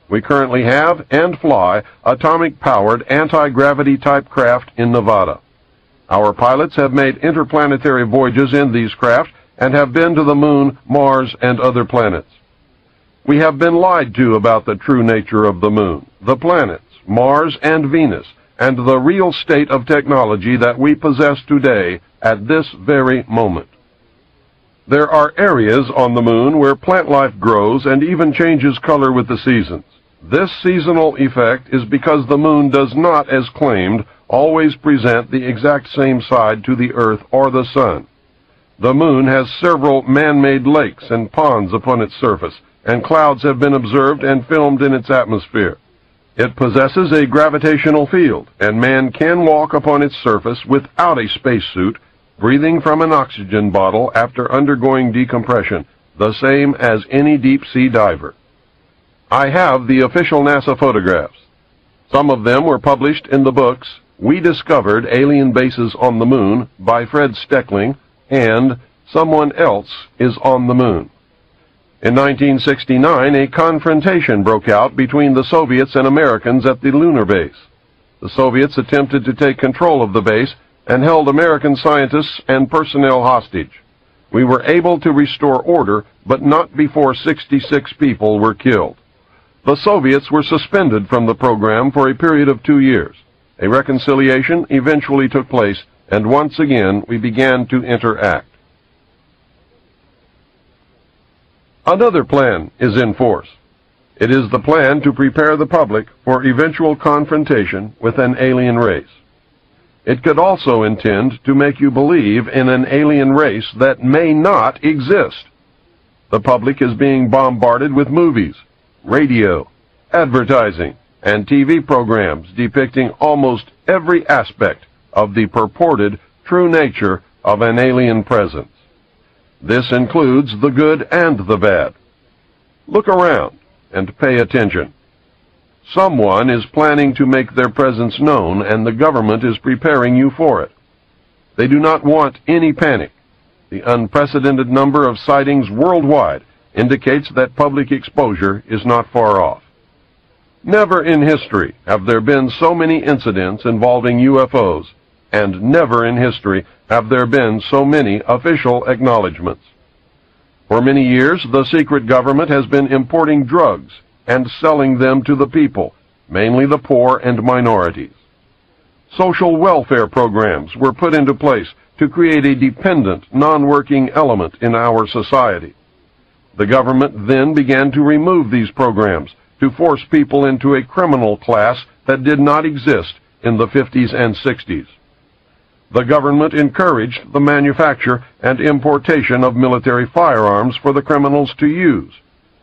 We currently have and fly atomic-powered anti-gravity type craft in Nevada. Our pilots have made interplanetary voyages in these craft and have been to the Moon, Mars, and other planets. We have been lied to about the true nature of the Moon, the planets, Mars, and Venus, and the real state of technology that we possess today at this very moment. There are areas on the Moon where plant life grows and even changes color with the seasons. This seasonal effect is because the Moon does not, as claimed, always present the exact same side to the Earth or the Sun. The Moon has several man-made lakes and ponds upon its surface, and clouds have been observed and filmed in its atmosphere. It possesses a gravitational field, and man can walk upon its surface without a spacesuit, breathing from an oxygen bottle after undergoing decompression, the same as any deep-sea diver. I have the official NASA photographs. Some of them were published in the books We Discovered Alien Bases on the Moon by Fred Steckling and Someone Else is on the Moon. In 1969, a confrontation broke out between the Soviets and Americans at the lunar base. The Soviets attempted to take control of the base and held American scientists and personnel hostage. We were able to restore order, but not before 66 people were killed. The Soviets were suspended from the program for a period of 2 years. A reconciliation eventually took place, and once again we began to interact. Another plan is in force. It is the plan to prepare the public for eventual confrontation with an alien race. It could also intend to make you believe in an alien race that may not exist. The public is being bombarded with movies, radio, advertising, and TV programs depicting almost every aspect of the purported true nature of an alien presence. This includes the good and the bad. Look around and pay attention. Someone is planning to make their presence known, and the government is preparing you for it. They do not want any panic. The unprecedented number of sightings worldwide indicates that public exposure is not far off. Never in history have there been so many incidents involving UFOs, and never in history have there been so many official acknowledgments. For many years, the secret government has been importing drugs and selling them to the people, mainly the poor and minorities. Social welfare programs were put into place to create a dependent, non-working element in our society. The government then began to remove these programs to force people into a criminal class that did not exist in the 50s and 60s. The government encouraged the manufacture and importation of military firearms for the criminals to use.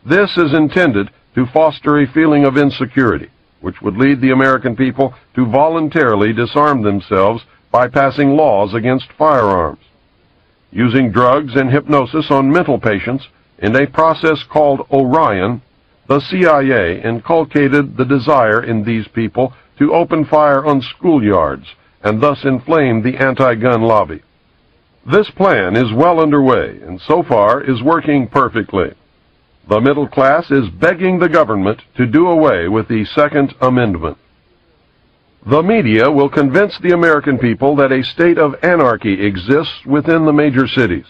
This is intended to foster a feeling of insecurity, which would lead the American people to voluntarily disarm themselves by passing laws against firearms. Using drugs and hypnosis on mental patients in a process called Orion, the CIA inculcated the desire in these people to open fire on schoolyards and thus inflame the anti-gun lobby. This plan is well underway and so far is working perfectly. The middle class is begging the government to do away with the Second Amendment. The media will convince the American people that a state of anarchy exists within the major cities.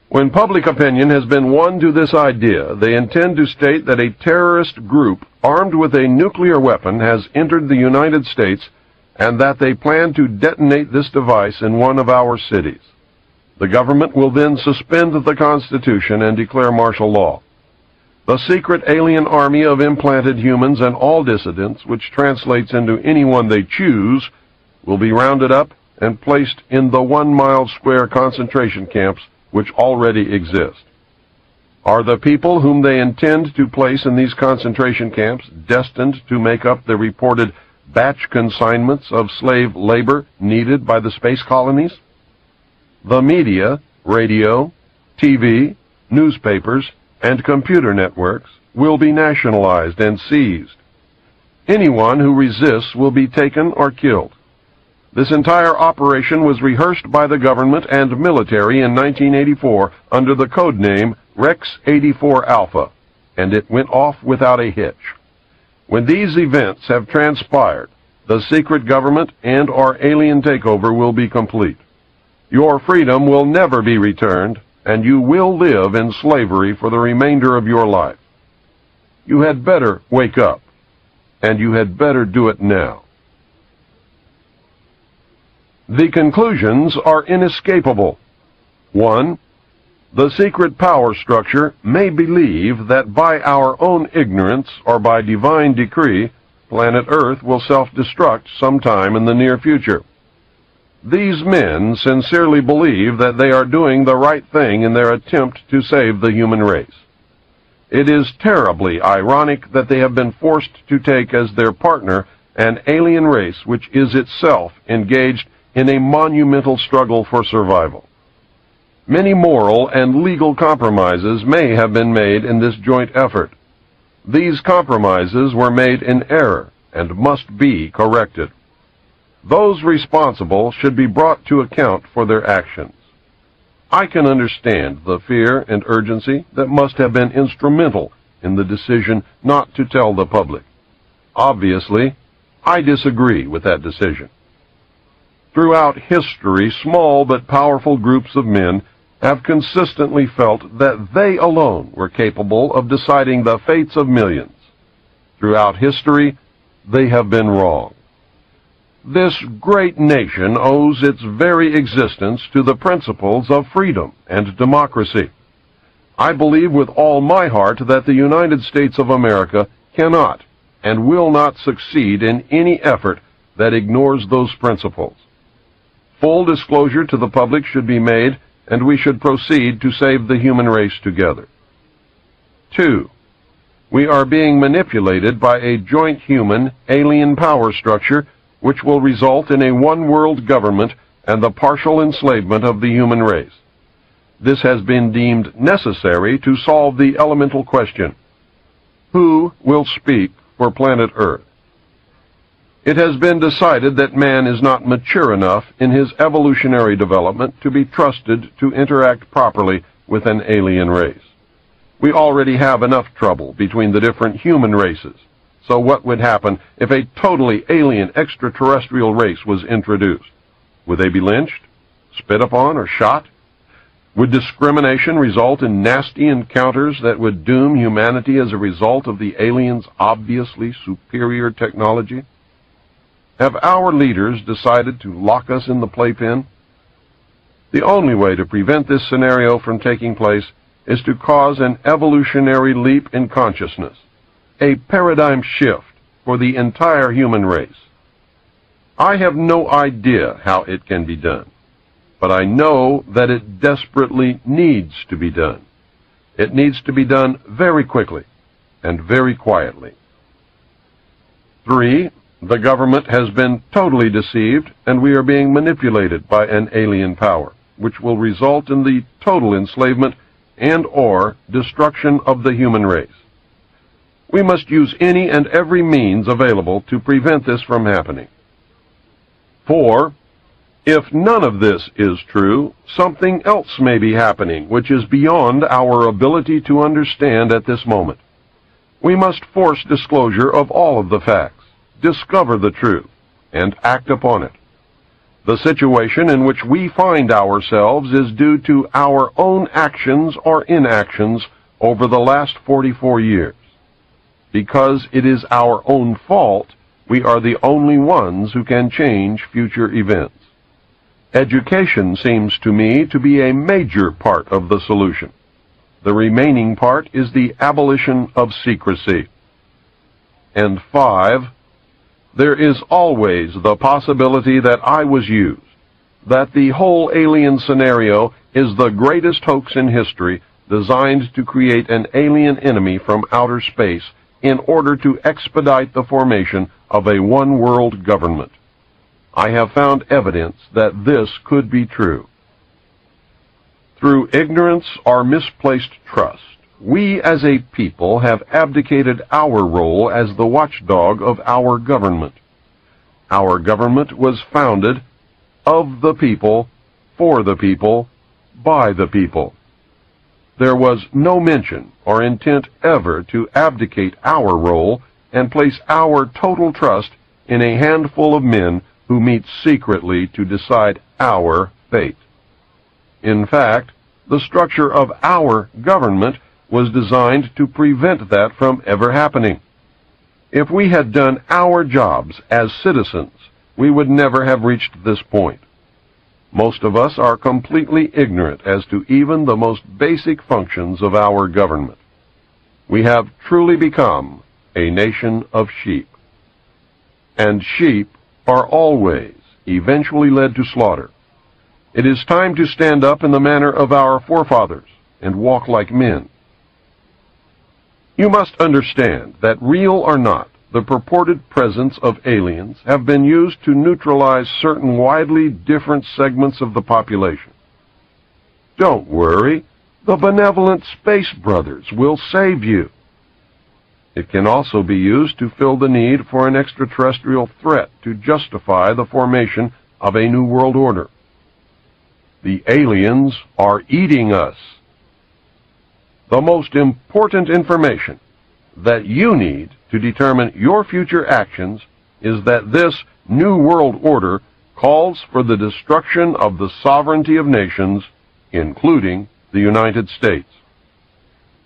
When public opinion has been won to this idea, they intend to state that a terrorist group armed with a nuclear weapon has entered the United States and that they plan to detonate this device in one of our cities. The government will then suspend the Constitution and declare martial law. The secret alien army of implanted humans and all dissidents, which translates into anyone they choose, will be rounded up and placed in the 1-mile square concentration camps which already exist. Are the people whom they intend to place in these concentration camps destined to make up the reported batch consignments of slave labor needed by the space colonies? The media, radio, TV, newspapers, and computer networks will be nationalized and seized. Anyone who resists will be taken or killed. This entire operation was rehearsed by the government and military in 1984 under the code name Rex 84 Alpha, and it went off without a hitch. When these events have transpired, the secret government and our alien takeover will be complete. Your freedom will never be returned, and you will live in slavery for the remainder of your life. You had better wake up, and you had better do it now. The conclusions are inescapable. 1. The secret power structure may believe that by our own ignorance or by divine decree, planet Earth will self-destruct sometime in the near future. These men sincerely believe that they are doing the right thing in their attempt to save the human race. It is terribly ironic that they have been forced to take as their partner an alien race which is itself engaged in a monumental struggle for survival. Many moral and legal compromises may have been made in this joint effort. These compromises were made in error and must be corrected. Those responsible should be brought to account for their actions. I can understand the fear and urgency that must have been instrumental in the decision not to tell the public. Obviously, I disagree with that decision. Throughout history, small but powerful groups of men have consistently felt that they alone were capable of deciding the fates of millions. Throughout history, they have been wrong. This great nation owes its very existence to the principles of freedom and democracy. I believe with all my heart that the United States of America cannot and will not succeed in any effort that ignores those principles. Full disclosure to the public should be made, and we should proceed to save the human race together. 2. We are being manipulated by a joint human alien power structure which will result in a one-world government and the partial enslavement of the human race. This has been deemed necessary to solve the elemental question: who will speak for planet Earth? It has been decided that man is not mature enough in his evolutionary development to be trusted to interact properly with an alien race. We already have enough trouble between the different human races. So what would happen if a totally alien extraterrestrial race was introduced? Would they be lynched, spit upon, or shot? Would discrimination result in nasty encounters that would doom humanity as a result of the aliens' obviously superior technology? Have our leaders decided to lock us in the playpen? The only way to prevent this scenario from taking place is to cause an evolutionary leap in consciousness, a paradigm shift for the entire human race. I have no idea how it can be done, but I know that it desperately needs to be done. It needs to be done very quickly and very quietly. 3. The government has been totally deceived, and we are being manipulated by an alien power, which will result in the total enslavement and/or destruction of the human race. We must use any and every means available to prevent this from happening. 4. If none of this is true, something else may be happening which is beyond our ability to understand at this moment. We must force disclosure of all of the facts, discover the truth, and act upon it. The situation in which we find ourselves is due to our own actions or inactions over the last 44 years. Because it is our own fault, we are the only ones who can change future events. Education seems to me to be a major part of the solution. The remaining part is the abolition of secrecy. And 5, there is always the possibility that I was used, that the whole alien scenario is the greatest hoax in history, designed to create an alien enemy from outer space in order to expedite the formation of a one-world government. I have found evidence that this could be true. Through ignorance or misplaced trust, we as a people have abdicated our role as the watchdog of our government. Our government was founded of the people, for the people, by the people. There was no mention or intent ever to abdicate our role and place our total trust in a handful of men who meet secretly to decide our fate. In fact, the structure of our government was designed to prevent that from ever happening. If we had done our jobs as citizens, we would never have reached this point. Most of us are completely ignorant as to even the most basic functions of our government. We have truly become a nation of sheep. And sheep are always eventually led to slaughter. It is time to stand up in the manner of our forefathers and walk like men. You must understand that, real or not, the purported presence of aliens have been used to neutralize certain widely different segments of the population. Don't worry, the benevolent Space Brothers will save you. It can also be used to fill the need for an extraterrestrial threat to justify the formation of a new world order. The aliens are eating us. The most important information that you need to determine your future actions is that this new world order calls for the destruction of the sovereignty of nations, including the United States.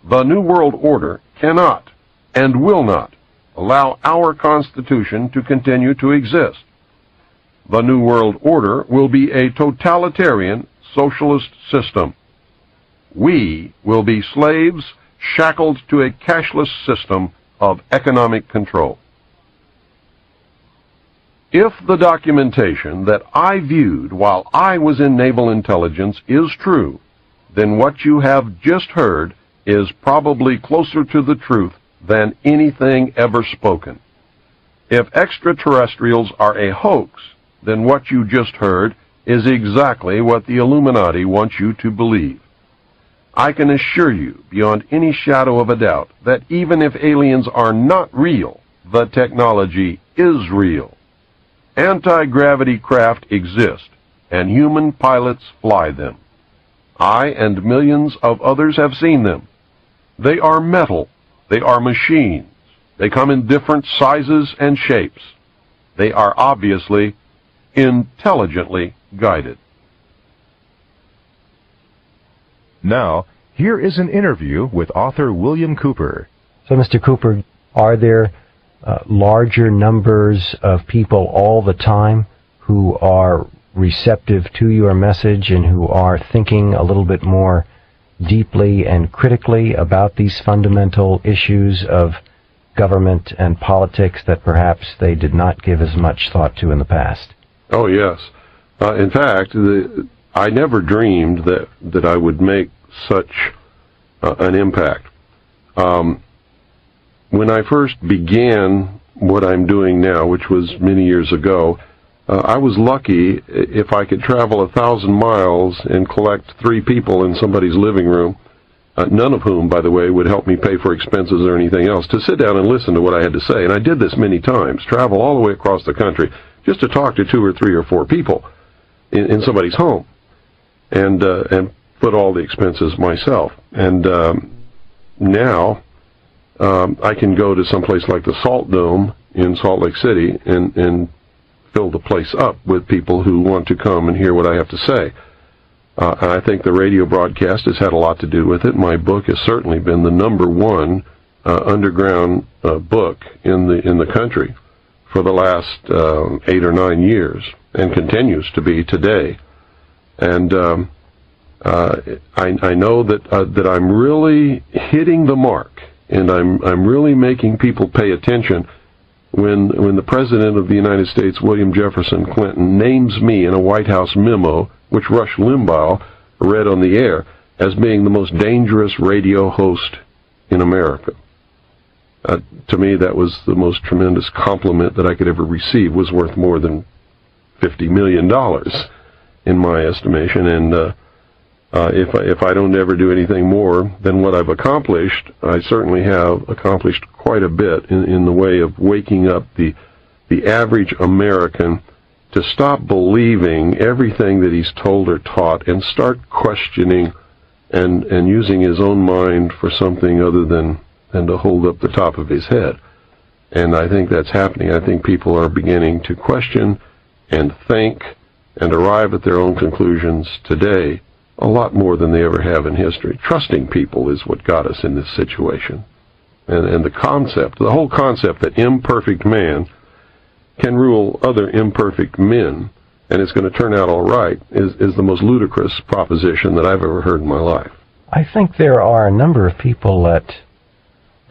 The new world order cannot and will not allow our Constitution to continue to exist. The new world order will be a totalitarian socialist system. We will be slaves shackled to a cashless system of economic control. If the documentation that I viewed while I was in naval intelligence is true, then what you have just heard is probably closer to the truth than anything ever spoken. If extraterrestrials are a hoax, then what you just heard is exactly what the Illuminati wants you to believe. I can assure you, beyond any shadow of a doubt, that even if aliens are not real, the technology is real. Anti-gravity craft exist, and human pilots fly them. I and millions of others have seen them. They are metal. They are machines. They come in different sizes and shapes. They are obviously, intelligently guided. Now, here is an interview with author William Cooper. So, Mr. Cooper, are there larger numbers of people all the time who are receptive to your message and who are thinking a little bit more deeply and critically about these fundamental issues of government and politics that perhaps they did not give as much thought to in the past? Oh, yes. In fact, I never dreamed that I would make such an impact. When I first began what I'm doing now, which was many years ago, I was lucky if I could travel 1,000 miles and collect 3 people in somebody's living room, none of whom, by the way, would help me pay for expenses or anything else, to sit down and listen to what I had to say. And I did this many times, travel all the way across the country, just to talk to 2 or 3 or 4 people in somebody's home, and put all the expenses myself. And now I can go to someplace like the Salt Dome in Salt Lake City and fill the place up with people who want to come and hear what I have to say. And I think the radio broadcast has had a lot to do with it. My book has certainly been the #1 underground book in the country for the last 8 or 9 years, and continues to be today. And I know that I'm really hitting the mark, and I'm really making people pay attention when the President of the United States, William Jefferson Clinton, names me in a White House memo, which Rush Limbaugh read on the air, as being the most dangerous radio host in America. To me, that was the most tremendous compliment that I could ever receive. Was worth more than $50 million in my estimation. And if I don't ever do anything more than what I've accomplished, I certainly have accomplished quite a bit in the way of waking up the average American to stop believing everything that he's told or taught and start questioning and using his own mind for something other than to hold up the top of his head. And I think that's happening. I think people are beginning to question and think and arrive at their own conclusions today a lot more than they ever have in history. Trusting people is what got us in this situation. And the whole concept that imperfect man can rule other imperfect men, and it's going to turn out all right, is the most ludicrous proposition that I've ever heard in my life. I think there are a number of people that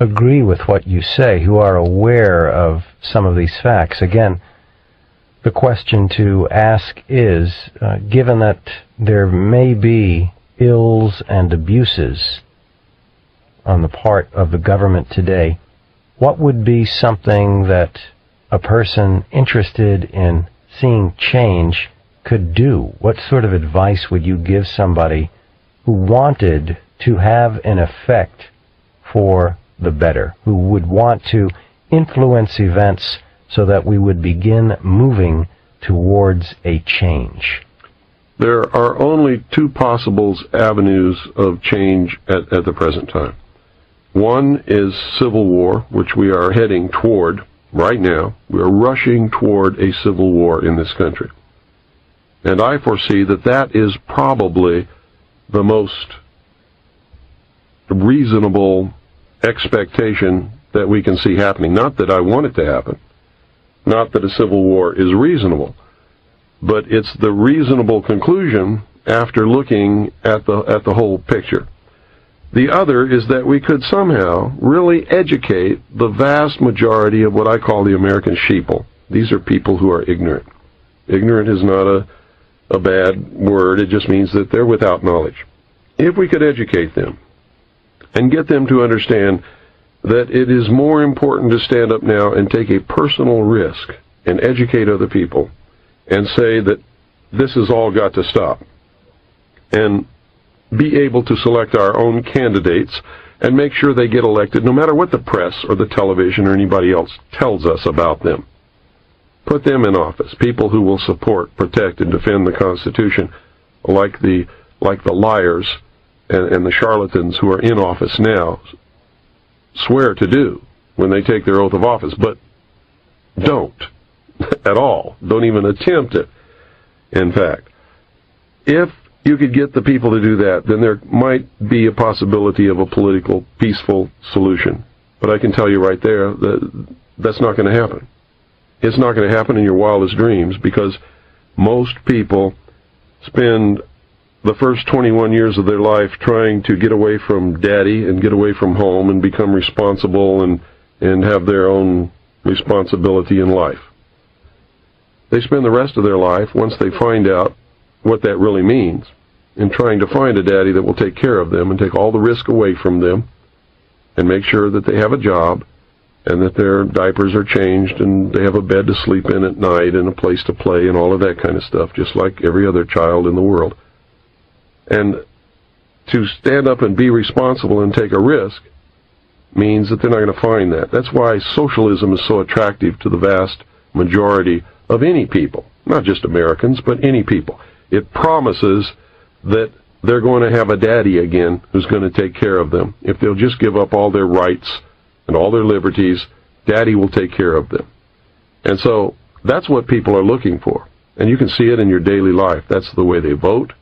agree with what you say, who are aware of some of these facts. Again, the question to ask is, given that there may be ills and abuses on the part of the government today, what would be something that a person interested in seeing change could do? What sort of advice would you give somebody who wanted to have an effect for the better, who would want to influence events so that we would begin moving towards a change? There are only two possible avenues of change at the present time. One is civil war, which we are heading toward right now. We are rushing toward a civil war in this country. And I foresee that is probably the most reasonable expectation that we can see happening. Not that I want it to happen. Not that a civil war is reasonable. But it's the reasonable conclusion after looking at the whole picture. The other is that we could somehow really educate the vast majority of what I call the American sheeple. These are people who are ignorant. Ignorant is not a bad word. It just means that they're without knowledge. If we could educate them and get them to understand that it is more important to stand up now and take a personal risk and educate other people and say that this has all got to stop, and be able to select our own candidates and make sure they get elected no matter what the press or the television or anybody else tells us about them. Put them in office, people who will support, protect, and defend the Constitution, like the liars and the charlatans who are in office now swear to do when they take their oath of office, but don't at all. Don't even attempt it. In fact, if you could get the people to do that, then there might be a possibility of a political, peaceful solution. But I can tell you right there that that's not going to happen. It's not going to happen in your wildest dreams, because most people spend the first 21 years of their life trying to get away from daddy and get away from home and become responsible and have their own responsibility in life. They spend the rest of their life, once they find out what that really means, in trying to find a daddy that will take care of them and take all the risk away from them and make sure that they have a job and that their diapers are changed and they have a bed to sleep in at night and a place to play and all of that kind of stuff, just like every other child in the world. And to stand up and be responsible and take a risk means that they're not going to find that. That's why socialism is so attractive to the vast majority of any people, not just Americans, but any people. It promises that they're going to have a daddy again who's going to take care of them. If they'll just give up all their rights and all their liberties, daddy will take care of them. And so that's what people are looking for. And you can see it in your daily life. That's the way they vote.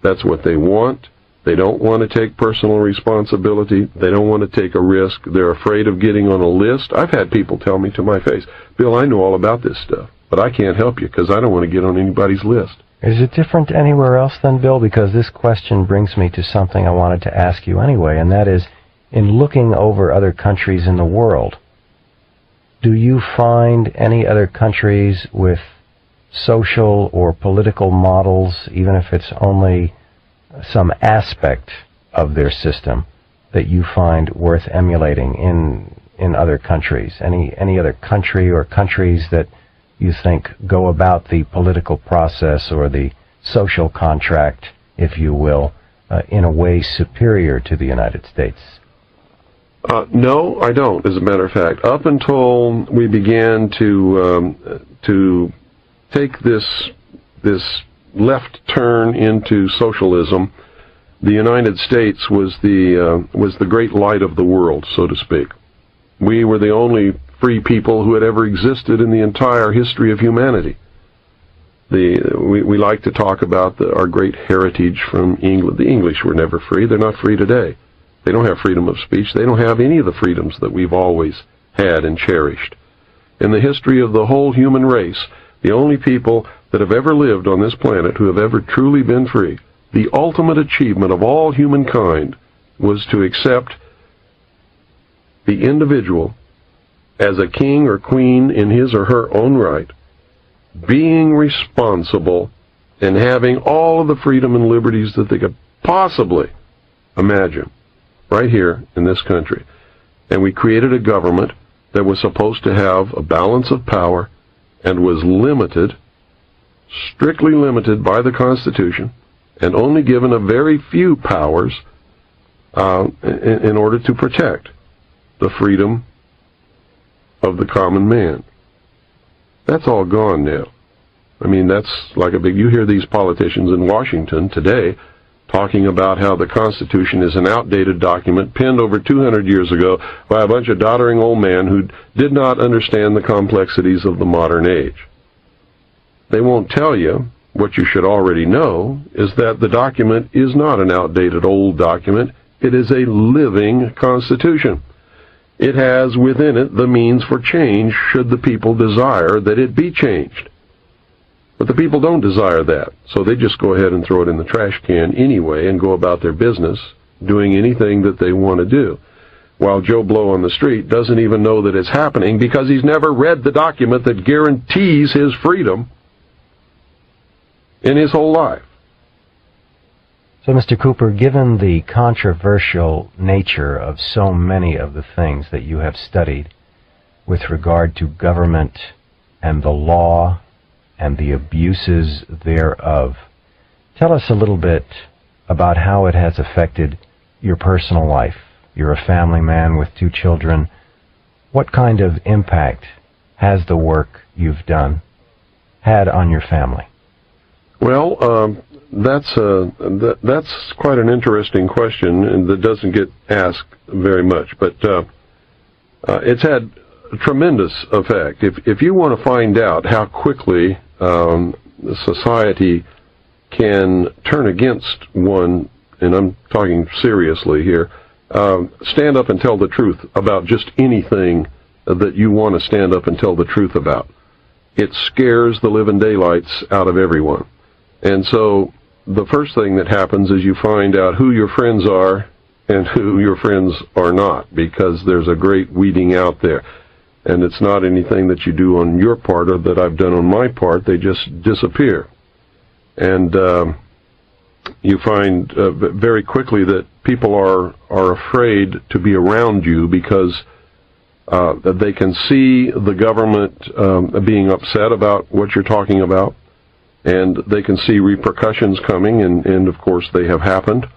That's what they want. They don't want to take personal responsibility. They don't want to take a risk. They're afraid of getting on a list. I've had people tell me to my face, Bill, I know all about this stuff, but I can't help you because I don't want to get on anybody's list. Is it different anywhere else then, Bill? Because this question brings me to something I wanted to ask you anyway, and that is, in looking over other countries in the world, do you find any other countries with social or political models, even if it's only some aspect of their system, that you find worth emulating in other countries? Any other country or countries that you think go about the political process or the social contract, if you will, in a way superior to the United States? No, I don't, as a matter of fact. Up until we began to take this left turn into socialism, the United States was the great light of the world, so to speak. We were the only free people who had ever existed in the entire history of humanity. We like to talk about our great heritage from England. The English were never free. They're not free today. They don't have freedom of speech. They don't have any of the freedoms that we've always had and cherished. In the history of the whole human race, the only people that have ever lived on this planet who have ever truly been free, the ultimate achievement of all humankind was to accept the individual as a king or queen in his or her own right, being responsible and having all of the freedom and liberties that they could possibly imagine right here in this country. And we created a government that was supposed to have a balance of power and was limited, strictly limited by the Constitution, and only given a very few powers in order to protect the freedom of the common man. That's all gone now. I mean, that's like you hear these politicians in Washington today talking about how the Constitution is an outdated document penned over 200 years ago by a bunch of doddering old men who did not understand the complexities of the modern age. They won't tell you what you should already know, is that the document is not an outdated old document. It is a living Constitution. It has within it the means for change should the people desire that it be changed. But the people don't desire that, so they just go ahead and throw it in the trash can anyway and go about their business doing anything that they want to do, while Joe Blow on the street doesn't even know that it's happening because he's never read the document that guarantees his freedom in his whole life. So, Mr. Cooper, given the controversial nature of so many of the things that you have studied with regard to government and the law and the abuses thereof, tell us a little bit about how it has affected your personal life. You're a family man with 2 children. What kind of impact has the work you've done had on your family? Well, that's quite an interesting question, and that doesn't get asked very much. But it's had a tremendous effect. If you want to find out how quickly society can turn against one, and I'm talking seriously here, stand up and tell the truth about just anything that you want to stand up and tell the truth about. It scares the living daylights out of everyone. And so the first thing that happens is you find out who your friends are and who your friends are not, because there's a great weeding out there. And it's not anything that you do on your part or that I've done on my part. They just disappear. And you find very quickly that people are afraid to be around you because they can see the government being upset about what you're talking about, and they can see repercussions coming, and of course they have happened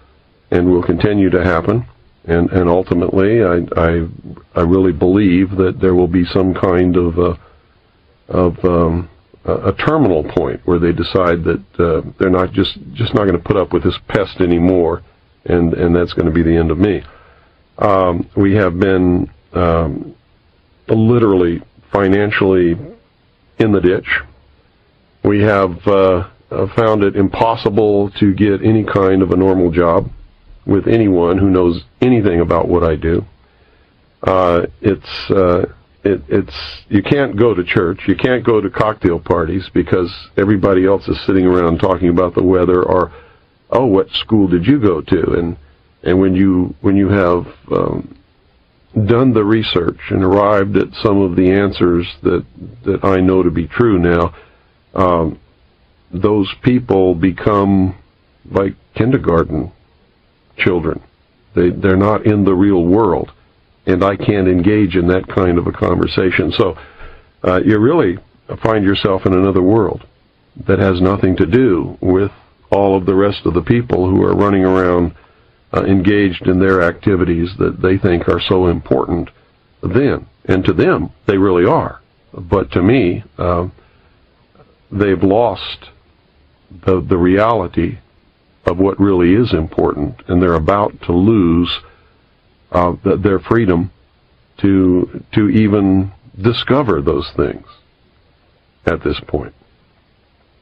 and will continue to happen. And ultimately, I really believe that there will be some kind of a terminal point where they decide that they're not just not going to put up with this pest anymore, and that's going to be the end of me. We have been literally financially in the ditch. We have found it impossible to get any kind of a normal job with anyone who knows anything about what I do. It's you can't go to church, you can't go to cocktail parties because everybody else is sitting around talking about the weather, or, oh, what school did you go to? And when you have done the research and arrived at some of the answers that I know to be true now, those people become like kindergarten children. They're not in the real world, and I can't engage in that kind of a conversation. So you really find yourself in another world that has nothing to do with all of the rest of the people who are running around engaged in their activities that they think are so important then. And to them, they really are. But to me, they've lost the reality of what really is important, and they're about to lose their freedom to even discover those things at this point.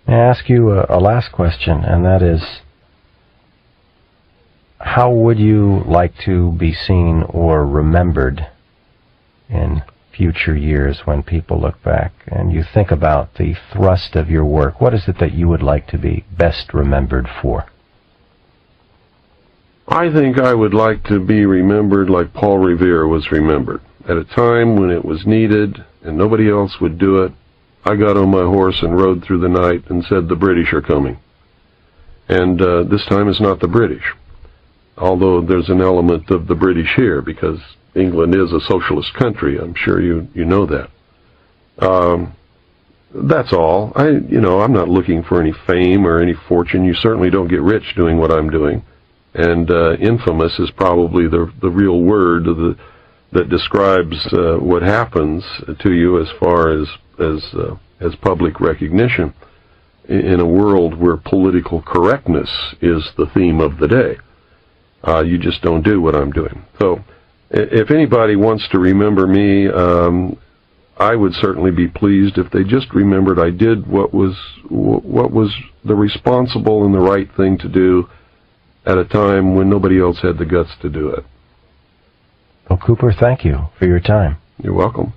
May I ask you a last question, and that is, how would you like to be seen or remembered in future years when people look back and you think about the thrust of your work? What is it that you would like to be best remembered for? I think I would like to be remembered like Paul Revere was remembered. At a time when it was needed and nobody else would do it, I got on my horse and rode through the night and said, the British are coming. And this time it's not the British, although there's an element of the British here because England is a socialist country. I'm sure you know that. That's all. I'm not looking for any fame or any fortune. You certainly don't get rich doing what I'm doing. And infamous is probably the real word that describes what happens to you as far as public recognition in a world where political correctness is the theme of the day. You just don't do what I'm doing. So if anybody wants to remember me, I would certainly be pleased if they just remembered I did what was the responsible and the right thing to do at a time when nobody else had the guts to do it. Well, Cooper, thank you for your time. You're welcome.